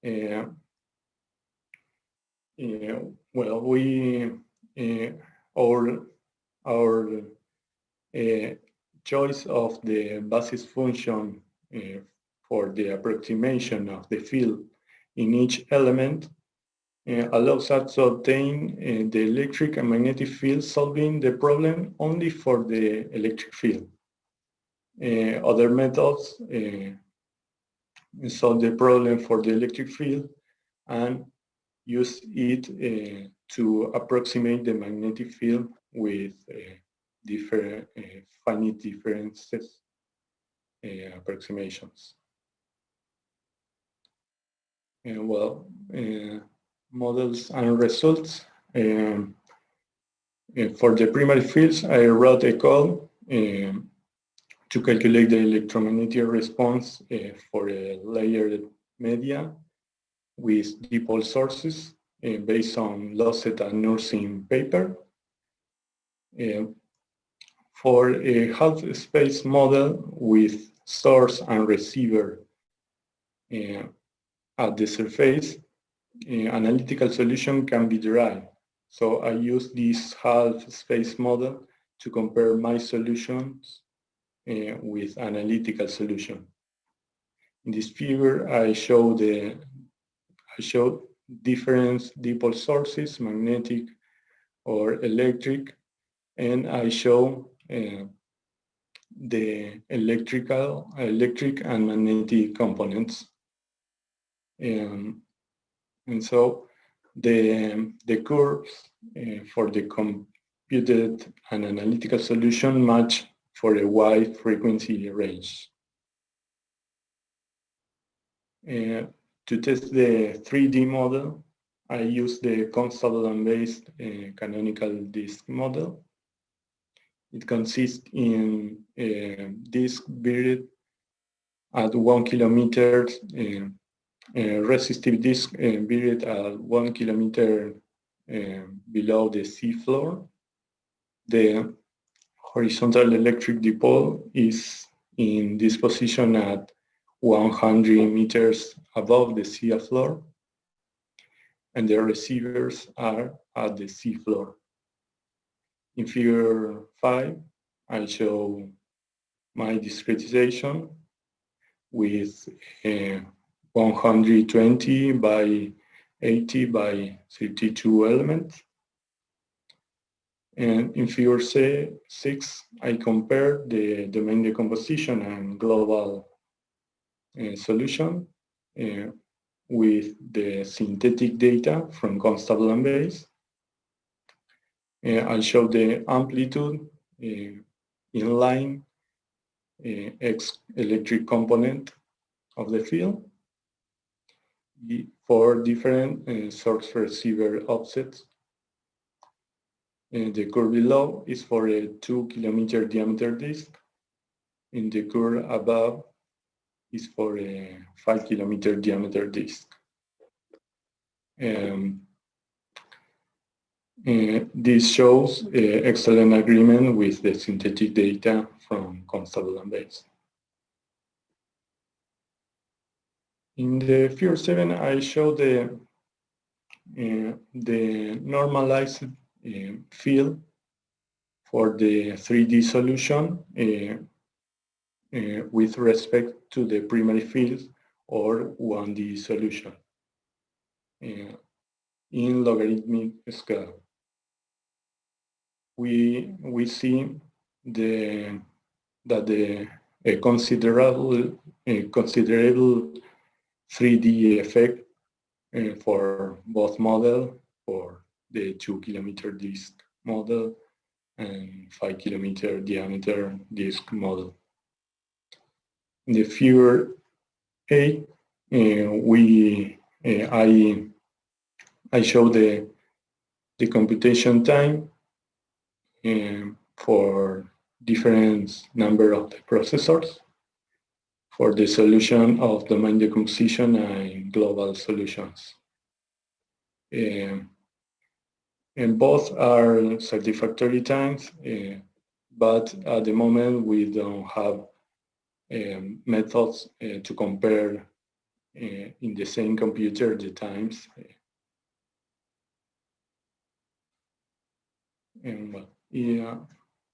Well, our choice of the basis function for the approximation of the field in each element allows us to obtain the electric and magnetic field, solving the problem only for the electric field. Other methods solve the problem for the electric field and use it to approximate the magnetic field with different finite differences approximations. Well, models and results. For the primary fields, I wrote a code to calculate the electromagnetic response for a layered media with dipole sources based on Losset and Nursing paper. For a half-space model with source and receiver at the surface, analytical solution can be derived. So I use this half-space model to compare my solutions with analytical solution. In this figure, I show different dipole sources, magnetic or electric, and I show the electric and magnetic components. And so the curves for the computed and analytical solution match for a wide frequency range. To test the 3D model, I use the constellation-based canonical disk model. It consists in a disk buried at 1 kilometer, resistive disk buried at 1 kilometer below the seafloor. The horizontal electric dipole is in this position at 100 meters above the sea floor, and the receivers are at the sea floor. In figure 5, I show my discretization with 120 by 80 by 32 elements. And in figure 6, I compare the domain decomposition and global solution with the synthetic data from constable base. I show the amplitude inline X electric component of the field for different source receiver offsets. The curve below is for a 2 kilometer diameter disk, and the curve above is for a 5 kilometer diameter disk. This shows excellent agreement with the synthetic data from constable base. In the figure 7, I show the normalized field for the 3D solution with respect to the primary field or 1D solution in logarithmic scale. We see that a considerable 3D effect for both model, for the 2 kilometer disk model and 5 kilometer diameter disk model. In the figure 8, I show the computation time for different number of the processors for the solution of domain decomposition and global solutions. And both are satisfactory times, but at the moment we don't have methods to compare in the same computer the times. And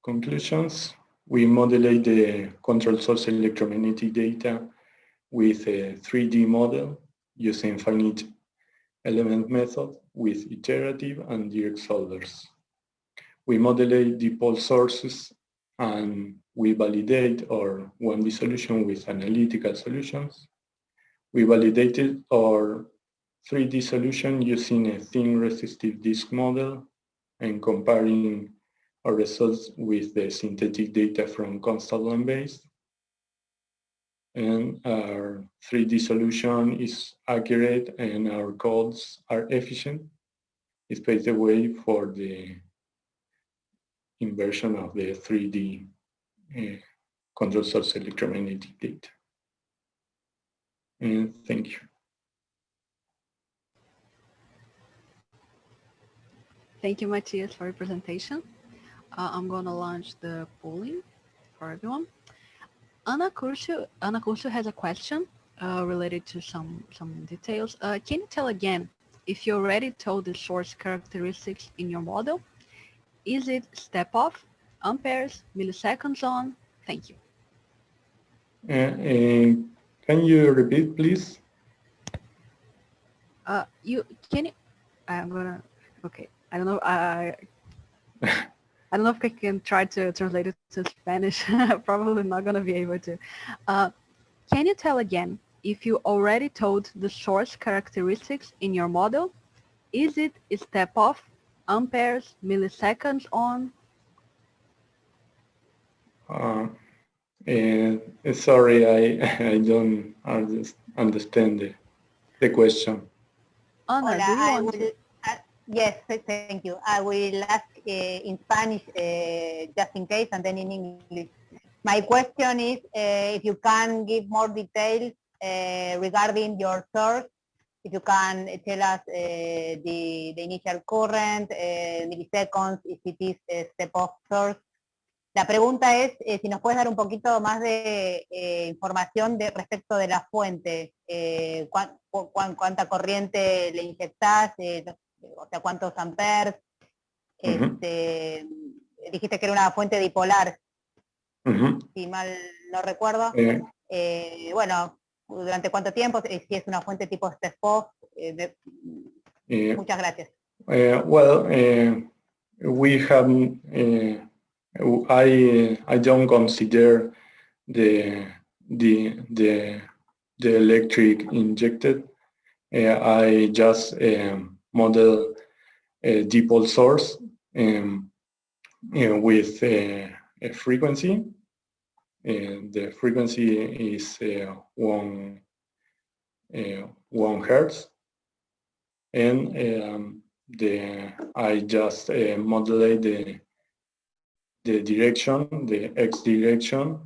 conclusions, we modulate the control source electromagnetic data with a 3D model using finite element method with iterative and direct solvers. We modulate dipole sources and we validate our 1D solution with analytical solutions. We validated our 3D solution using a thin resistive disk model and comparing our results with the synthetic data from constant line base. And our 3D solution is accurate and our codes are efficient. It paves the way for the inversion of the 3D control source electromagnetic data. And thank you. Thank you, Matthias, for your presentation. I'm going to launch the polling for everyone. Ana Curcio has a question related to some details. Can you tell again if you already told the source characteristics in your model? Is it step off, amperes, milliseconds on? Thank you. Can you repeat, please? I'm gonna. Okay. I don't know. I don't know if I can try to translate it to Spanish. Probably not gonna be able to. Can you tell again if you already told the source characteristics in your model? Is it step off, amperes, milliseconds on? Sorry, I don't understand the question. Ana, do you want to? Yes, thank you. I will ask in Spanish just in case, and then in English. My question is if you can give more details regarding your source, if you can tell us the initial current, milliseconds, if it is a step-off source. La pregunta es si nos puedes dar un poquito más de información respecto de la fuente, cuánta corriente le inyectás, o sea, cuántos amperes. Dijiste que era una fuente dipolar, si mal no recuerdo. Bueno, ¿durante cuánto tiempo? Si es una fuente tipo step-off. Muchas gracias. We have I don't consider the electric injected. I just model a dipole source with a frequency. The frequency is 1 hertz, and I just modulate the direction, the x direction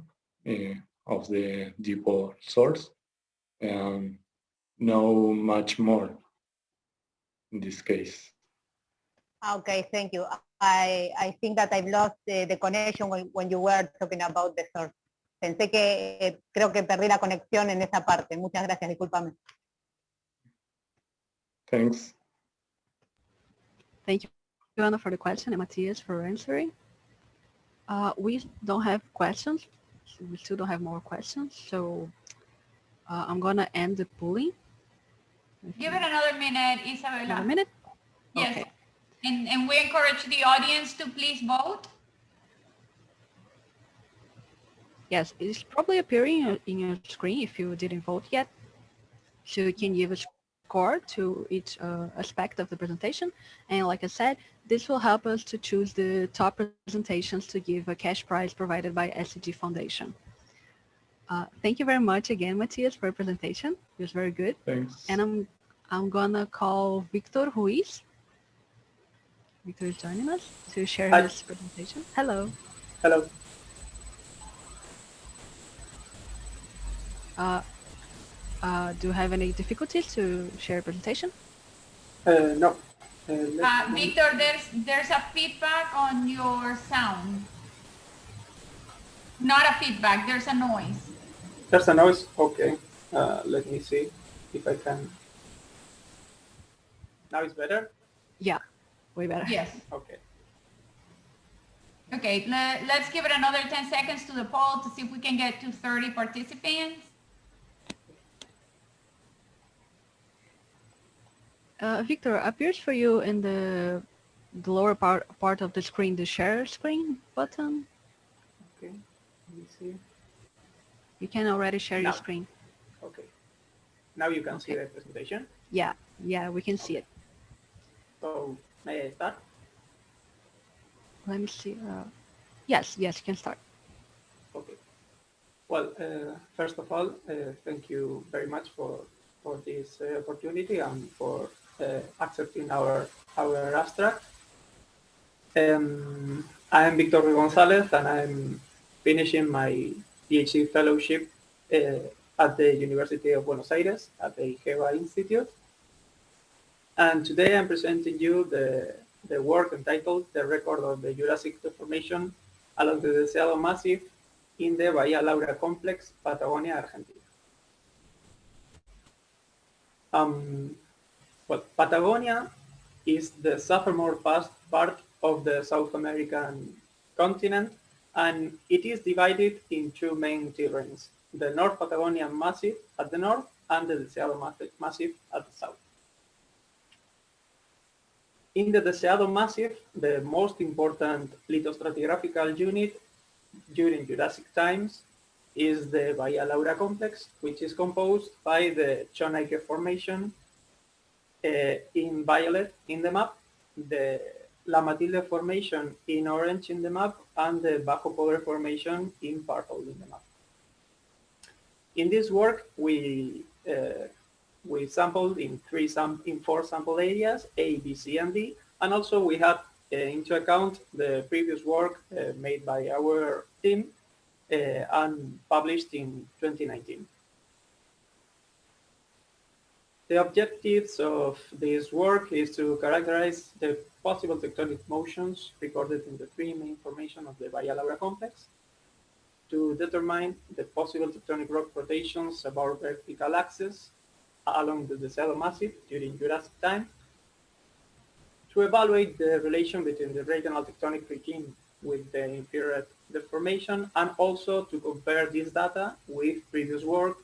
of the dipole source, and no much more in this case. Okay, thank you. I think that I've lost the connection when you were talking about the source. Pensé que creo que perdí la conexión en esa parte. Muchas gracias, discúlpame. Thanks. Thank you, Joanna, for the question, and Matthias for answering. We don't have questions. We still don't have more questions, so I'm gonna end the polling. Give it another minute, Isabella. Another minute? Yes. Okay. And we encourage the audience to please vote. Yes, it's probably appearing in your screen if you didn't vote yet. So you can give a score to each aspect of the presentation. And like I said, this will help us to choose the top presentations to give a cash prize provided by SCG Foundation. Thank you very much again, Matthias, for your presentation. It was very good. Thanks. And I'm gonna call Victor Ruiz. Victor is joining us to share his presentation. Hello. Hello. Do you have any difficulties to share a presentation? No. Victor, there's a feedback on your sound. Not a feedback, there's a noise. There's a noise? Okay. Let me see if I can. Now it's better? Yeah, way better. Yes. Okay. Okay, let's give it another 10 seconds to the poll to see if we can get to 30 participants. Victor, appears for you in the lower part of the screen, the share screen button. Okay, let me see. You can already share your screen. Okay. Now you can see the presentation? Yeah, we can see it. So, may I start? Let me see. Yes, you can start. Okay. Well, first of all, thank you very much for this opportunity and for accepting our abstract. I am Victor Gonzalez, and I'm finishing my PhD fellowship at the University of Buenos Aires at the GEVA Institute. And today I'm presenting you the work entitled The Record of the Jurassic Deformation along the Deseado Massif in the Bahía Laura Complex, Patagonia, Argentina. Well, Patagonia is the southernmost part of the South American continent, and it is divided in two main terrains, the North Patagonian Massif at the north and the Deseado Massif at the south. In the Deseado Massif, the most important lithostratigraphical unit during Jurassic times is the Bahía Laura complex, which is composed by the Chonaique Formation in violet in the map, the La Matilde Formation in orange in the map, and the Bajo Pobre Formation in purple in the map. In this work, we sampled in four sample areas, A, B, C, and D, and also we had into account the previous work made by our team and published in 2019. The objectives of this work is to characterize the possible tectonic motions recorded in the three main formations of the Bahía Laura complex, to determine the possible tectonic rock rotations about vertical axis along the Deseado Massif during Jurassic time, to evaluate the relation between the regional tectonic regime with the infrared deformation, and also to compare this data with previous work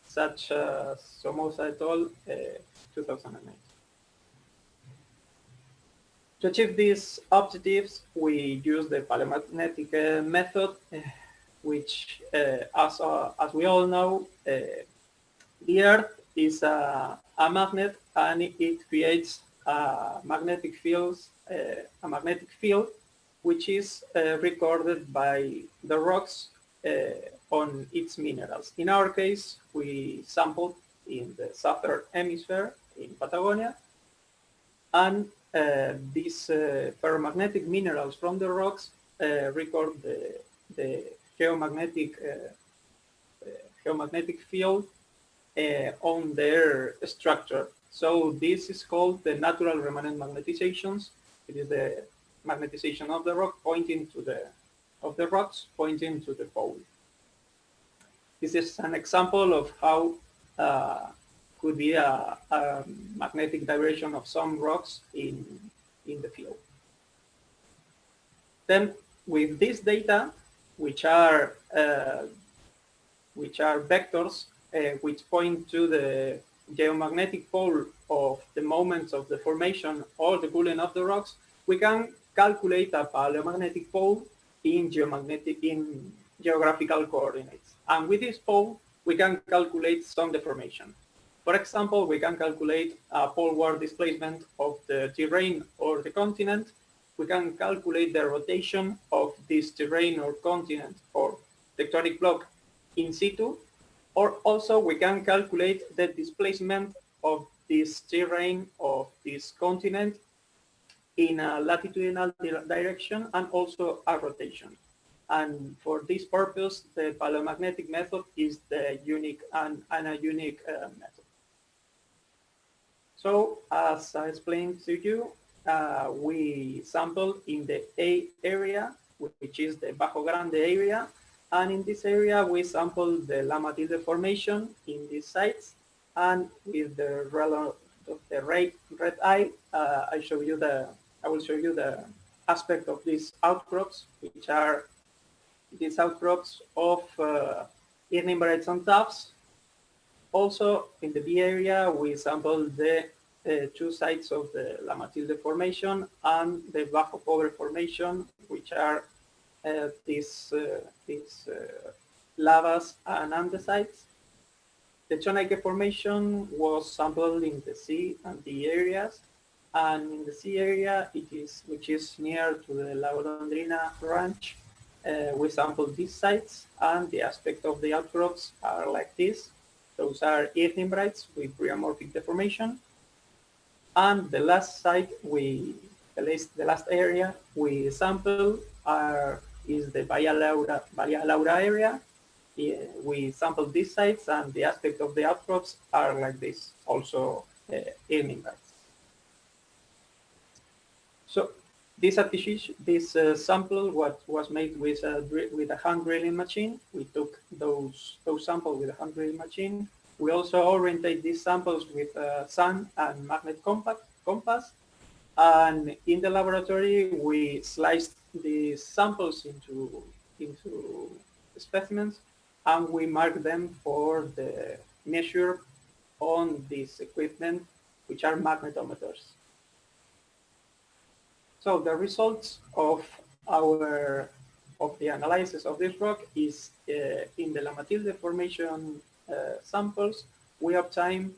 such as Somoza et al. 2009. To achieve these objectives, we use the Polynomial method, which, as we all know, the Earth is a magnet, and it creates a magnetic field, which is recorded by the rocks on its minerals. In our case, we sampled in the southern hemisphere in Patagonia, and these ferromagnetic minerals from the rocks record the geomagnetic field on their structure. So this is called the natural remanent magnetizations. It is the magnetization of the rock pointing to the rocks pointing to the pole. This is an example of how could be a magnetic direction of some rocks in the field. Then, with this data, which are vectors which point to the geomagnetic pole of the moments of the formation or the cooling of the rocks, we can calculate a paleomagnetic pole in geographical coordinates. And with this pole, we can calculate some deformation. For example, we can calculate a poleward displacement of the terrain or the continent. We can calculate the rotation of this terrain or continent or tectonic block in situ, or also we can calculate the displacement of this terrain of this continent in a latitudinal direction and also a rotation. And for this purpose, the paleomagnetic method is the unique and a unique method. So, as I explained to you, we sampled in the A area, which is the Bajo Grande area, and in this area we sampled the La Matilde formation in these sites, and with the red eye, I will show you the aspect of these outcrops, which are these outcrops of Irnimbraids and tuffs. Also, in the B area, we sampled the two sides of the La Matilde formation and the Bajo Pobre formation, which are these lavas and andesites. The Chonaique formation was sampled in the C and D areas, And in the sea area, which is near to the La Golondrina ranch, we sampled these sites, and the aspect of the outcrops are like this. Those are ignimbrites with rheomorphic deformation. And the last site the last area we sampled is the Bahia Laura area. We sampled these sites, and the aspect of the outcrops are like this, also ignimbrites. So this sample was made with a hand drilling machine. We took those samples with a hand drilling machine. We also orientate these samples with sun and magnet compass. And in the laboratory, we sliced the samples into specimens, and we marked them for the measure on this equipment, which are magnetometers. So the results of the analysis of this rock is in the La Matilde Formation samples, we obtain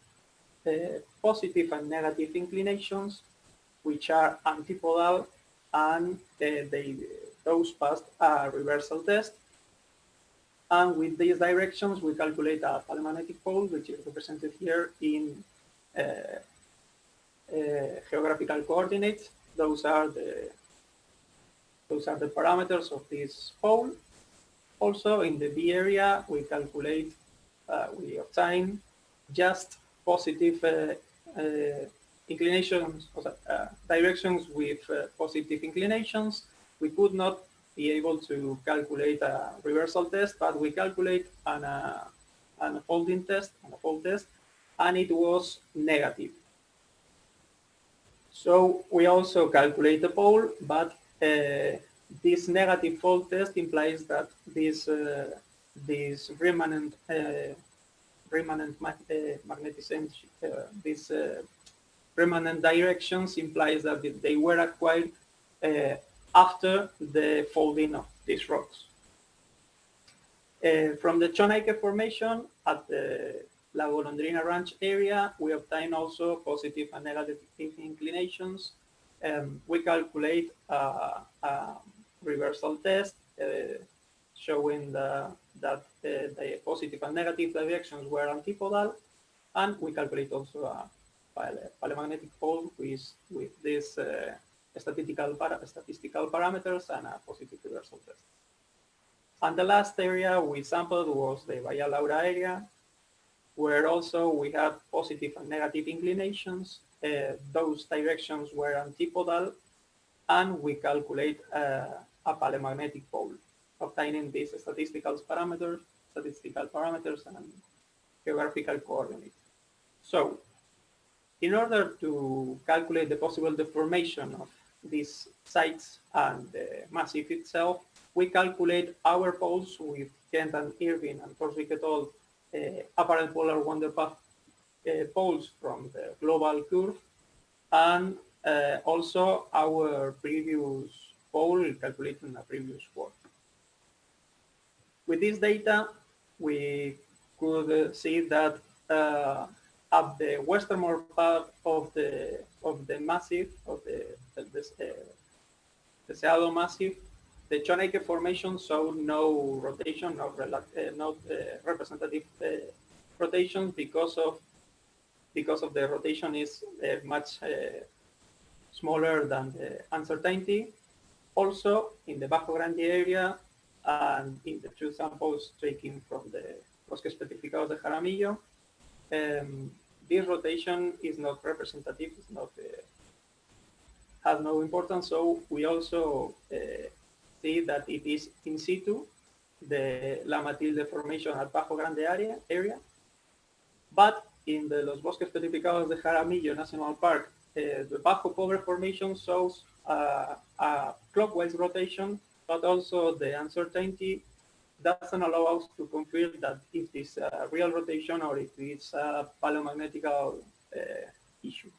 positive and negative inclinations, which are antipodal, and those passed a reversal test. And with these directions, we calculate a palomagnetic pole, which is represented here in geographical coordinates. Those are the parameters of this pole. Also, in the B area, we calculate, we obtain just positive inclinations, directions with positive inclinations. We could not be able to calculate a reversal test, but we calculate an folding test, and it was negative. So we also calculate the pole, but this negative fold test implies that this remanent magnetism, these remanent directions implies that they were acquired after the folding of these rocks. From the Chonaike Formation at the La Golondrina Ranch area, we obtain also positive and negative inclinations. We calculate a reversal test showing that the positive and negative directions were antipodal, and we calculate also a palomagnetic pole with these statistical parameters and a positive reversal test. And the last area we sampled was the Bahia Laura area, where also we have positive and negative inclinations. Those directions were antipodal, and we calculate a palomagnetic pole, obtaining these statistical parameters and geographical coordinates. So, in order to calculate the possible deformation of these sites and the massif itself, we calculate our poles with Kent and Irving and Torsvik et al. Apparent polar wonder path poles from the global curve, and also our previous pole calculated in a previous work. With this data, we could see that at the westernmost part of the massif, of the Seado Massif, the Chonaike Formation showed no rotation, no representative rotation because of the rotation is much smaller than the uncertainty. Also, in the Bajo Grande area and in the two samples taken from the Bosques Petrificados de Jaramillo, this rotation is not representative, it's not has no importance. So we also see that it is in situ, the La Matilde Formation at Bajo Grande area. But in the Los Bosques Petrificados de Jaramillo National Park, the Bajo Pobre Formation shows a clockwise rotation, but also the uncertainty doesn't allow us to confirm that if it's a real rotation or if it's a paleomagnetical issue.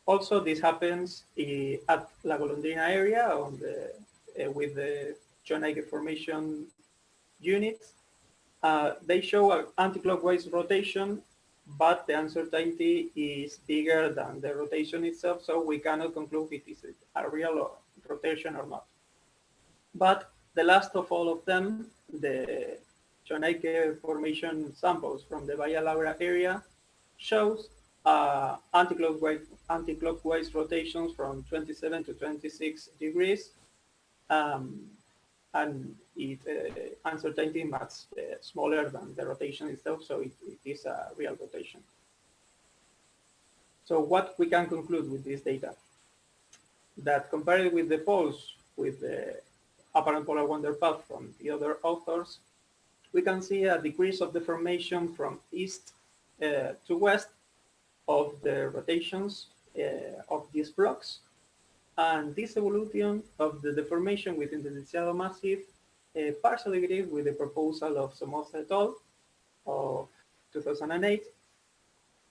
Also, this happens at La Golondrina area with the Chonaike Formation units. They show an anti-clockwise rotation, but the uncertainty is bigger than the rotation itself, so we cannot conclude if it is a real rotation or not. But the last of all of them, the Choneke Formation samples from the Bahia Laura area, shows anti-clockwise rotations from 27 to 26 degrees, and uncertainty much smaller than the rotation itself, so it is a real rotation. So what we can conclude with this data? That compared with the poles with the apparent polar wonder path from the other authors, we can see a decrease of the formation from east to west of the rotations of these blocks. And this evolution of the deformation within the Deseado massive partially agrees with the proposal of Somoza et al. Of 2008.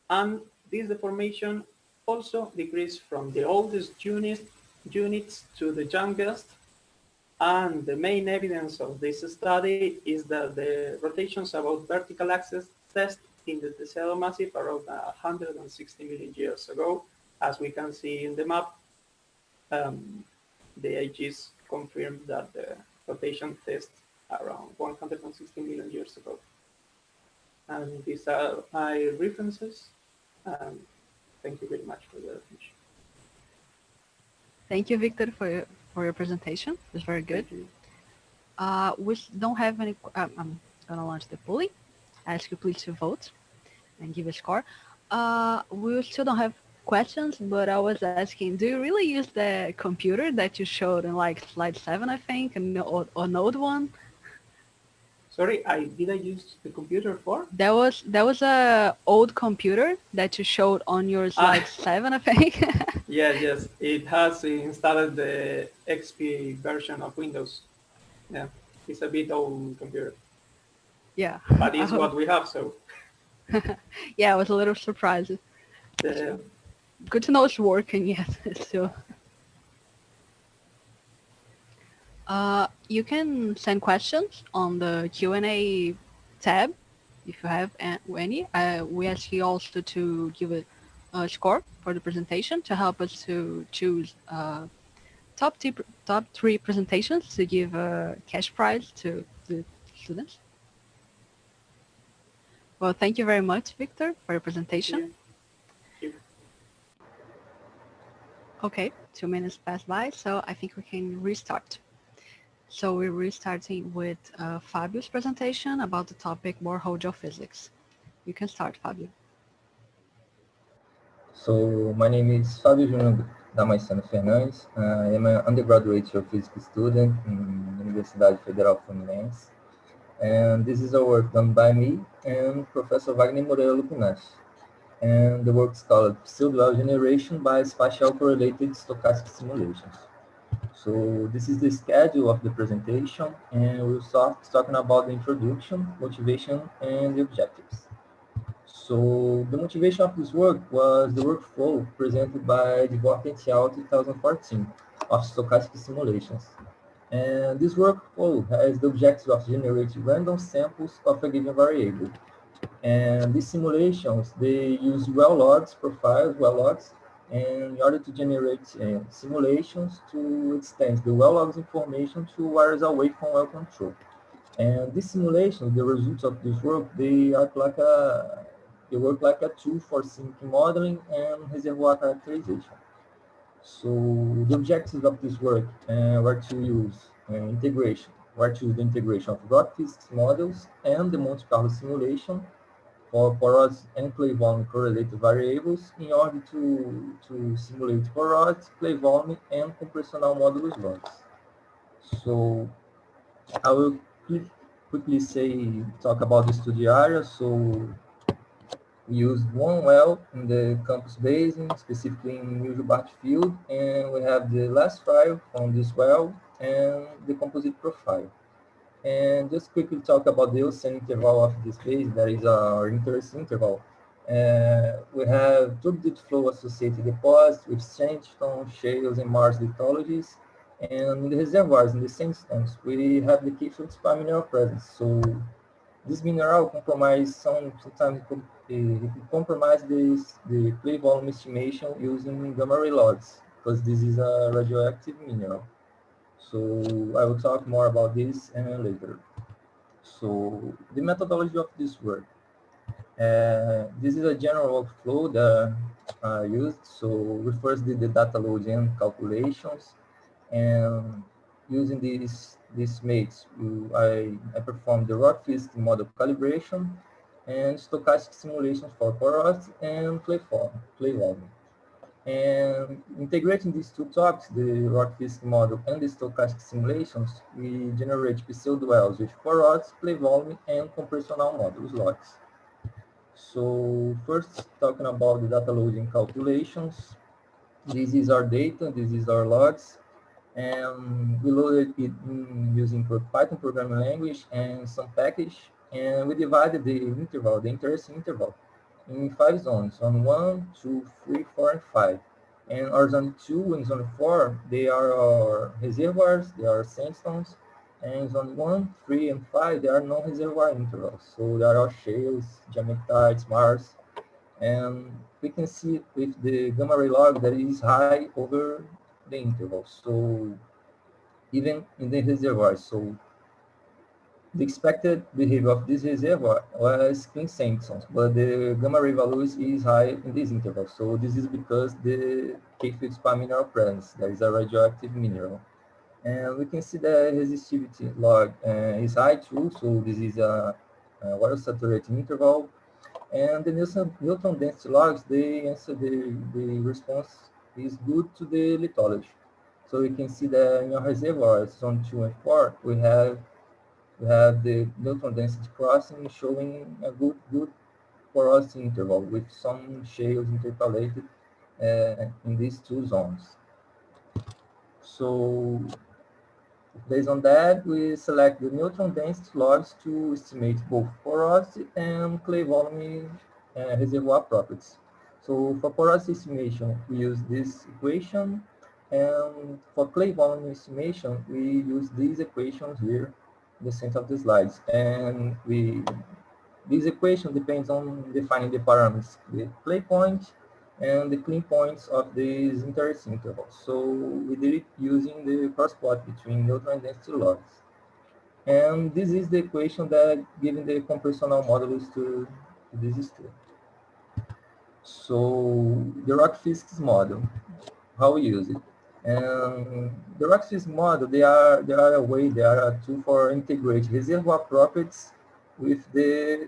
And this deformation also decreased from the oldest units to the youngest. And the main evidence of this study is that the rotations about vertical axis test in the Deseado massive around 160 million years ago. As we can see in the map, the ages confirm that the rotation test around 160 million years ago. And these are my references. Thank you very much for your attention. Thank you, Victor, for your presentation. It was very good. We don't have any. I'm gonna launch the polling. I ask you please to vote and give a score. We still don't have questions, but I was asking, do you really use the computer that you showed in like slide 7, I think, or node 1? Sorry, did I use the computer for? That was a old computer that you showed on your slide 7, I think. Yes, it has installed the XP version of Windows. Yeah, it's a bit old computer. Yeah. But it's what we have, so. Yeah, I was a little surprised. Good to know it's working, yes. So, you can send questions on the Q&A tab if you have any. We ask you also to give a score for the presentation to help us to choose top 3 presentations to give a cash prize to the students. Well, thank you very much, Victor, for your presentation. Thank you. Okay, 2 minutes passed by, so I think we can restart. So we're restarting with Fabio's presentation about the topic borehole geophysics. You can start, Fabio. So my name is Fabio Júnior Damasceno Fernandes. I am an undergraduate geophysics student in Universidade Federal Fluminense. And this is a work done by me and Professor Wagner Moreira Lupinassi. And the work is called Pseudo Generation by Spatial Correlated Stochastic Simulations. So this is the schedule of the presentation, and we'll start talking about the introduction, motivation, and the objectives. So the motivation of this work was the workflow presented by Divort et al. 2014 of stochastic simulations. And this workflow has the objective of generating random samples of a given variable. And these simulations, they use well logs profiles, well logs, and in order to generate simulations to extend the well logs information to areas away from well control. And these simulations, the results of this work, they work like a tool for syncing modeling and reservoir characterization. So the objectives of this work were to use integration, were to use the integration of rock physics models and the Monte Carlo simulation for porosity and clay volume correlated variables in order to simulate porosity, clay volume, and compressional modulus logs. So I will quickly talk about the study area. So we used one well in the campus basin, specifically in New Jubarte field, and we have the last file from this well and the composite profile. And just quickly talk about the Eocene interval of this basin, that is our interest interval. We have turbidite flow associated deposits with sandstone, shales, and Mars lithologies. And in the reservoirs, in the sandstones, we have the K-feldspar mineral presence. So this mineral compromises sometimes it compromise the clay volume estimation using gamma ray logs, because this is a radioactive mineral. So I will talk more about this later. So the methodology of this work. This is a general workflow that I used. So we first did the data load and calculations, and using these mates, I performed the rock physics model calibration and stochastic simulations for porosity and clay volume. And integrating these two topics, the rock physics model and the stochastic simulations, we generate pseudo wells with porosity, clay volume, and compressional models logs. So first, talking about the data loading calculations, this is our data, this is our logs, and we loaded it using Python programming language and some package, and we divided the interval, the interest interval, in 5 zones, zone 1, 2, 3, 4, and 5. And our zone 2 and zone 4, they are our reservoirs, they are sandstones, and zone 1, 3, and 5, they are non-reservoir intervals. So they are our shales, geometites, Mars, and we can see with the gamma ray log that it is high over the interval. So even in the reservoir, so the expected behavior of this reservoir was clean sandstones, but the gamma ray values is high in this interval. So this is because the K-field spar mineral presence, that is a radioactive mineral. And we can see the resistivity log is high too, so this is a water saturated interval. And the neutron density logs, they answer the response is good to the lithology. So you can see that in our reservoirs, zone 2 and 4, we have the neutron density crossing showing a good porosity interval with some shales interpolated in these two zones. So based on that, we select the neutron density logs to estimate both porosity and clay volume reservoir properties. So for porosity estimation, we use this equation, and for clay volume estimation, we use these equations here in the center of the slides. And this equation depends on defining the parameters, the clay point and the clean points of these interest intervals. So we did it using the cross plot between neutron density logs. And this is the equation that given the compressional modulus to this student. So the rock physics model, how we use it. And the rock physics model, they are a way, they are a tool for integrate reservoir properties with the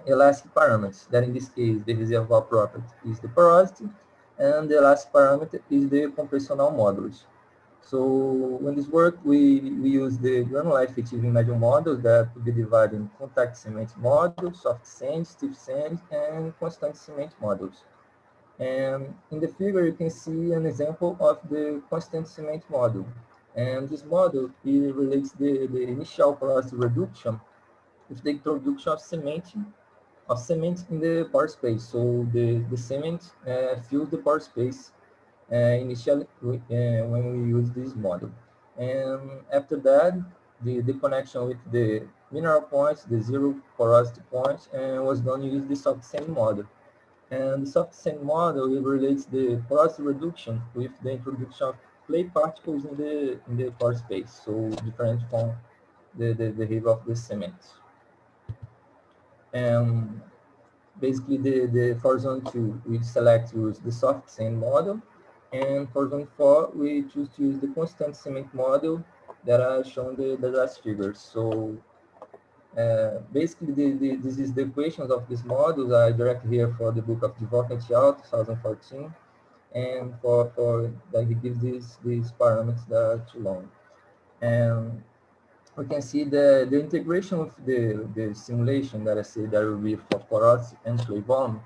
elastic parameters, that in this case, the reservoir property is the porosity, and the elastic parameter is the compressional modulus. So when this work, we use the granular effective imagine models that could be divided in contact cement models, soft sand, stiff sand, and constant cement models. And in the figure, you can see an example of the constant cement model. And this model, it relates the initial porosity reduction with the introduction of cement in the pore space. So the cement fills the pore space initially when we use this model. And after that, the connection with the mineral points, the zero porosity points, was done using the soft sand model. And the soft sand model, it relates the porosity reduction with the introduction of clay particles in the pore space, so different from the behavior of the cement. And basically, for zone 2, we select use the soft sand model, and for zone 4, we choose to use the constant cement model that are shown the last figures. So basically, this is the equations of these models. I direct here for the book of Dvorak et al. 2014, and for that he gives these parameters that are too long. And we can see the integration of the simulation that I said that will be for porosity and clay volume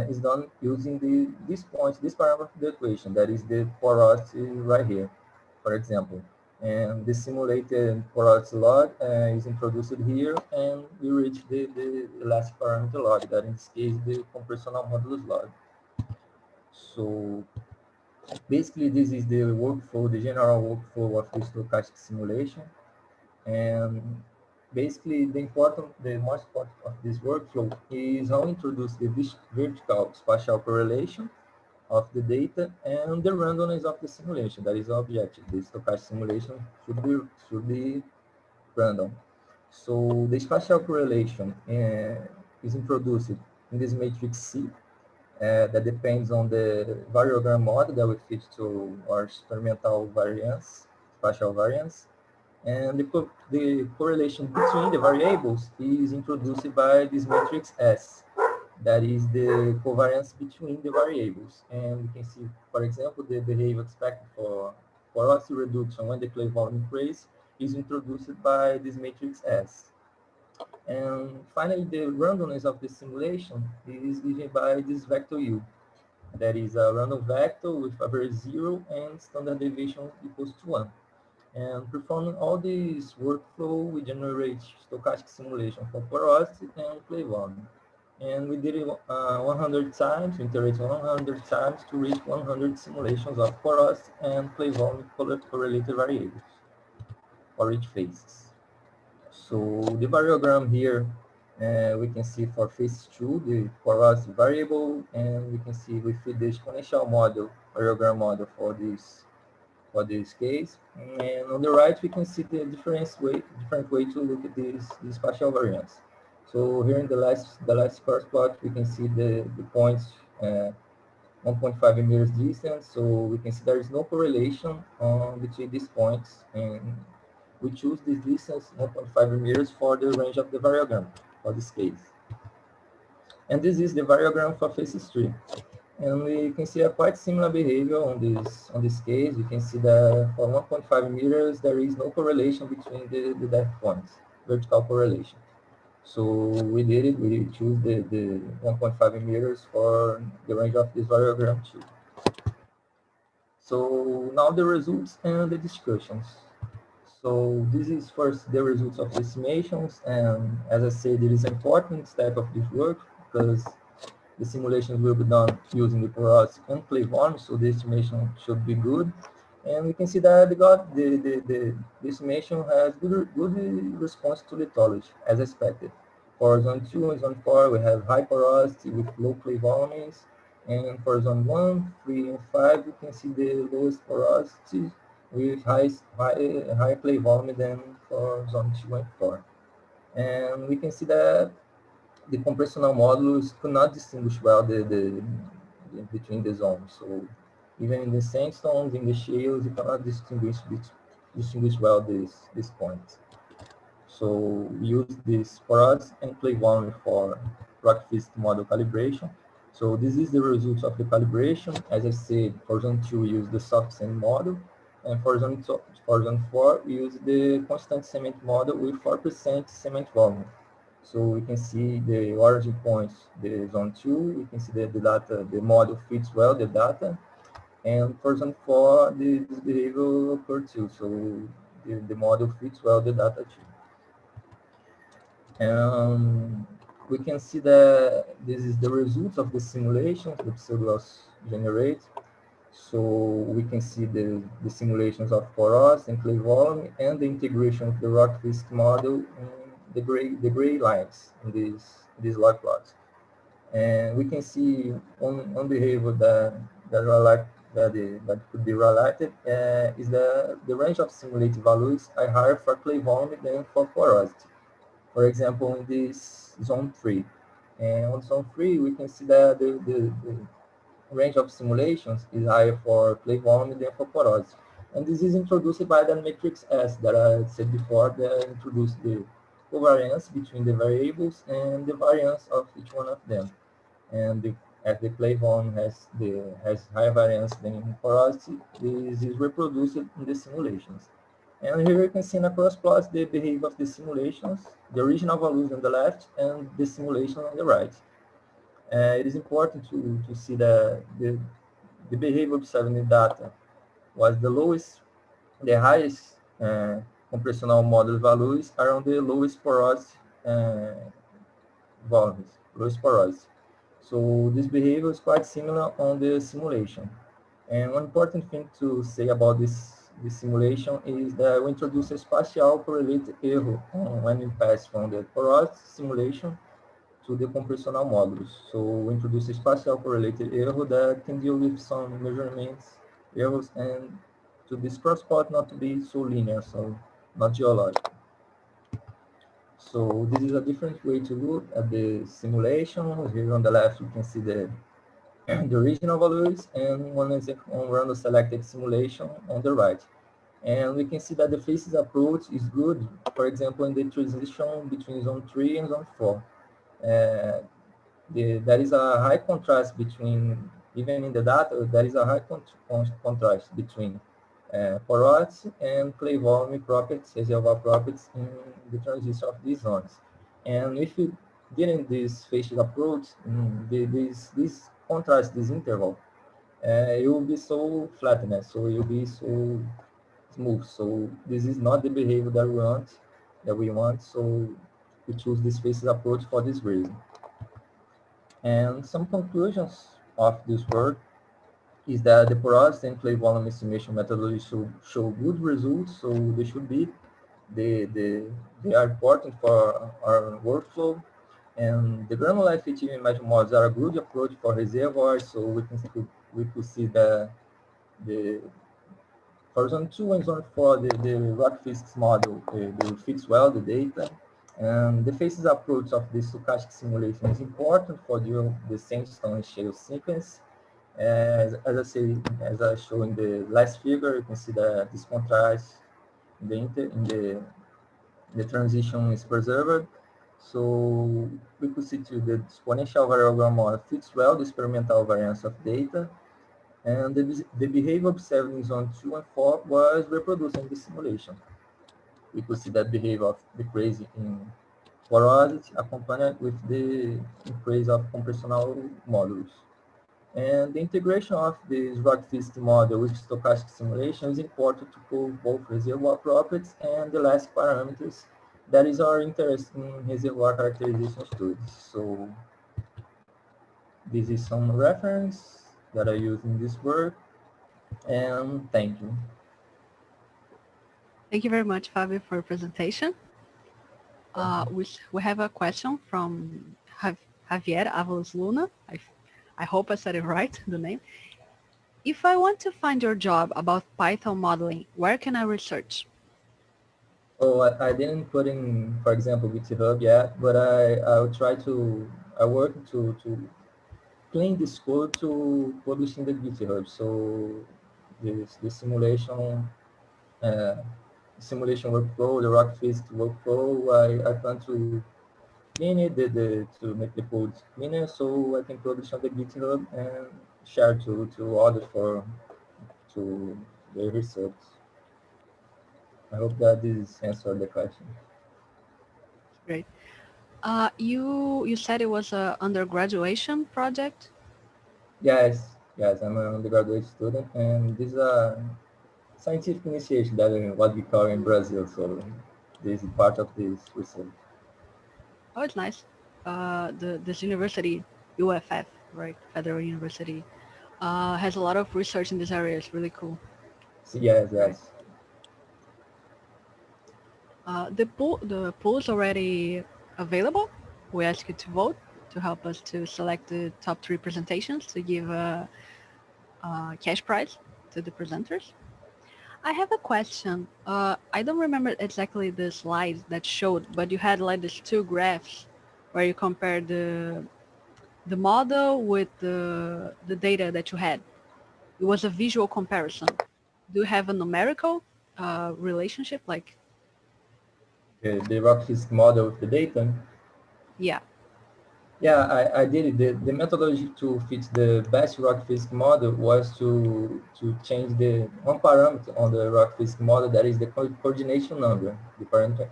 is done using this parameter of the equation, that is the porosity right here, for example. And the simulated porosity log is introduced here, and we reach the elastic parameter log, that in this case the compressional modulus log. So basically, this is the workflow, the general workflow of the stochastic simulation. And basically the most important of this workflow is how to introduce the vertical spatial correlation of the data and the randomness of the simulation. That is the objective. The stochastic simulation should be random. So the spatial correlation is introduced in this matrix C that depends on the variogram model that we fit to our experimental variance, spatial variance. And the correlation between the variables is introduced by this matrix S. That is the covariance between the variables. And we can see, for example, the behavior expected for porosity reduction when the clay volume increase is introduced by this matrix S. And finally, the randomness of the simulation is given by this vector U. That is a random vector with average 0 and standard deviation equals to 1. And performing all this workflow, we generate stochastic simulation for porosity and clay volume. And we did it 100 times, we iterate 100 times to reach 100 simulations of porosity and clay volume correlated variables for each phase. So the variogram here, we can see for phase 2, the porosity variable, and we can see we feed the exponential model, variogram model for this case. And on the right, we can see the different way to look at this spatial variance. So here in the last cross plot, we can see the points 1.5 meters distance. So we can see there is no correlation between these points, and we choose this distance 1.5 meters for the range of the variogram for this case. And this is the variogram for phase 3. And we can see a quite similar behavior on this case. You can see that for 1.5 meters, there is no correlation between the depth points, vertical correlation. So we did it, we choose the 1.5 meters for the range of this variogram too. So now the results and the discussions. So this is first the results of the estimations, and as I said, it is an important step of this work because the simulations will be done using the porosity and clay volume, so the estimation should be good. And we can see that the estimation has good response to lithology, as expected. For zone 2 and zone 4, we have high porosity with low clay volumes. And for zone 1, 3, and 5, we can see the lowest porosity with high clay volume than for zone 2 and 4. And we can see that the compressional modulus could not distinguish well between the zones. So even in the sandstones, in the shales, you cannot distinguish well this point. So we use this porosity and clay volume for rock physics model calibration. So this is the results of the calibration. As I said, for zone 2, we use the soft sand model. And for zone 4, we use the constant cement model with 4% cement volume. So we can see the origin points, the zone 2, we can see that the data, the model fits well the data. And for zone 4, this behavior occurred too. So the model fits well the data too. And we can see that this is the results of the simulations the pseudolabs generate. So we can see the simulations of porosity and clay volume and the integration of the rock physics model in the gray lines in these log plots. And we can see on behavior that could be related is the range of simulated values are higher for clay volume than for porosity. For example, in this zone 3. And on zone 3, we can see that the range of simulations is higher for clay volume than for porosity. And this is introduced by the matrix S that I said before, that introduced the covariance between the variables and the variance of each one of them. And as the clay volume has higher variance than porosity, this is reproduced in the simulations. And here you can see in a cross plot the behavior of the simulations, the original values on the left and the simulation on the right. It is important to see that the behavior observed in the data was the highest compressional model values are on the lowest porosity volumes, lowest porosity. So this behavior is quite similar on the simulation. And one important thing to say about this this simulation is that we introduce a spatial correlated error when we pass from the porosity simulation to the compressional models. So we introduce a spatial correlated error that can deal with some measurements errors and to this cross-pot not to be so linear, so not geological. So this is a different way to look at the simulation. Here on the left, you can see the original values and one is on random selected simulation on the right. And we can see that the phases approach is good, for example, in the transition between zone 3 and zone 4. There is a high contrast between, even in the data, there is a high contrast between porosity and clay volume properties, reservoir properties in the transition of these zones. And if you didn't this phase approach, this contrast, this interval, it will be so flattened, so it will be so smooth. So this is not the behavior that we want. So we choose this phases approach for this reason. And some conclusions of this work is that the porosity and clay volume estimation methodology show good results, so they are important for our workflow. And the granular effective image models are a good approach for reservoirs, so we could see that for zone 2 and zone 4, the rock physics model fits well the data. And the phases approach of the stochastic simulation is important for the sandstone and shale sequence. As I show in the last figure, you can see that this contrast in the transition is preserved. So we could see to the exponential variogram model fits well the experimental variance of data. And the behavior observed in zone 2 and 4 was reproduced in the simulation. We could see that behavior of decrease in porosity accompanied with the increase of compressional modules. And the integration of this rock physics model with stochastic simulation is important to prove both reservoir properties and the elastic parameters. That is our interest in reservoir characterization studies. So this is some reference that I use in this work, and thank you. Thank you very much, Fabio, for your presentation. We have a question from Javier Avalos Luna. I hope I said it right, the name. If I want to find your job about Python modeling, where can I research? Oh, I didn't put in, for example, GitHub yet, but I work to clean this code to publish in the GitHub. So the simulation workflow, the rock physics workflow, I plan to clean it to make the code cleaner so I can publish on the GitHub and share to others to the research. I hope that this answered the question. Great. You said it was an undergraduation project? Yes, I'm an undergraduate student, and this is a scientific initiation that is what we call in Brazil, so this is part of this research. Oh, it's nice. This university, UFF, right, Federal University, has a lot of research in this area. It's really cool. Yes. The pool is already available. We ask you to vote to help us to select the top 3 presentations to give a cash prize to the presenters. I have a question. I don't remember exactly the slide that showed, but you had like these 2 graphs where you compared the model with the data that you had. It was a visual comparison. Do you have a numerical relationship, like? The rock physics model with the data? Yeah. Yeah, I did it. The methodology to fit the best rock physics model was to change the one parameter on the rock physics model, that is the coordination number. The parameter,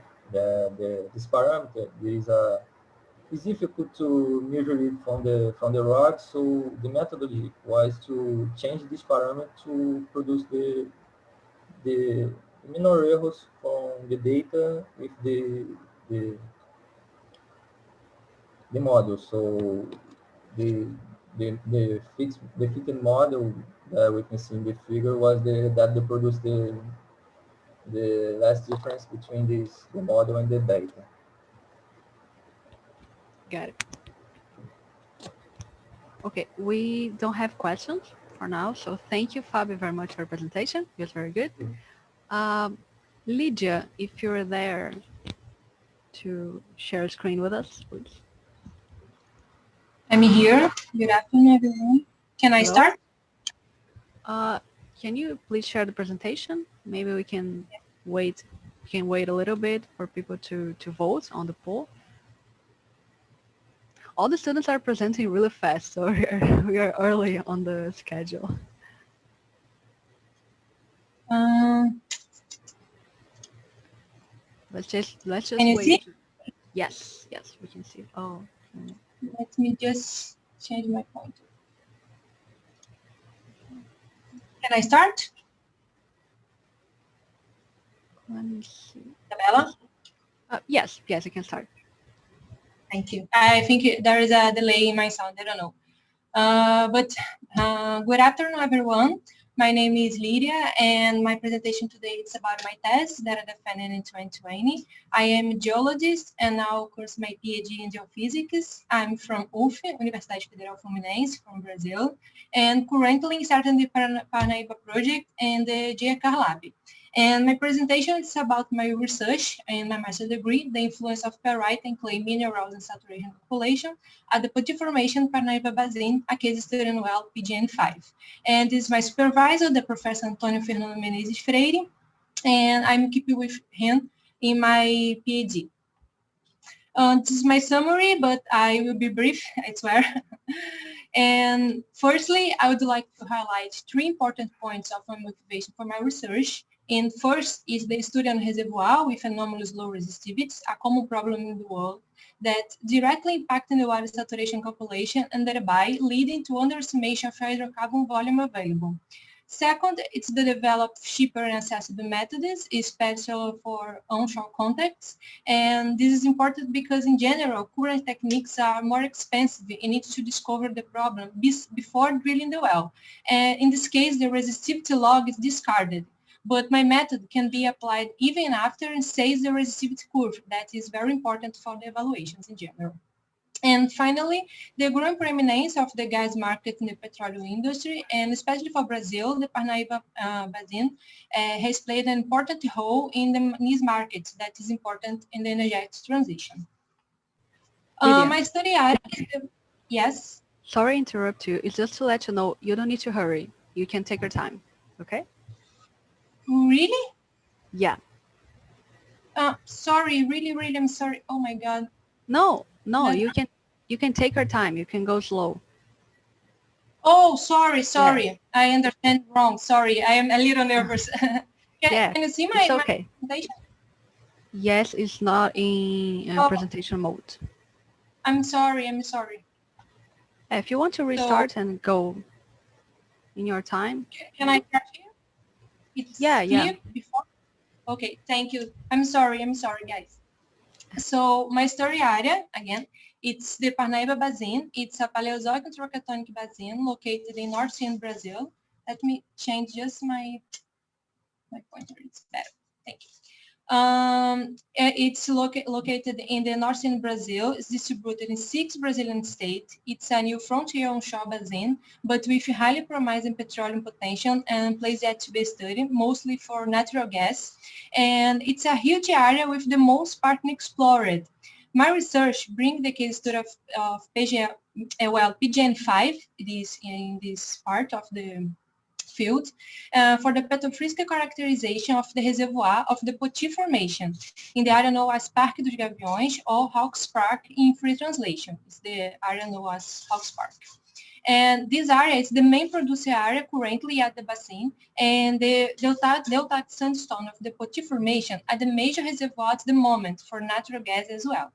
this parameter, it's difficult to measure it from the rock. So the methodology was to change this parameter to produce the minor errors from the data with the model. So the fitted model that we can see in the figure was that they produced the last difference between the model and the data. Got it. Okay, we don't have questions for now, so thank you, Fabio, very much for your presentation. It was very good. Lydia, if you're there to share a screen with us, please. I'm here. Good afternoon, everyone. Can I start? Can you please share the presentation? Maybe we can wait. We can wait a little bit for people to vote on the poll. All the students are presenting really fast, so we are early on the schedule. Let's just can you wait. See? Yes, we can see. Oh. Let me just change my pointer. Can I start? Let me see. Isabella? Yes, you can start. Thank you. I think there is a delay in my sound. I don't know. Good afternoon, everyone. My name is Lydia, and my presentation today is about my test that I defended in 2020. I am a geologist, and now course my PhD in geophysics. I'm from UF, Universidade Federal Fluminense, from Brazil, and currently starting the Parnaíba project and the GECAR lab. And my presentation is about my research in my master's degree, the influence of pyrite and clay minerals in saturation population at the Petit Formation Parnaíba Basin, a case study in well PGN5. And this is my supervisor, the Professor Antônio Fernando Menezes Freire, and I'm keeping with him in my PhD. This is my summary, but I will be brief, I swear. And firstly, I would like to highlight 3 important points of my motivation for my research. And first is the study on reservoir with anomalous low resistivity, a common problem in the world that directly impacting the water saturation calculation and thereby leading to underestimation of hydrocarbon volume available. Second, it's the developed cheaper and accessible methods, especially for onshore contexts. And this is important because in general, current techniques are more expensive and need to discover the problem before drilling the well. And in this case, the resistivity log is discarded. But my method can be applied even after and saves the resistivity curve. That is very important for the evaluations in general. And finally, the growing preeminence of the gas market in the petroleum industry, and especially for Brazil, the Parnaíba Basin has played an important role in these markets that is important in the energetic transition. My study area, yes? Sorry to interrupt you. It's just to let you know, you don't need to hurry. You can take your time, okay? Really? Yeah. Sorry, really, I'm sorry. Oh my God. No, you can take your time. You can go slow. Oh, sorry. Yeah. I understand wrong. Sorry, I am a little nervous. Can you see my presentation? Yes, it's not in presentation mode. I'm sorry. If you want to restart and go in your time. Can I start here? It's yeah. Before? Okay, thank you. I'm sorry, guys. So my story area, again, it's the Parnaíba Basin. It's a Paleozoic and Trocatonic basin located in northern Brazil. Let me change just my pointer. It's better. Thank you. It's located in the northern Brazil. It's distributed in 6 Brazilian states. It's a new frontier onshore basin, but with highly promising petroleum potential and place yet to be studied, mostly for natural gas. And it's a huge area with the most part unexplored. My research brings the case study of PGN5. It is in this part of the field for the petrophysical characterization of the reservoir of the Petit Formation in the area known as Parque dos Gaviões or Hawks Park in free translation. It's the area known as Hawks Park. And this area is the main producer area currently at the basin, and the deltaic sandstone of the Petit Formation are the major reservoir at the moment for natural gas as well.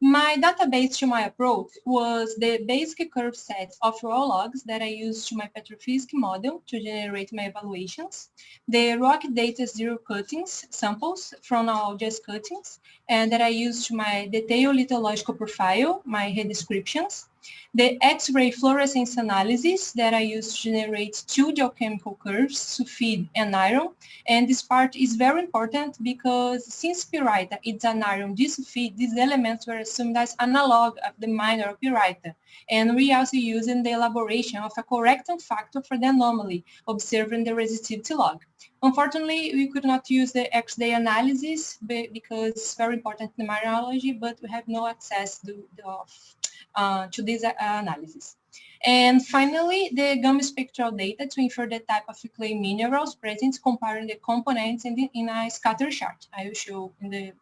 My database to my approach was the basic curve set of raw logs that I used to my petrophysics model to generate my evaluations, the rock data zero cuttings samples from all just cuttings, and that I used to my detailed lithological profile, my head descriptions, The X-ray fluorescence analysis that I use to generate two geochemical curves, sulfide and iron. And this part is very important because since pyrite is an iron disulfide, these elements were assumed as analog of the minor pyrite. And we also use in the elaboration of a correctance factor for the anomaly observed in the resistivity log. Unfortunately, we could not use the X-ray analysis because it's very important in mineralogy, but we have no access to this analysis. And finally, the gamma spectral data to infer the type of clay minerals present, comparing the components in a scatter chart. I will show in the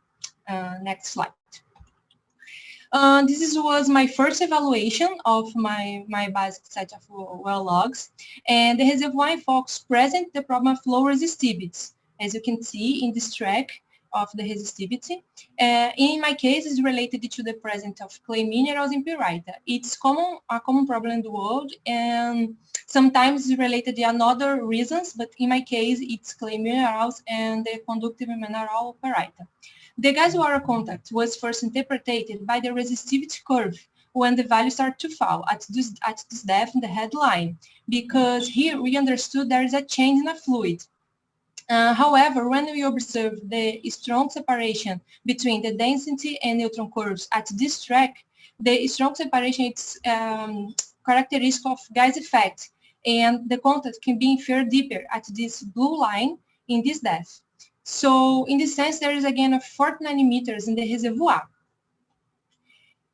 next slide. This was my first evaluation of my basic set of well logs, and the reservoir folks present the problem of low resistivity, as you can see in this track of the resistivity. In my case, it's related to the presence of clay minerals in pyrite. It's a common problem in the world, and sometimes it's related to other reasons, but in my case, it's clay minerals and the conductive mineral pyrite. The gas-water contact was first interpreted by the resistivity curve when the values start to fall at this depth in the headline, because here we understood there is a change in a fluid. However, when we observe the strong separation between the density and neutron curves at this track, the strong separation is characteristic of gas effect, and the contact can be inferred deeper at this blue line in this depth. So in this sense, there is again a 40 nanometers in the reservoir.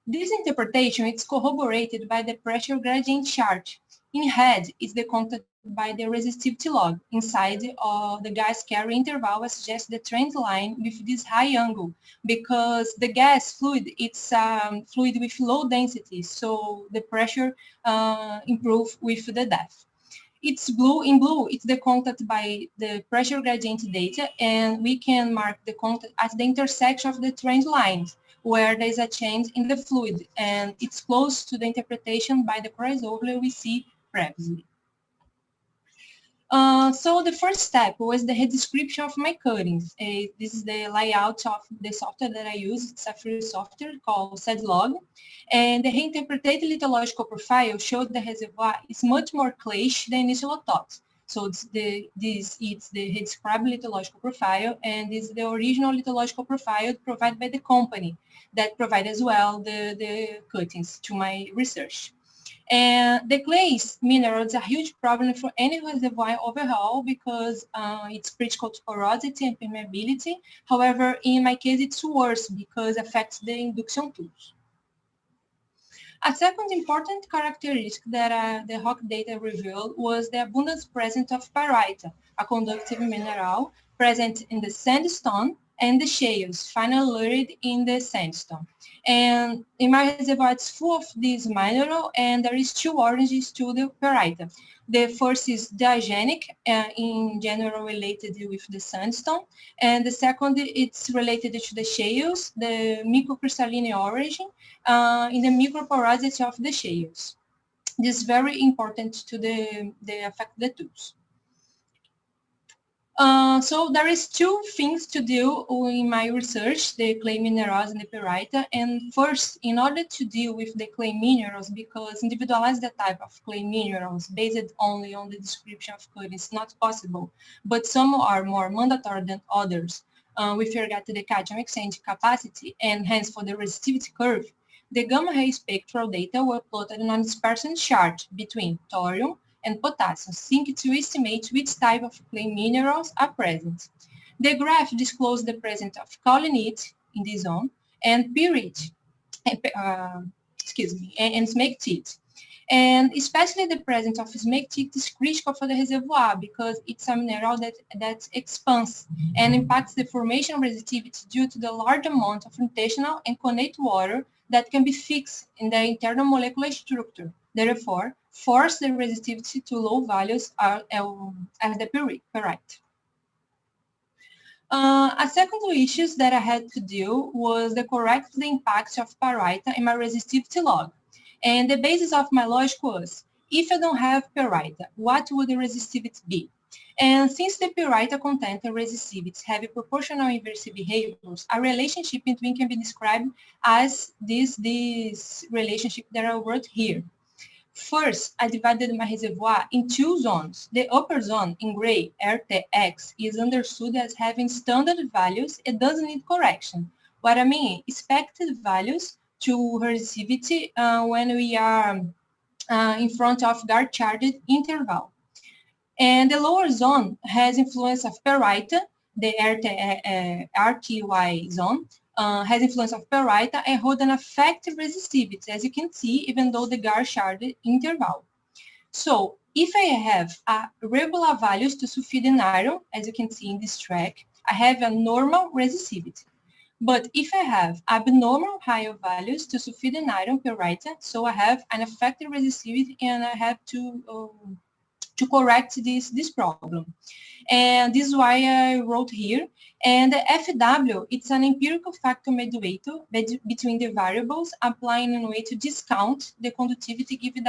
This interpretation is corroborated by the pressure gradient chart. In red is the contact by the resistivity log. Inside the gas carrier interval suggests the trend line with this high angle, because the gas fluid, it's fluid with low density, so the pressure improves with the depth. It's blue. In blue, it's the contact by the pressure gradient data, and we can mark the contact at the intersection of the trend lines, where there is a change in the fluid, and it's close to the interpretation by the crossover we see previously. So the first step was the description of my cuttings. This is the layout of the software that I use. It's a free software called SEDlog. And the reinterpreted lithological profile showed the reservoir is much more clayish than initially thought. So it's the described lithological profile, and this is the original lithological profile provided by the company that provide as well the cuttings to my research. And the clays mineral is a huge problem for any reservoir overall because it's critical to porosity and permeability. However, in my case, it's worse because it affects the induction tools. A second important characteristic that the rock data revealed was the abundance present of pyrite, a conductive mineral present in the sandstone and the shales, finally layered in the sandstone. And in my reservoir, it's full of this mineral, and there is two origins to the pyrite. The first is diagenic, in general related with the sandstone, and the second, it's related to the shales, the microcrystalline origin, in the microporosity of the shales. This is very important to the affect the tools. So there is two things to do in my research, the clay minerals and the pyrite. And first, in order to deal with the clay minerals, because individualize the type of clay minerals based only on the description of code is not possible, but some are more mandatory than others with regard to the cation exchange capacity and hence for the resistivity curve. The gamma ray spectral data were plotted on a dispersion chart between thorium and potassium, seeking to estimate which type of clay minerals are present. The graph disclosed the presence of kaolinite in this zone and pyrite, and smectite. And especially the presence of smectite is critical for the reservoir because it's a mineral that expands and impacts the formation resistivity due to the large amount of intentional and connate water that can be fixed in the internal molecular structure. Therefore, force the resistivity to low values as the pyrite. A second issue that I had to deal was the correct impact of pyrite in my resistivity log. And the basis of my logic was, if I don't have pyrite, what would the resistivity be? And since the Pyrita content and resistivity have proportional inverse behaviors, a relationship between can be described as this relationship that I wrote here. First, I divided my reservoir in two zones. The upper zone in gray, RTX, is understood as having standard values. It doesn't need correction. What I mean, expected values to resistivity when we are in front of guard-charged interval. And the lower zone has influence of Pyrita, the RTY zone, has influence of Pyrita and hold an effective resistivity, as you can see, even though the guard-charged interval. So if I have regular values to sulfide iron, as you can see in this track, I have a normal resistivity. But if I have abnormal higher values to sulfide iron Pyrita, so I have an effective resistivity and I have to correct this problem. And this is why I wrote here. And the FW, it's an empirical factor mediator between the variables, applying in a way to discount the conductivity given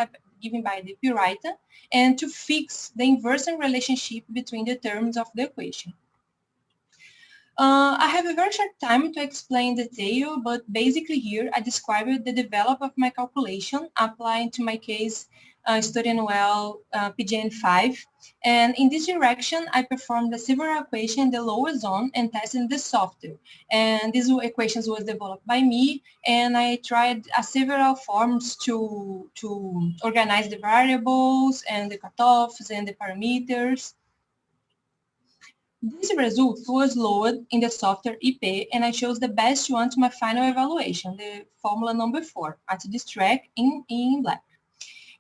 by the Pyrita and to fix the inversion relationship between the terms of the equation. I have a very short time to explain detail, but basically here I described the development of my calculation applying to my case studying well PGN5. And in this direction, I performed the several equation in the lower zone and tested the software. And these equations was developed by me, and I tried several forms to organize the variables and the cutoffs and the parameters. This result was loaded in the software EP, and I chose the best one to my final evaluation, the formula number 4, at this track in black.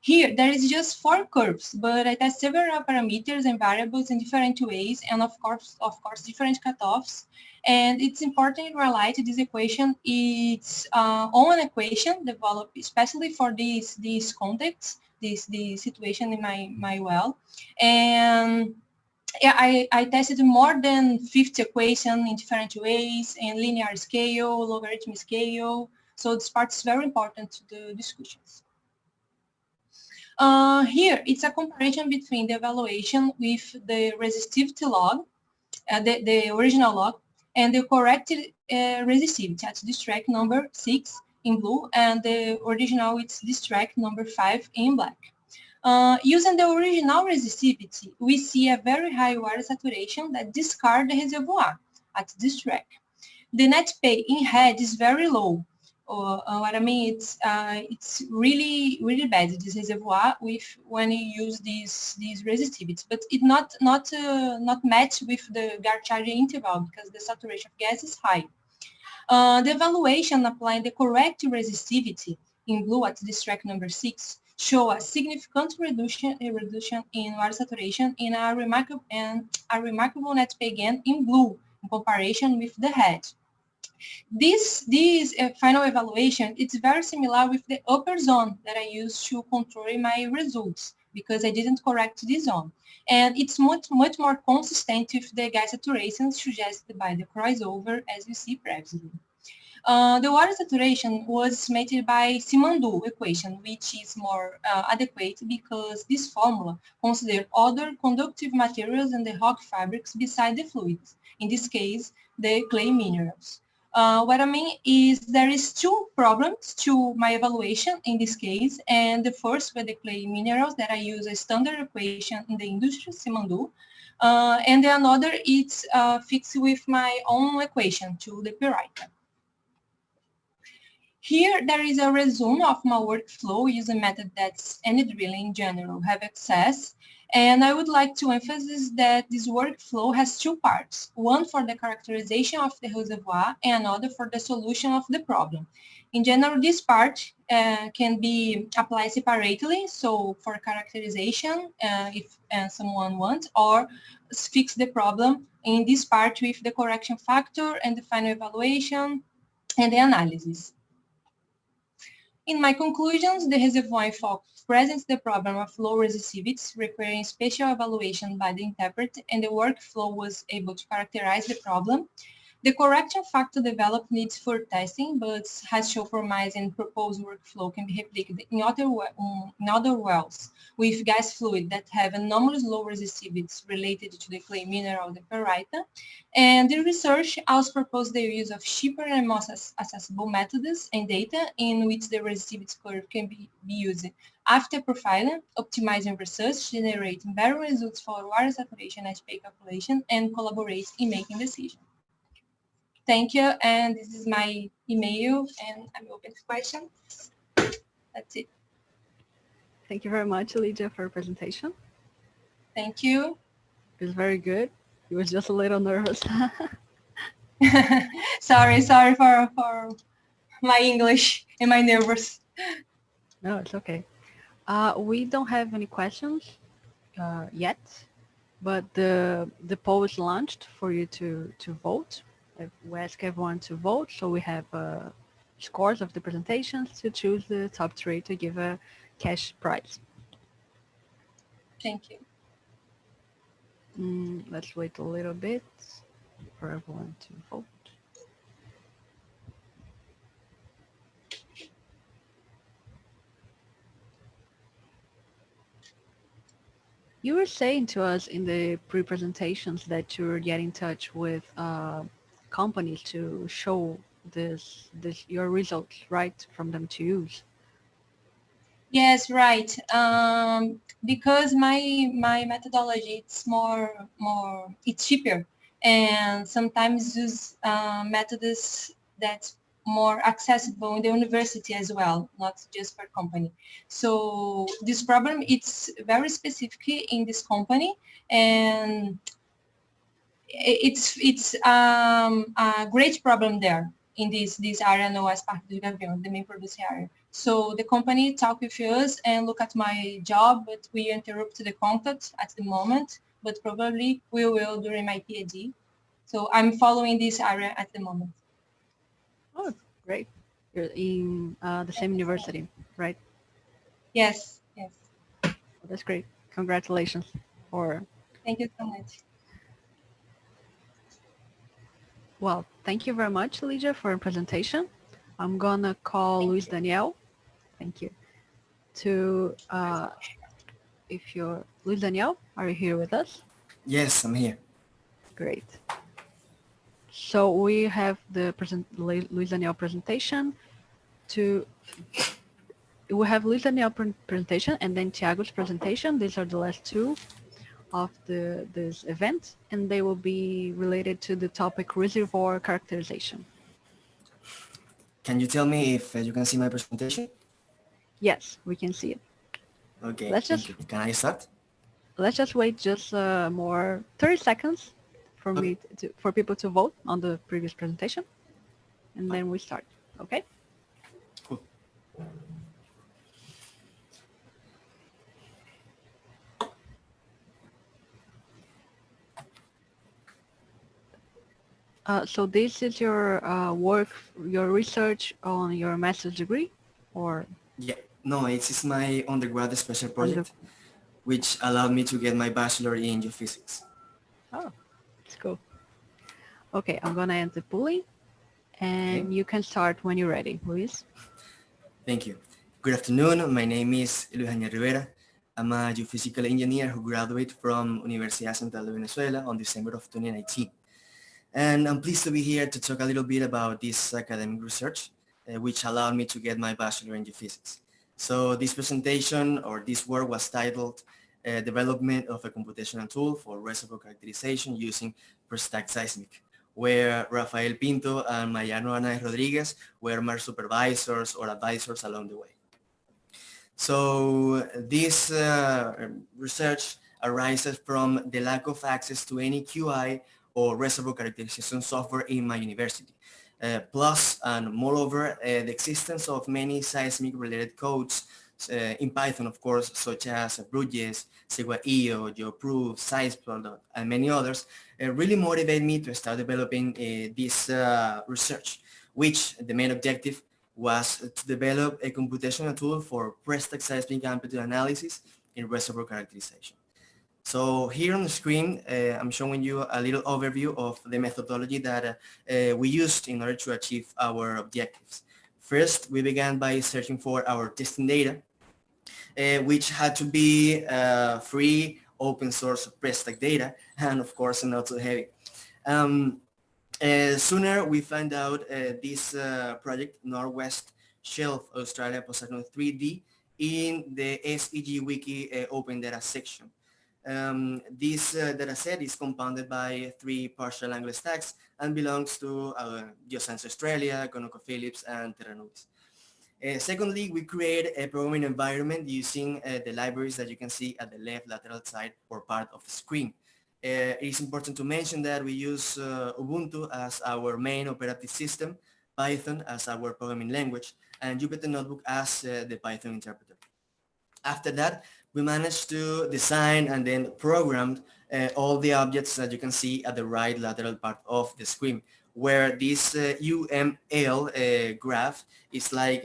Here, there is just 4 curves, but I test several parameters and variables in different ways, and of course, different cutoffs. And it's important to highlight this equation. It's own equation developed especially for this context, this situation in my well. And yeah, I tested more than 50 equations in different ways, in linear scale, logarithmic scale. So this part is very important to the discussions. Here, it's a comparison between the evaluation with the resistivity log, the original log, and the corrected resistivity. That's this track number 6 in blue, and the original, it's this track number 5 in black. Using the original resistivity, we see a very high water saturation that discards the reservoir at this track. The net pay in head is very low. What I mean, it's really bad, this reservoir when you use these resistivities, but it not matched with the guard charging interval because the saturation of gas is high. The evaluation applying the correct resistivity in blue at this track number 6 show a significant reduction in water saturation in a remarkable net pay gain in blue in comparison with the head. This final evaluation, it's very similar with the upper zone that I used to control my results because I didn't correct this zone. And it's much more consistent with the gas saturation suggested by the crossover as you see previously. The water saturation was estimated by Simondou equation, which is more adequate because this formula considers other conductive materials and the rock fabrics beside the fluids, in this case, the clay minerals. What I mean is there is 2 problems to my evaluation in this case, and the first with the clay minerals that I use a standard equation in the industry, Simondou, and the another is fixed with my own equation to the Pyrita. Here, there is a resume of my workflow using a method that any driller in general have access. And I would like to emphasize that this workflow has 2 parts, one for the characterization of the reservoir and another for the solution of the problem. In general, this part can be applied separately, so for characterization, if someone wants, or fix the problem in this part with the correction factor and the final evaluation and the analysis. In my conclusions, the reservoir focus presents the problem of low resistivities requiring special evaluation by the interpreter, and the workflow was able to characterize the problem. The correction factor developed needs for testing, but has shown promising proposed workflow can be replicated in other wells with gas fluid that have anomalous low resistivities related to the clay mineral, the ferrite. And the research also proposed the use of cheaper and more accessible methods and data in which the resistivity curve can be used after profiling, optimizing research, generating better results for water saturation HPA calculation, and collaborate in making decisions. Thank you, and this is my email, and I'm open to questions. That's it. Thank you very much, Lydia, for your presentation. Thank you. It was very good. You was just a little nervous. sorry for my English and my nervous. No, it's okay. We don't have any questions yet, but the poll is launched for you to vote. We ask everyone to vote, so we have scores of the presentations to choose the top 3 to give a cash prize. Thank you. Let's wait a little bit for everyone to vote. You were saying to us in the pre-presentations that you were getting in touch with companies to show your results, right, from them to use. Yes, right. Because my methodology it's it's cheaper, and sometimes use methods that's more accessible in the university as well, not just for company. So this problem it's very specific in this company, and it's a great problem there in this area known as Parque do Gavião, the main producing area. So the company talked with us and look at my job, but we interrupted the contact at the moment, but probably we will during my PhD. So I'm following this area at the moment. Oh, great. You're in the same university, right? Yes, yes. Oh, that's great. Congratulations for... Thank you so much. Well, thank you very much, Lydia, for your presentation. I'm gonna call Luis Daniel. Thank you. To, if you're, Luis Daniel, are you here with us? Yes, I'm here. Great. So we have the Luis Daniel presentation. We have Luis Daniel presentation and then Thiago's presentation. These are the last 2 of this event, and they will be related to the topic reservoir characterization. Can you tell me if you can see my presentation? Yes, we can see it. Okay, thank you. Can I start? Let's just wait just more 30 seconds for for people to vote on the previous presentation, and then we start. Okay? Cool. So this is your work, your research on your master's degree, or? Yeah, no, it is my undergrad special project, which allowed me to get my bachelor in geophysics. Oh, that's cool. Okay, I'm gonna end the polling, and you can start when you're ready, Luis. Thank you. Good afternoon. My name is Luis Daniel Rivera. I'm a geophysical engineer who graduated from Universidad Central de Venezuela on December of 2019. And I'm pleased to be here to talk a little bit about this academic research, which allowed me to get my bachelor in geophysics. So this presentation or this work was titled Development of a Computational Tool for Reservoir Characterization Using Per-Stack Seismic, where Rafael Pinto and Mariano Anais Rodriguez were my supervisors or advisors along the way. So this research arises from the lack of access to any QI or reservoir characterization software in my university. Plus, and moreover, the existence of many seismic-related codes in Python, of course, such as Bruges, SegwaIO, GeoProof, SeisPlot, and many others, really motivate me to start developing this research, which the main objective was to develop a computational tool for per-stack seismic amplitude analysis in reservoir characterization. So here on the screen, I'm showing you a little overview of the methodology that we used in order to achieve our objectives. First, we began by searching for our testing data, which had to be free, open source, press-tag data, and of course not too heavy. Sooner we find out this project, Northwest Shelf Australia Poseidon 3D, in the SEG Wiki open data section. This dataset is compounded by 3 partial angle stacks and belongs to Geoscience Australia, ConocoPhillips, and Terra Nubis. Secondly, we create a programming environment using the libraries that you can see at the left lateral side or part of the screen. It is important to mention that we use Ubuntu as our main operating system, Python as our programming language, and Jupyter Notebook as the Python interpreter. After that, we managed to design and then program all the objects that you can see at the right lateral part of the screen, where this UML graph is like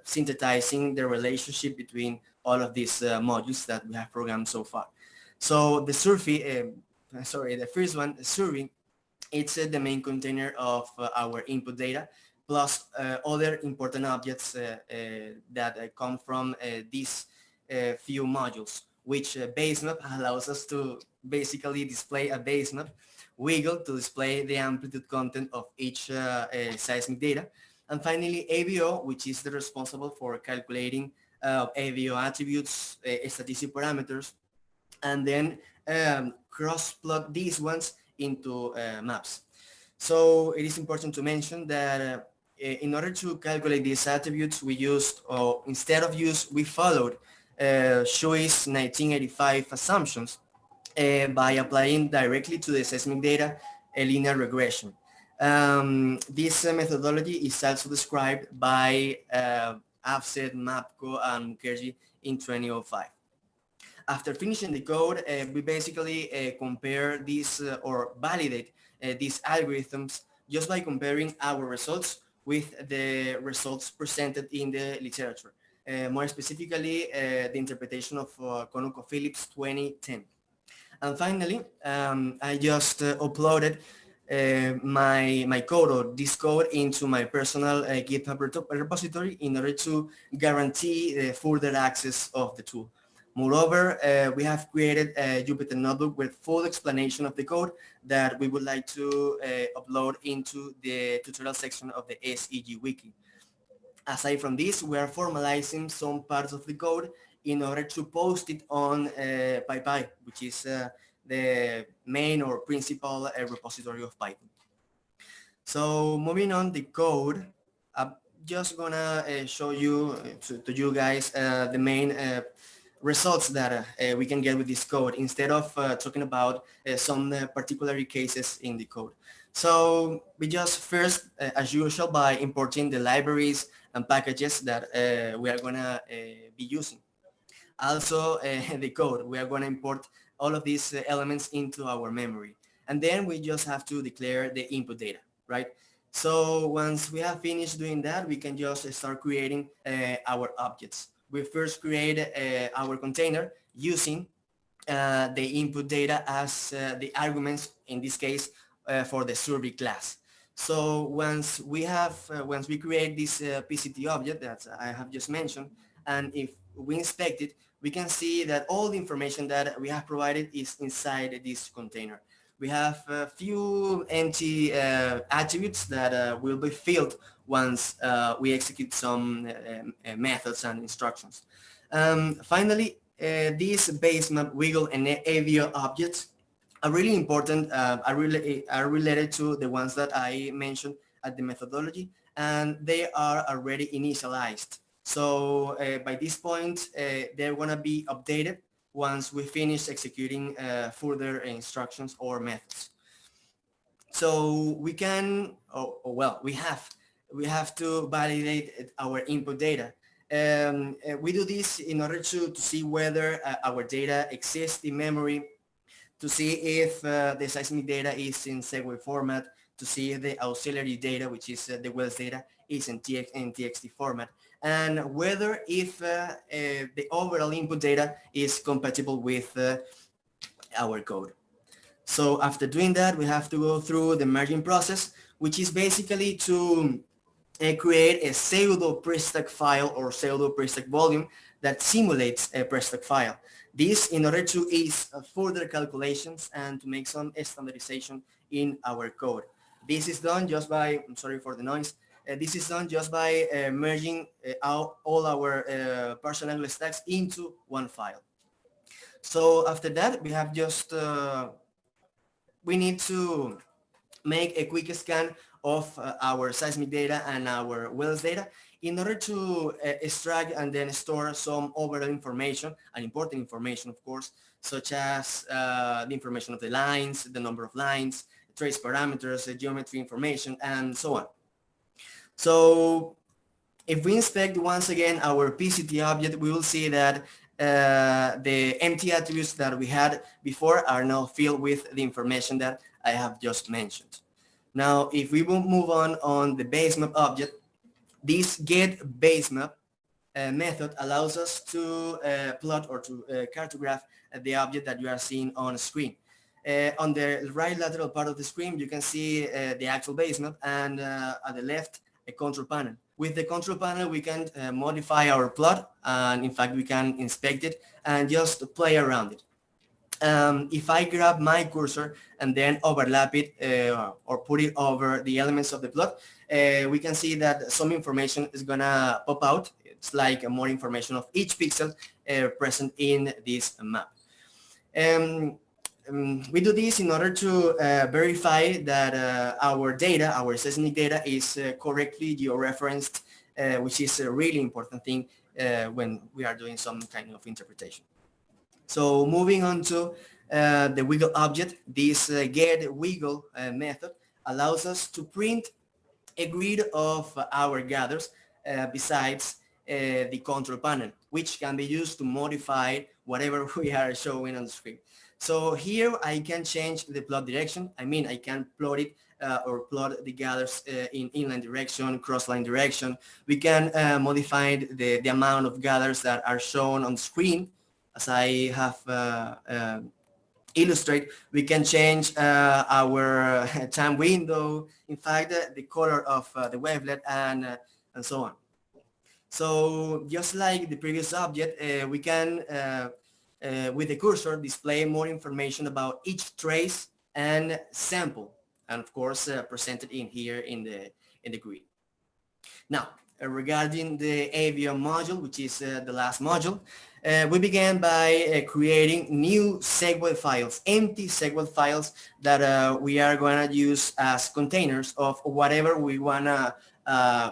synthesizing the relationship between all of these modules that we have programmed so far. So the the first one, the survey, it's the main container of our input data, plus other important objects that come from these few modules, which base map allows us to basically display a base map, wiggle to display the amplitude content of each seismic data, and finally AVO, which is the responsible for calculating AVO attributes, statistic parameters, and then cross-plot these ones into maps. So it is important to mention that in order to calculate these attributes, we used, or instead of we followed Shui's 1985 assumptions by applying directly to the seismic data a linear regression. This methodology is also described by Afset, Mapko, and Mukherjee in 2005. After finishing the code, we basically compare these or validate these algorithms just by comparing our results with the results presented in the literature. More specifically, the interpretation of ConocoPhillips 2010. And finally, I just uploaded my code, or this code, into my personal GitHub repository in order to guarantee the further access of the tool. Moreover, we have created a Jupyter Notebook with full explanation of the code that we would like to upload into the tutorial section of the SEG Wiki. Aside from this, we are formalizing some parts of the code in order to post it on PyPy, which is the main or principal repository of Python. So moving on the code, I'm just gonna show you to you guys the main results that we can get with this code instead of talking about some particular cases in the code. So we just first, as usual, by importing the libraries and packages that we are gonna be using. Also the code, we are gonna import all of these elements into our memory. And then we just have to declare the input data, right? So once we have finished doing that, we can just start creating our objects. We first create our container using the input data as the arguments, in this case, for the survey class. So once we create this PCT object that I have just mentioned, and if we inspect it, we can see that all the information that we have provided is inside this container. We have a few empty attributes that will be filled once we execute some methods and instructions. Finally, these base map, wiggle, and AVO objects are really important, are related to the ones that I mentioned at the methodology, and they are already initialized. So by this point, they're gonna be updated once we finish executing further instructions or methods. So we can, we have to validate our input data. We do this in order to see whether our data exists in memory, to see if the seismic data is in Segway format, to see if the auxiliary data, which is the wells data, is in TXT format, and whether if the overall input data is compatible with our code. So after doing that, we have to go through the merging process, which is basically to create a pseudo pre-stack file or pseudo pre-stack volume that simulates a pre-stack file. This in order to ease further calculations and to make some standardization in our code. This is done just by, I'm sorry for the noise, this is done just by merging all our partial angle stacks into one file. So after that, we have just, we need to make a quick scan of our seismic data and our wells data in order to extract and then store some overall information and important information, of course, such as the information of the lines, the number of lines, trace parameters, geometry information, and so on. So if we inspect once again our PCT object, we will see that the empty attributes that we had before are now filled with the information that I have just mentioned. Now, if we will move on the basemap object, this getBasemap method allows us to plot or to cartograph the object that you are seeing on screen. On the right lateral part of the screen, you can see the actual basemap, and at the left, a control panel. With the control panel, we can modify our plot, and in fact, we can inspect it and just play around it. If I grab my cursor and then overlap it or put it over the elements of the plot, we can see that some information is gonna pop out. It's like more information of each pixel present in this map. We do this in order to verify that our data, our seismic data, is correctly georeferenced, which is a really important thing when we are doing some kind of interpretation. So moving on to the wiggle object, this getWiggle method allows us to print a grid of our gathers besides the control panel, which can be used to modify whatever we are showing on the screen. So here I can change the plot direction. I mean, I can plot it or plot the gathers in inline direction, crossline direction. We can modify the amount of gathers that are shown on screen. As I have illustrate, we can change our time window, in fact, the color of the wavelet, and so on. So just like the previous object, we can, with the cursor, display more information about each trace and sample, and of course, presented in here in the grid. Now, regarding the AVO module, which is the last module, we began by creating new segue files, empty segue files that we are going to use as containers of whatever we want to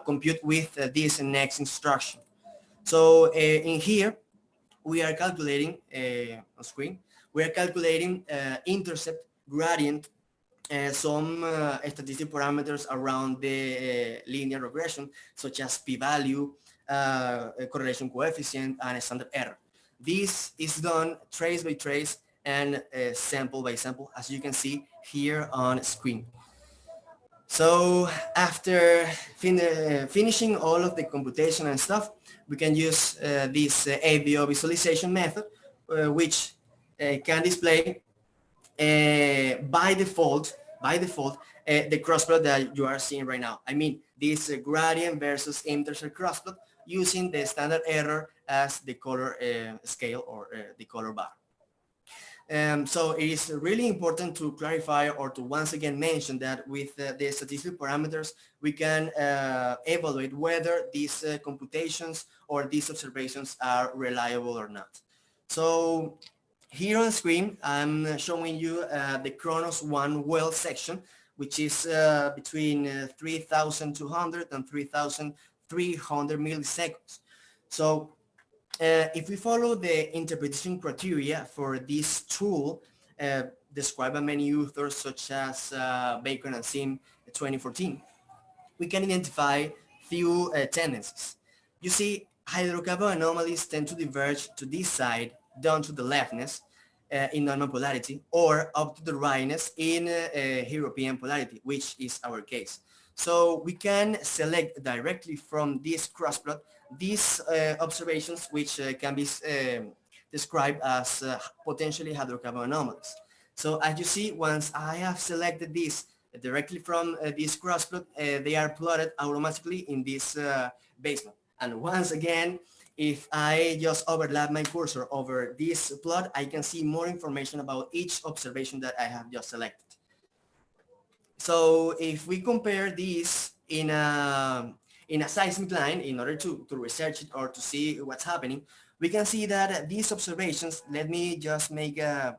compute with this next instruction. So in here, we are calculating, on screen, we are calculating intercept, gradient, some statistic parameters around the linear regression, such as p-value, correlation coefficient, and standard error. This is done trace by trace and sample by sample, as you can see here on screen. So after finishing all of the computation and stuff, we can use this AVO visualization method, which can display by default the crossplot that you are seeing right now. I mean, this gradient versus intercept crossplot using the standard error as the color scale or the color bar. So it is really important to clarify or to once again mention that with the statistical parameters, we can evaluate whether these computations or these observations are reliable or not. So here on screen, I'm showing you the Kronos 1 well section, which is between 3,200 and 3,300 milliseconds. So if we follow the interpretation criteria for this tool described by many authors such as Bacon and Sim 2014, we can identify few tendencies. You see, hydrocarbon anomalies tend to diverge to this side down to the leftness in normal polarity, or up to the rightness in European polarity, which is our case. So we can select directly from this crossplot these observations, which can be described as potentially hydrocarbon anomalies. So as you see, once I have selected this directly from this crossplot, they are plotted automatically in this basement. And once again, if I just overlap my cursor over this plot, I can see more information about each observation that I have just selected. So if we compare this in a seismic line in order to research it or to see what's happening, we can see that these observations, let me just make a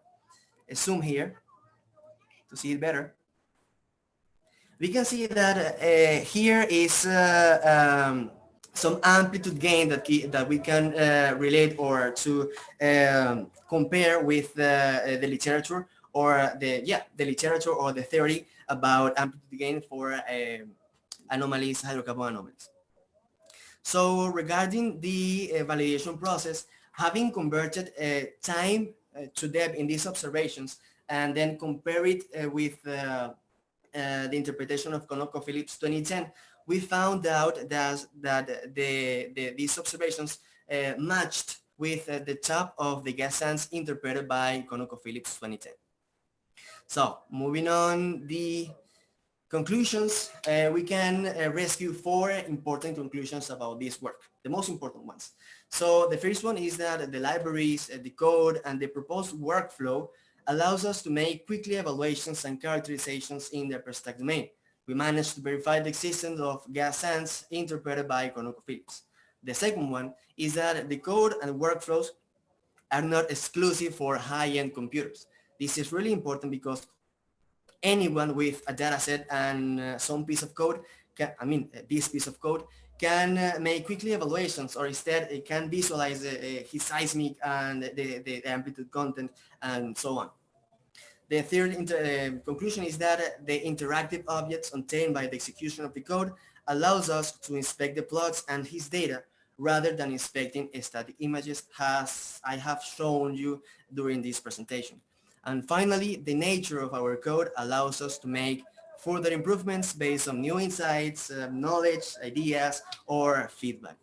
zoom here to see it better. We can see that here is some amplitude gain that we can relate or to compare with the literature or the literature or the theory about amplitude gain for anomalies, hydrocarbon anomalies. So regarding the validation process, having converted time to depth in these observations and then compare it with the interpretation of ConocoPhillips 2010, we found out that these observations matched with the top of the gas sands interpreted by ConocoPhillips 2010. So moving on, the conclusions, we can rescue 4 important conclusions about this work, the most important ones. So the first one is that the libraries, the code, and the proposed workflow allows us to make quickly evaluations and characterizations in the persistent domain. We managed to verify the existence of gas sands interpreted by ConocoPhillips. The second one is that the code and workflows are not exclusive for high-end computers. This is really important because anyone with a data set and some piece of code, this piece of code can make quickly evaluations, or instead it can visualize his seismic and the amplitude content and so on. The third conclusion is that the interactive objects obtained by the execution of the code allows us to inspect the plots and his data rather than inspecting static images, as I have shown you during this presentation. And finally, the nature of our code allows us to make further improvements based on new insights, knowledge, ideas, or feedback.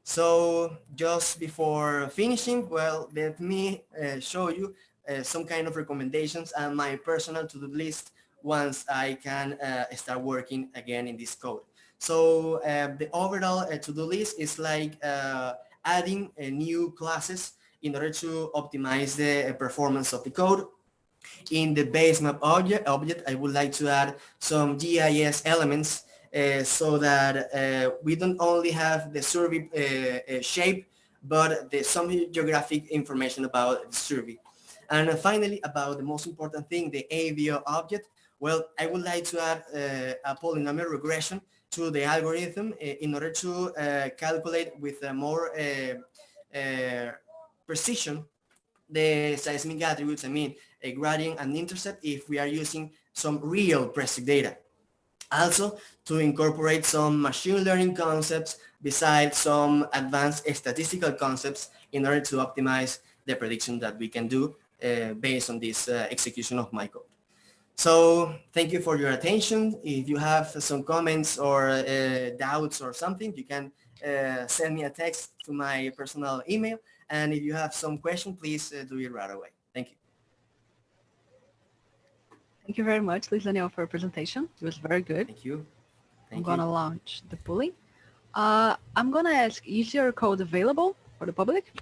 So just before finishing, well, let me show you some kind of recommendations and my personal to-do list once I can start working again in this code. So the overall to-do list is like adding new classes in order to optimize the performance of the code. In the base map object, I would like to add some GIS elements so that we don't only have the survey shape, but some geographic information about the survey. And finally, about the most important thing, the AVO object, well, I would like to add a polynomial regression to the algorithm in order to calculate with more precision the seismic attributes, a gradient and intercept, if we are using some real present data. Also, to incorporate some machine learning concepts besides some advanced statistical concepts in order to optimize the prediction that we can do based on this execution of my code. So thank you for your attention. If you have some comments or doubts or something, you can send me a text to my personal email. And if you have some question, please do it right away. Thank you. Thank you very much, Luis Daniel, for your presentation. It was very good. Thank you. I'm going to launch the pooling. I'm going to ask, is your code available for the public?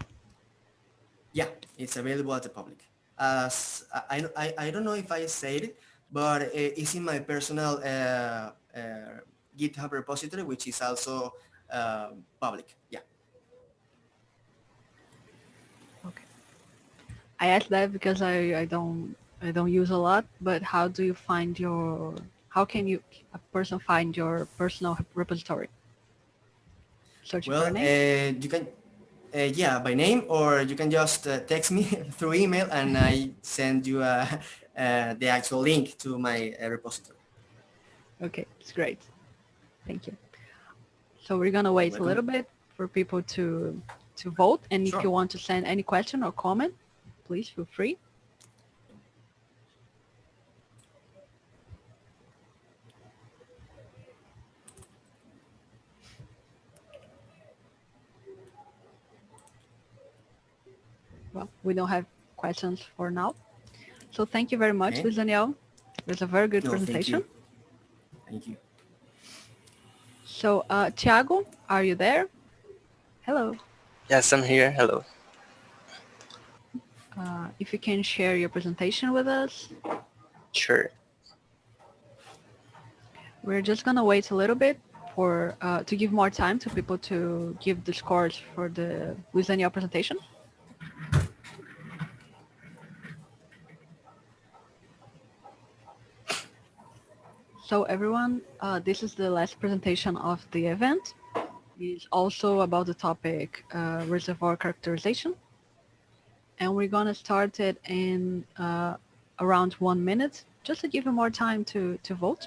Yeah, it's available at the public. I don't know if I said it, but it's in my personal GitHub repository, which is also public. Yeah. Okay. I asked that because I don't use a lot, but how do you find how can a person find your personal repository? Searching for a name? You can, yeah, by name, or you can just text me through email and I send you the actual link to my repository. Okay, it's great. Thank you. So we're gonna wait a little bit for people to vote, and if you want to send any question or comment, please feel free. well, we don't have questions for now. So thank you very much, Okay. Luis Daniel. It was a very good No, thank presentation. you. Thank you. So, Thiago, are you there? Hello. Yes, I'm here. Hello. If you can share your presentation with us. Sure. We're just gonna wait a little bit for to give more time to people to give the scores for the Luis Daniel presentation. So everyone, this is the last presentation of the event. It's also about the topic reservoir characterization. And we're gonna start it in around 1 minute, just to give you more time to vote.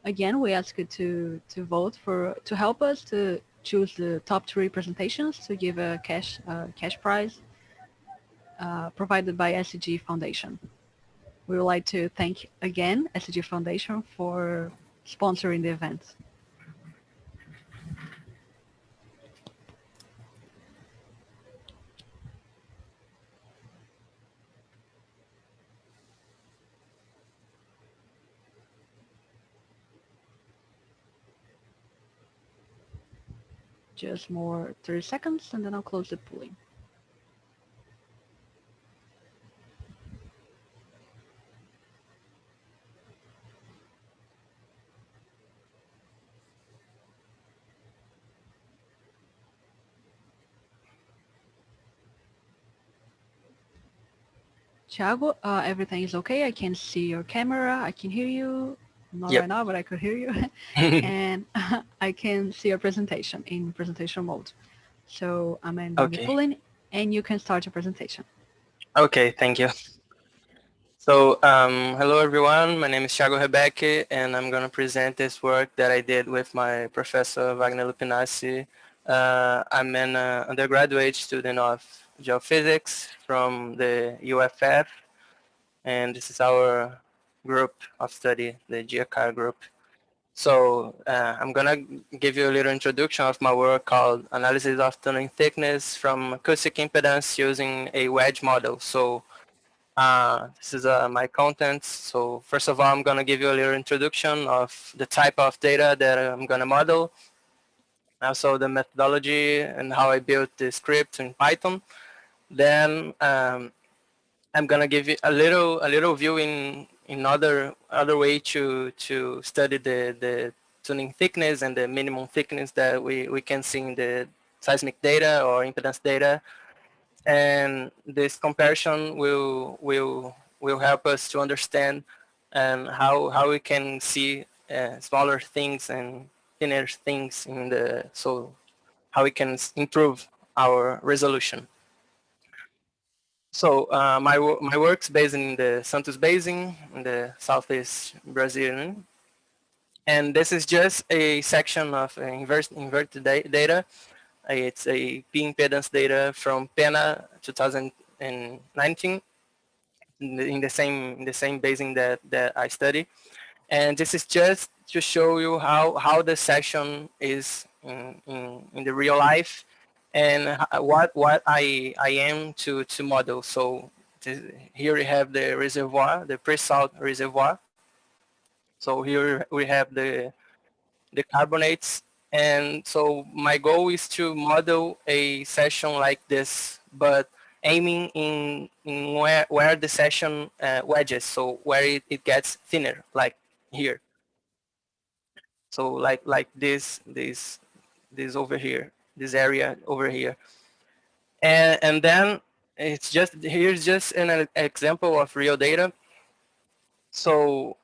Again, we ask you to vote to help us to choose the top 3 presentations to give a cash prize provided by SCG Foundation. We would like to thank again SCG Foundation for sponsoring the event. Just more 30 seconds and then I'll close the polling. Thiago, everything is okay. I can see your camera. I can hear you. Not Yep. right now, but I could hear you. And I can see your presentation in presentation mode. So I'm ending the Okay. polling and you can start your presentation. Okay, thank you. So, hello everyone. My name is Thiago Rebecca, and I'm going to present this work that I did with my professor Wagner Lupinassi. I'm an undergraduate student of geophysics from the UFF, and this is our group of study, the GeoCar group. So I'm gonna give you a little introduction of my work called Analysis of Tunneling Thickness from Acoustic Impedance using a wedge model. So this is my contents. So first of all, I'm gonna give you a little introduction of the type of data that I'm gonna model. Also the methodology and how I built the script in Python. Then I'm gonna give you a little view in other way to study the tuning thickness and the minimum thickness that we can see in the seismic data or impedance data, and this comparison will help us to understand and how we can see smaller things and thinner things in the so how we can improve our resolution. So my work's based in the Santos Basin in the southeast Brazil, and this is just a section of inverted data. It's a P impedance data from PENA 2019 in the same basin that I study, and this is just to show you how the section is in the real life, and what I am to model. So here we have the reservoir, the pre-salt reservoir. So here we have the carbonates, and so my goal is to model a session like this, but aiming in where the session wedges, so where it gets thinner, like here. So like this over here, this area over here, and then it's just here's just an example of real data. So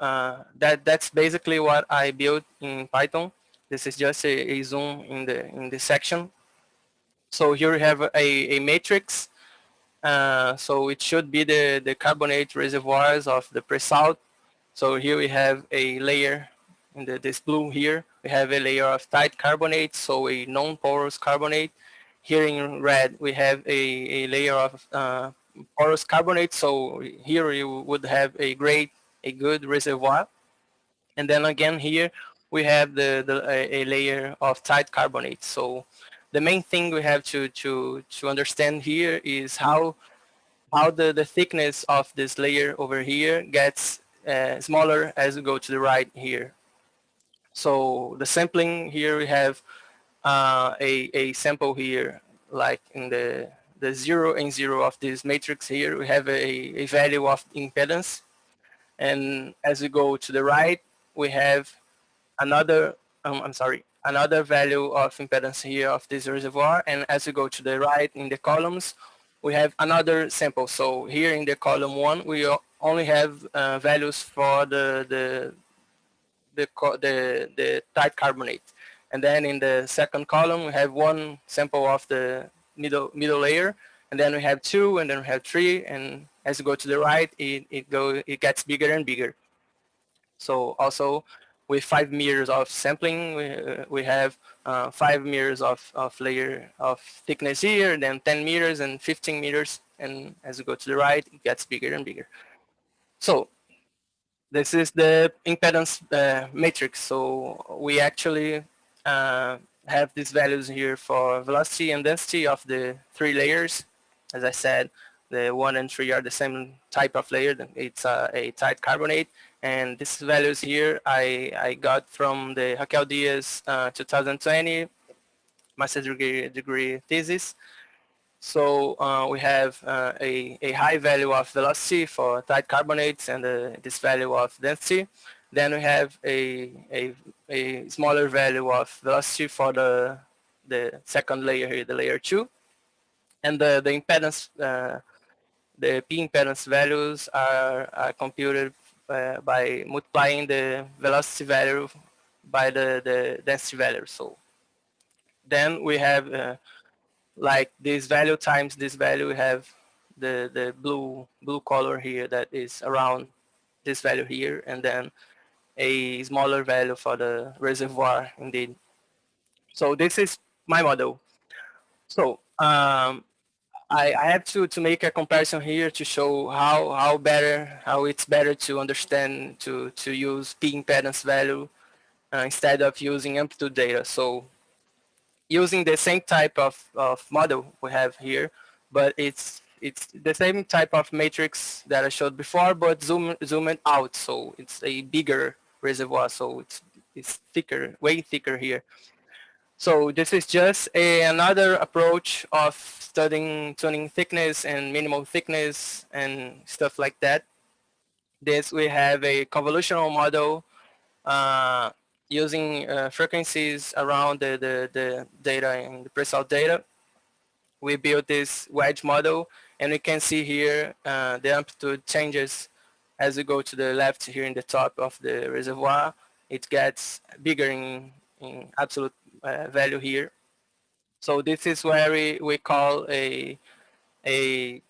that's basically what I built in Python. This is just a zoom in the section. So here we have a matrix. So it should be the carbonate reservoirs of the pre-salt. So here we have a layer in this blue here. We have a layer of tight carbonate, so a non-porous carbonate. Here in red, we have a layer of porous carbonate. So here you would have a good reservoir. And then again here, we have a layer of tight carbonate. So the main thing we have to understand here is how how the thickness of this layer over here gets smaller as we go to the right here. So the sampling here, we have a sample here, like in the 0 and 0 of this matrix here, we have a value of impedance. And as we go to the right, we have another, another value of impedance here of this reservoir. And as we go to the right in the columns, we have another sample. So here in the column 1, we only have values for the tight carbonate. And then in the second column, we have one sample of the middle layer, and then we have 2, and then we have 3, and as you go to the right, it gets bigger and bigger. So also with 5 meters of sampling, we have 5 meters of layer of thickness here, then 10 meters and 15 meters, and as you go to the right, it gets bigger and bigger. So this is the impedance matrix. So we actually have these values here for velocity and density of the 3 layers. As I said, the 1 and 3 are the same type of layer. It's a tight carbonate. And these values here I got from the Raquel Diaz 2020 master's degree thesis. So we have a high value of velocity for tight carbonates and this value of density. Then we have a smaller value of velocity for the second layer here, the layer 2. And the impedance, the P impedance values are computed by multiplying the velocity value by the density value. So then we have like this value times this value, we have the blue color here that is around this value here, and then a smaller value for the reservoir indeed. So this is my model. So I have to make a comparison here to show how it's better to understand to use P impedance value instead of using amplitude data. So using the same type of model we have here, but it's the same type of matrix that I showed before, but zoomed out. So it's a bigger reservoir, so it's thicker, way thicker here. So this is just another approach of studying tuning thickness and minimal thickness and stuff like that. This we have a convolutional model using frequencies around the data and the pre-salt data. We built this wedge model, and we can see here the amplitude changes as we go to the left here in the top of the reservoir. It gets bigger in absolute value here. So this is where we call a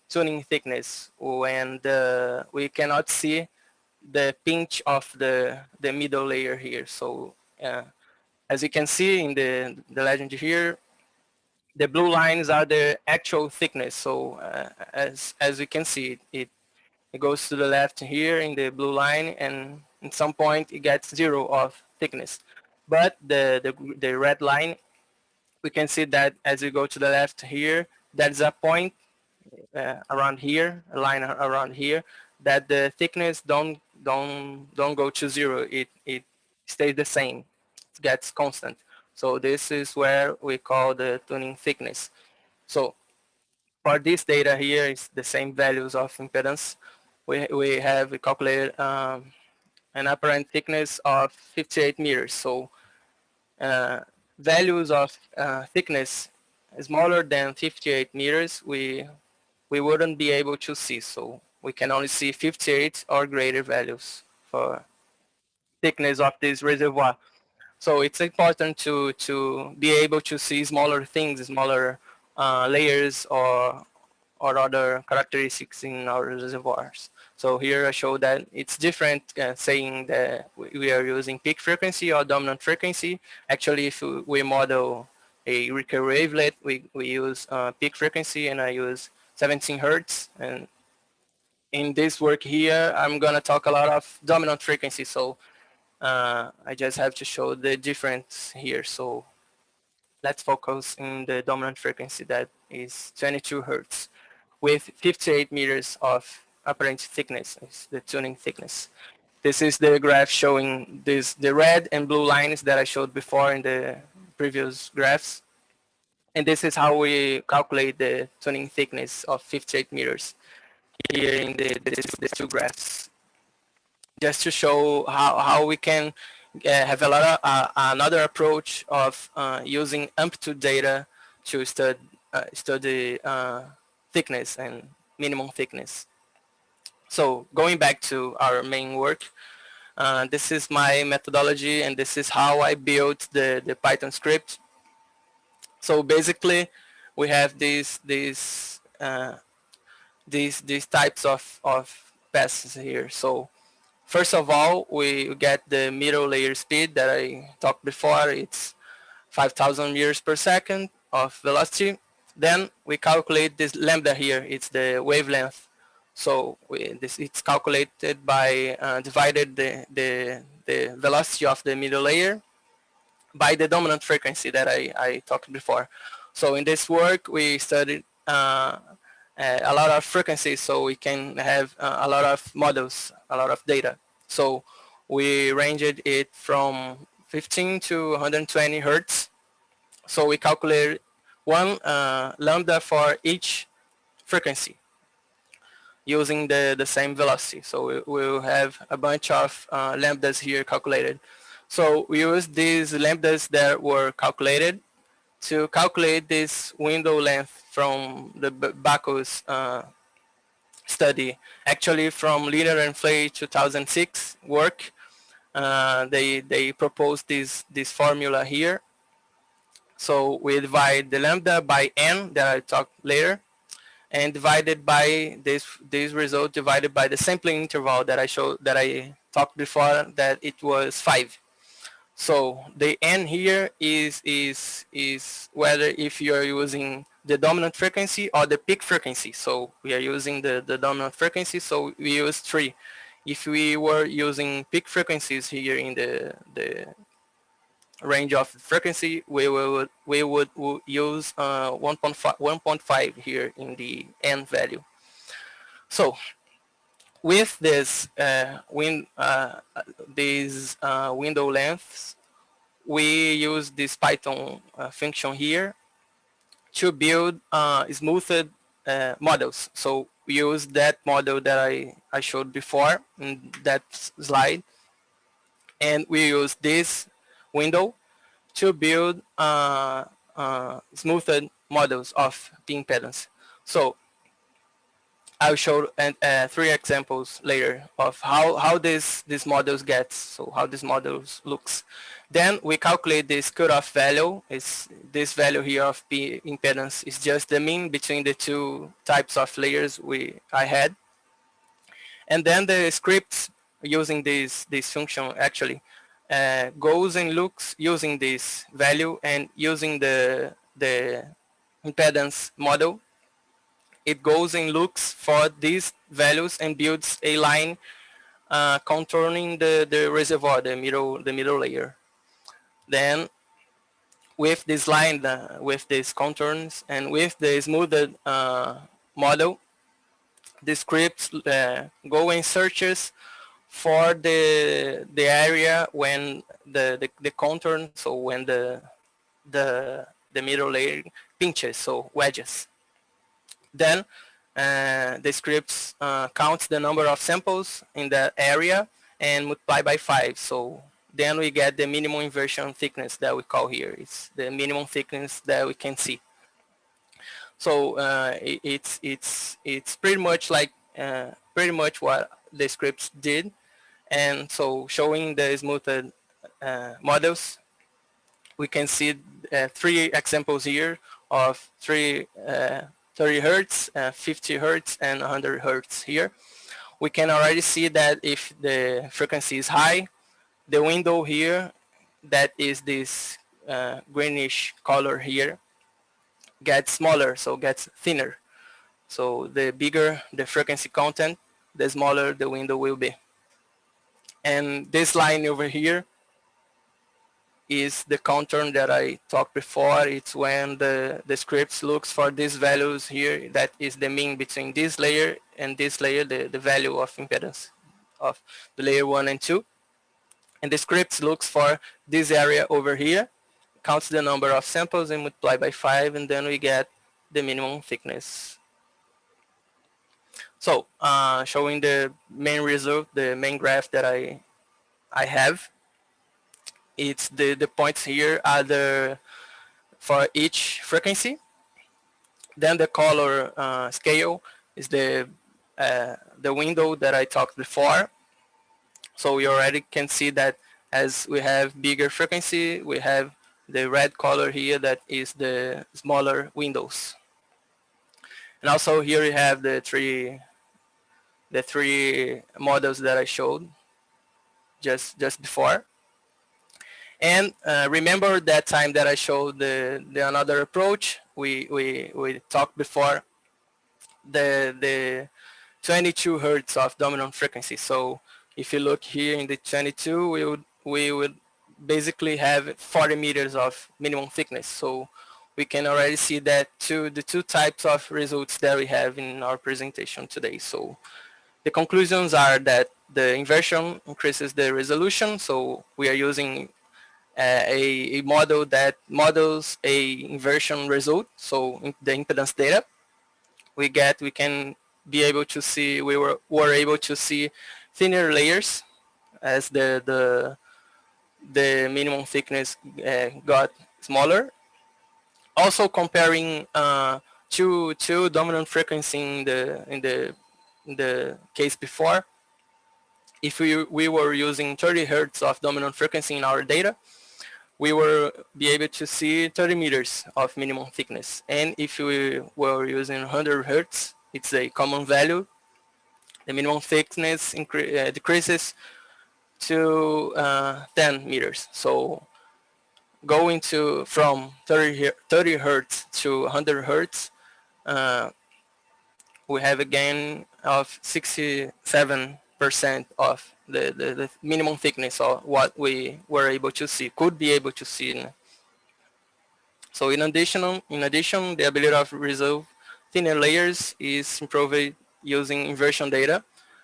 tuning thickness, when we cannot see the pinch of the middle layer here. So as you can see in the legend here, the blue lines are the actual thickness. So as you can see, it goes to the left here in the blue line, and at some point it gets 0 of thickness. But the red line, we can see that as we go to the left here, there's a point around here, a line around here, that the thickness don't go to 0. It stays the same. It gets constant. So this is where we call the tuning thickness. So for this data here, it's the same values of impedance. We have calculated an apparent thickness of 58 meters. So values of thickness smaller than 58 meters, we wouldn't be able to see. So we can only see 58 or greater values for thickness of this reservoir. So it's important to be able to see smaller things, smaller layers or other characteristics in our reservoirs. So here I show that it's different, saying that we are using peak frequency or dominant frequency. Actually, if we model a recurrent wavelet, we use peak frequency, and I use 17 hertz. And in this work here, I'm gonna talk a lot of dominant frequency. So I just have to show the difference here. So let's focus in the dominant frequency, that is 22 hertz. with 58 meters of apparent thickness, is the tuning thickness. This is the graph showing the red and blue lines that I showed before in the previous graphs. And this is how we calculate the tuning thickness of 58 meters here in these two graphs. Just to show how we can have a lot of another approach of using amplitude data to study thickness and minimum thickness. So going back to our main work, this is my methodology, and this is how I built the Python script. So basically, we have these types of passes here. So first of all, we get the middle layer speed that I talked before. It's 5,000 meters per second of velocity. Then we calculate this lambda here. It's the wavelength. So it's calculated by divided the velocity of the middle layer by the dominant frequency that I talked before. So in this work, we studied a lot of frequencies, so we can have a lot of models, a lot of data. So we ranged it from 15 to 120 hertz. So we calculated one lambda for each frequency using the same velocity. So we'll have a bunch of lambdas here calculated. So we use these lambdas that were calculated to calculate this window length from the Bacchus study. Actually, from Linear and Flay 2006 work, they proposed this formula here. So we divide the lambda by n that I'll talk later, and divided by this result divided by the sampling interval that I talked before, that it was 5. So the n here is whether if you are using the dominant frequency or the peak frequency. So we are using the dominant frequency, so we use 3. If we were using peak frequencies here in the range of frequency, we would use 1.5 here in the n value. So with this window lengths, we use this Python function here to build smoothed models. So we use that model that I showed before in that slide, and we use this window to build smoothed models of the impedance. So I'll show 3 examples later of how these models get, so how these models looks. Then we calculate this cutoff value. Is this value here of P impedance is just the mean between the two types of layers I had. And then the script using this function actually goes and looks using this value and using the impedance model. It goes and looks for these values and builds a line contouring the reservoir, the middle layer. Then with this line, with these contours and with the smoothed model, the script go and searches for the area when the contour, so when the middle layer pinches, so wedges. Then the scripts counts the number of samples in that area and multiply by 5. So then we get the minimum inversion thickness that we call here. It's the minimum thickness that we can see. So it's pretty much like what the scripts did. And so showing the smoothed models, we can see 3 examples here of 30 hertz, 50 hertz, and 100 hertz here. We can already see that if the frequency is high, the window here, that is this greenish color here, gets smaller, so gets thinner. So the bigger the frequency content, the smaller the window will be. And this line over here is the contour that I talked before. It's when the script looks for these values here. That is the mean between this layer and this layer, the value of impedance of the layer 1 and 2. And the script looks for this area over here, counts the number of samples and multiply by 5, and then we get the minimum thickness. So showing the main result, the main graph that I have, it's the points here are for each frequency. Then the color scale is the window that I talked before. So we already can see that as we have bigger frequency, we have the red color here that is the smaller windows. And also here we have the three models that I showed just before. And remember that time that I showed the another approach we talked before, the 22 hertz of dominant frequency. So if you look here in the 22, we would basically have 40 meters of minimum thickness. So we can already see that the two types of results that we have in our presentation today. So the conclusions are that the inversion increases the resolution. So we are using a model that models a inversion result. So in the impedance data, we can be able to see, we were able to see thinner layers as the minimum thickness got smaller. Also comparing two dominant frequency in the case before, if we were using 30 hertz of dominant frequency in our data, we will be able to see 30 meters of minimum thickness. And if we were using 100 hertz, it's a common value, the minimum thickness decreases to 10 meters. So going from 30 hertz to 100 hertz, we have a gain of 67% of the minimum thickness of what we were able to see, could be able to see. So in addition, the ability of resolve thinner layers is improved using inversion data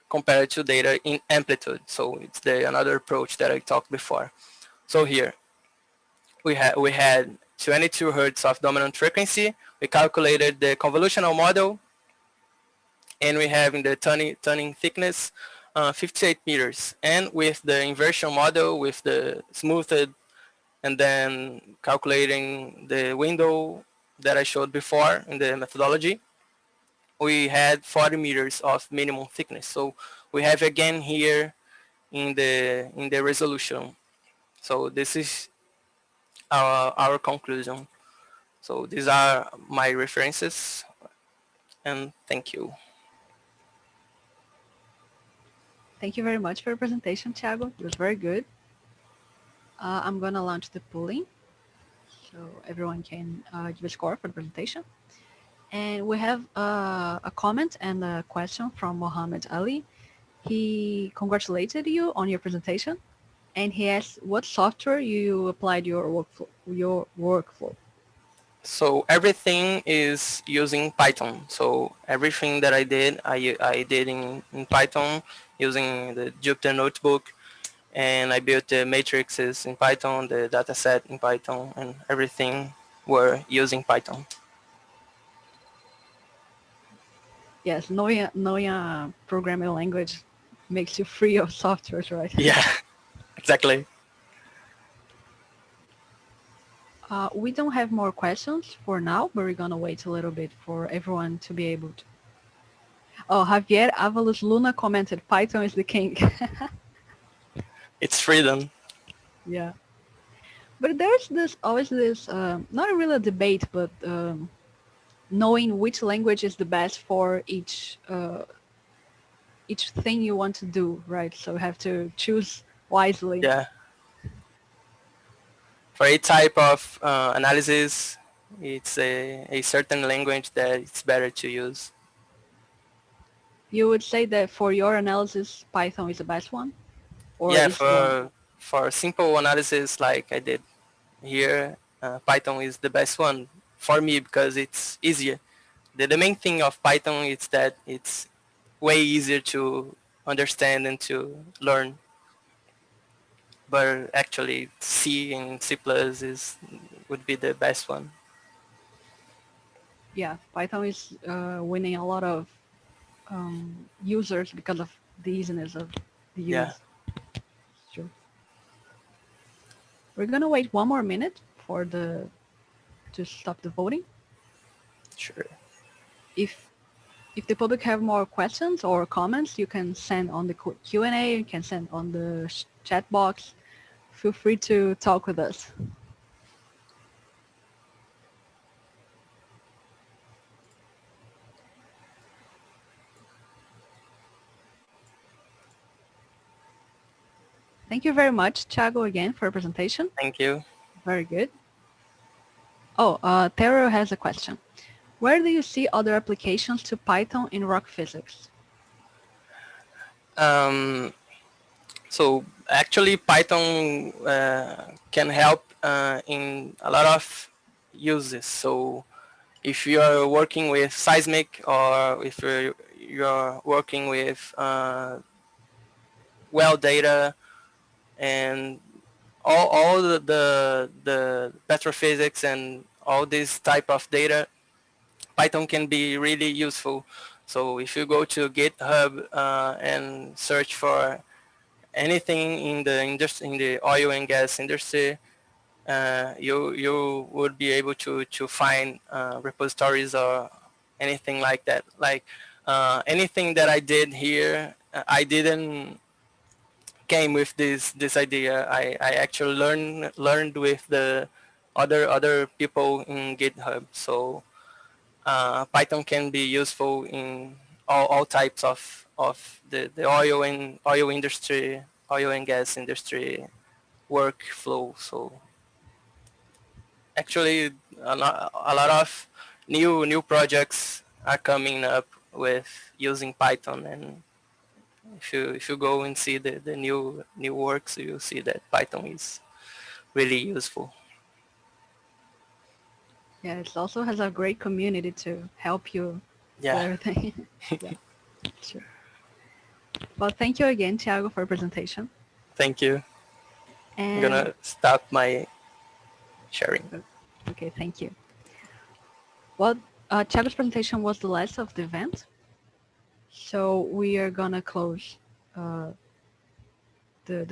compared to data in amplitude. So it's another approach that I talked before. So here we had 22 hertz of dominant frequency. We calculated the convolutional model, and we have in the tuning thickness 58 meters. And with the inversion model, with the smoothed, and then calculating the window that I showed before in the methodology, we had 40 meters of minimum thickness. So we have again here in the resolution. So this is our conclusion. So these are my references, and thank you. Thank you very much for your presentation, Thiago. It was very good. I'm going to launch the polling so everyone can give a score for the presentation. And we have a comment and a question from Mohammed Ali. He congratulated you on your presentation, and he asked what software you applied your workflow. So everything is using Python. So everything that I did in Python using the Jupyter Notebook, and I built the matrices in Python, the dataset in Python, and everything were using Python. Yes, knowing a programming language makes you free of softwares, right? Yeah, exactly. We don't have more questions for now, but we're going to wait a little bit for everyone to be able to. Oh, Javier Avalos Luna commented, Python is the king. It's freedom. Yeah. But there's always this, not really a debate, but knowing which language is the best for each thing you want to do, right? So you have to choose wisely. Yeah. For a type of analysis, it's a certain language that it's better to use. You would say that for your analysis, Python is the best one? Or Yeah, is for simple analysis like I did here, Python is the best one for me because it's easier. The main thing of Python is that it's way easier to understand and to learn. But actually C and C+ would be the best one. Yeah, Python is winning a lot of users because of the easiness of the use. Yeah. Sure. We're gonna wait 1 more minute for to stop the voting. Sure. If the public have more questions or comments, you can send on the Q&A, you can send on the chat box. Feel free to talk with us. Thank you very much, Thiago, again for your presentation. Thank you. Very good. Oh, Tero has a question. Where do you see other applications to Python in rock physics? So actually Python can help in a lot of uses. So if you are working with seismic, or if you're working with well data and all the petrophysics and all this type of data, Python can be really useful. So if you go to GitHub and search for anything in the oil and gas industry, you would be able to find repositories or anything like that. Like anything that I did here, I didn't came with this idea. I actually learned with the other people in GitHub. So Python can be useful in all types of the oil industry, oil and gas industry workflow. So actually a lot of new projects are coming up with using Python, and if you go and see the new works, you'll see that Python is really useful. Yeah, it also has a great community to help you Yeah. with everything. Yeah, sure. Well, thank you again, Thiago, for your presentation. Thank you. And I'm gonna stop my sharing. Okay, thank you. Well, Thiago's presentation was the last of the event. So we are gonna close the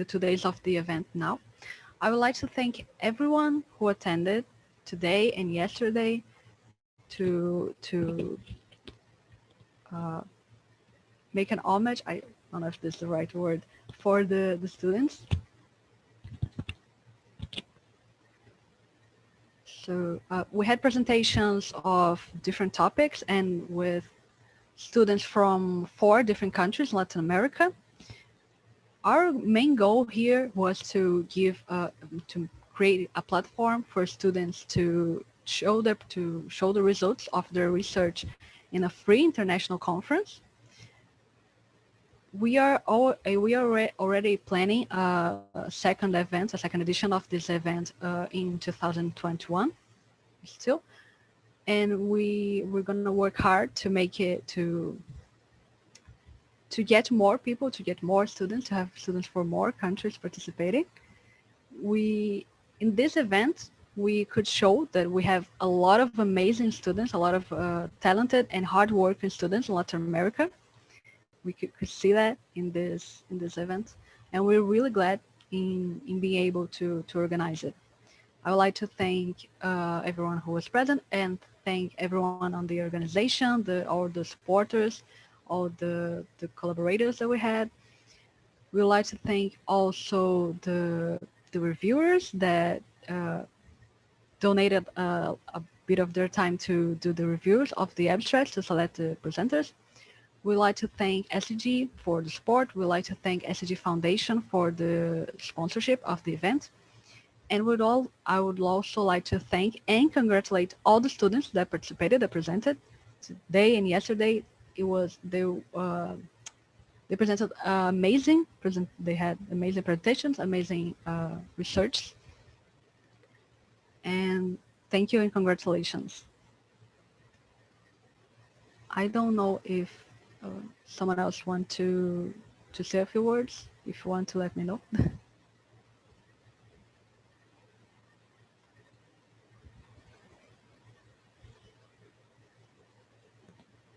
2 days of the event now. I would like to thank everyone who attended today and yesterday to make an homage, I don't know if this is the right word, for the students. So we had presentations of different topics and with students from 4 different countries in Latin America. Our main goal here was to give to create a platform for students to show the results of their research in a free international conference. We are already planning a second event, a second edition of this event in 2021 still, and we're gonna work hard to make it to get more people, to get more students, to have students from more countries participating. In this event, we could show that we have a lot of amazing students, a lot of talented and hardworking students in Latin America. We could see that in this event, and we're really glad in being able to organize it. I would like to thank everyone who was present and thank everyone on the organization, all the supporters, all the collaborators that we had. We would like to thank also the reviewers that donated a bit of their time to do the reviews of the abstracts to select the presenters. We'd like to thank SCG for the support. We'd like to thank SCG Foundation for the sponsorship of the event. And I would also like to thank and congratulate all the students that participated, that presented today and yesterday. They presented they had amazing presentations, amazing research. And thank you and congratulations. I don't know if someone else want to say a few words. If you want to let me know.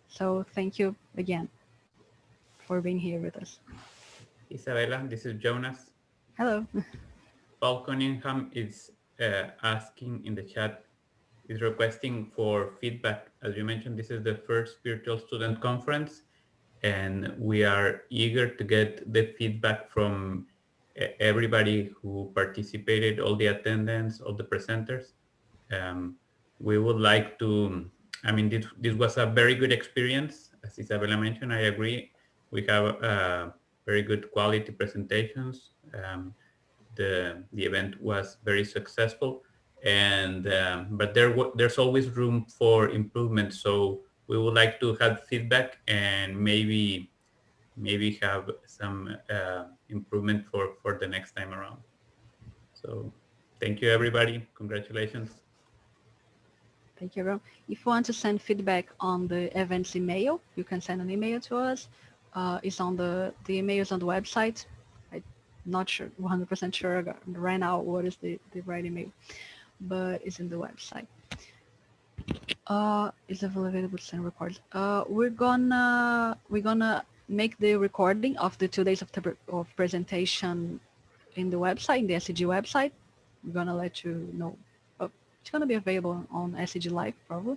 So thank you again for being here with us. Isabella, this is Jonas. Hello. Paul Cunningham is asking in the chat, is requesting for feedback. As you mentioned, this is the first virtual student conference, and we are eager to get the feedback from everybody who participated, all the attendants, all the presenters. We would like to, I mean, this was a very good experience. As Isabella mentioned, I agree. We have very good quality presentations. The event was very successful, and but there's always room for improvement. So we would like to have feedback and maybe have some improvement for the next time around. So thank you, everybody. Congratulations. Thank you, everyone. If you want to send feedback on the event's email, you can send an email to us. It's on the email is on the website. I'm not sure, 100% sure right now what is the right email, but it's in the website. It's available to send records. We're gonna make the recording of the 2 days of presentation in the website, in the SCG website. We're gonna let you know. It's going to be available on SCG Live, probably.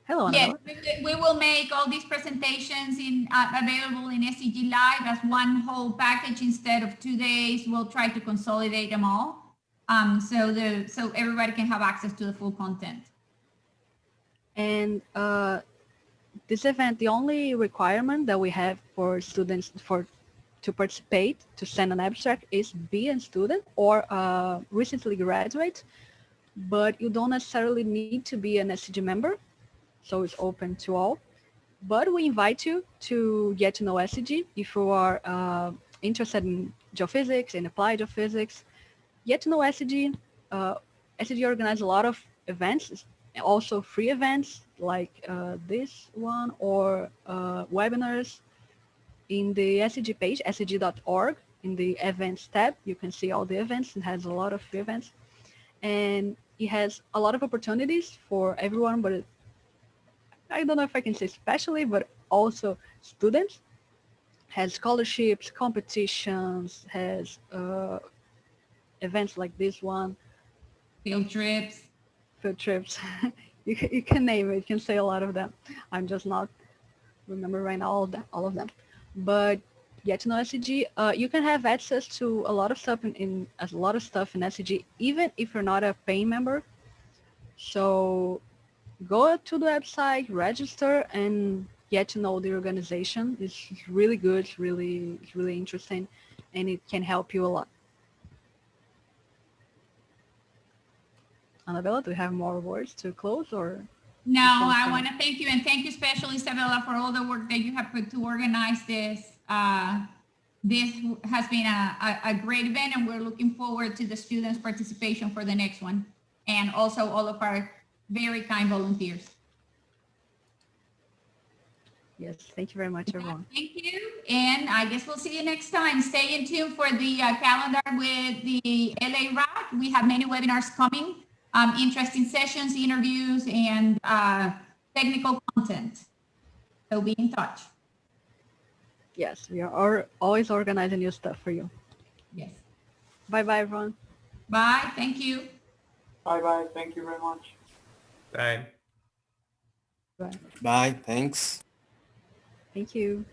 Hello, Annabella. Yes, we will make all these presentations available in SCG Live as one whole package instead of 2 days. We'll try to consolidate them all, so everybody can have access to the full content. And this event, the only requirement that we have for students to participate, to send an abstract, is be a student or recently graduate, but you don't necessarily need to be an SCG member, so it's open to all. But we invite you to get to know SCG. If you are interested in geophysics and applied geophysics, get to know SCG. SCG organizes a lot of events, also free events like this one, or webinars. In the SCG page, scg.org, in the events tab, you can see all the events. It has a lot of free events, and it has a lot of opportunities for everyone, but I don't know if I can say especially, but also students. Has scholarships, competitions, has events like this one. Field trips. Field trips. You can name it, you can say a lot of them. I'm just not remember right now all of them. But get to know SCG. You can have access to a lot of stuff in SCG, even if you're not a paying member. So go to the website, register, and get to know the organization. It's really good. It's really interesting, and it can help you a lot. Annabella, do you have more words to close, or? No, I want to thank you, and thank you especially, Isabella, for all the work that you have put to organize this. This has been a great event, and we're looking forward to the students' participation for the next one, and also all of our very kind volunteers. Yes, thank you very much, everyone. Thank you, and I guess we'll see you next time. Stay in tune for the calendar with the LA RAC. We have many webinars coming. Interesting sessions, interviews, and technical content. So be in touch. Yes, we are always organizing new stuff for you. Yes. Bye-bye, everyone. Bye. Thank you. Bye-bye. Thank you very much. Bye. Bye. Bye. Thanks. Thank you.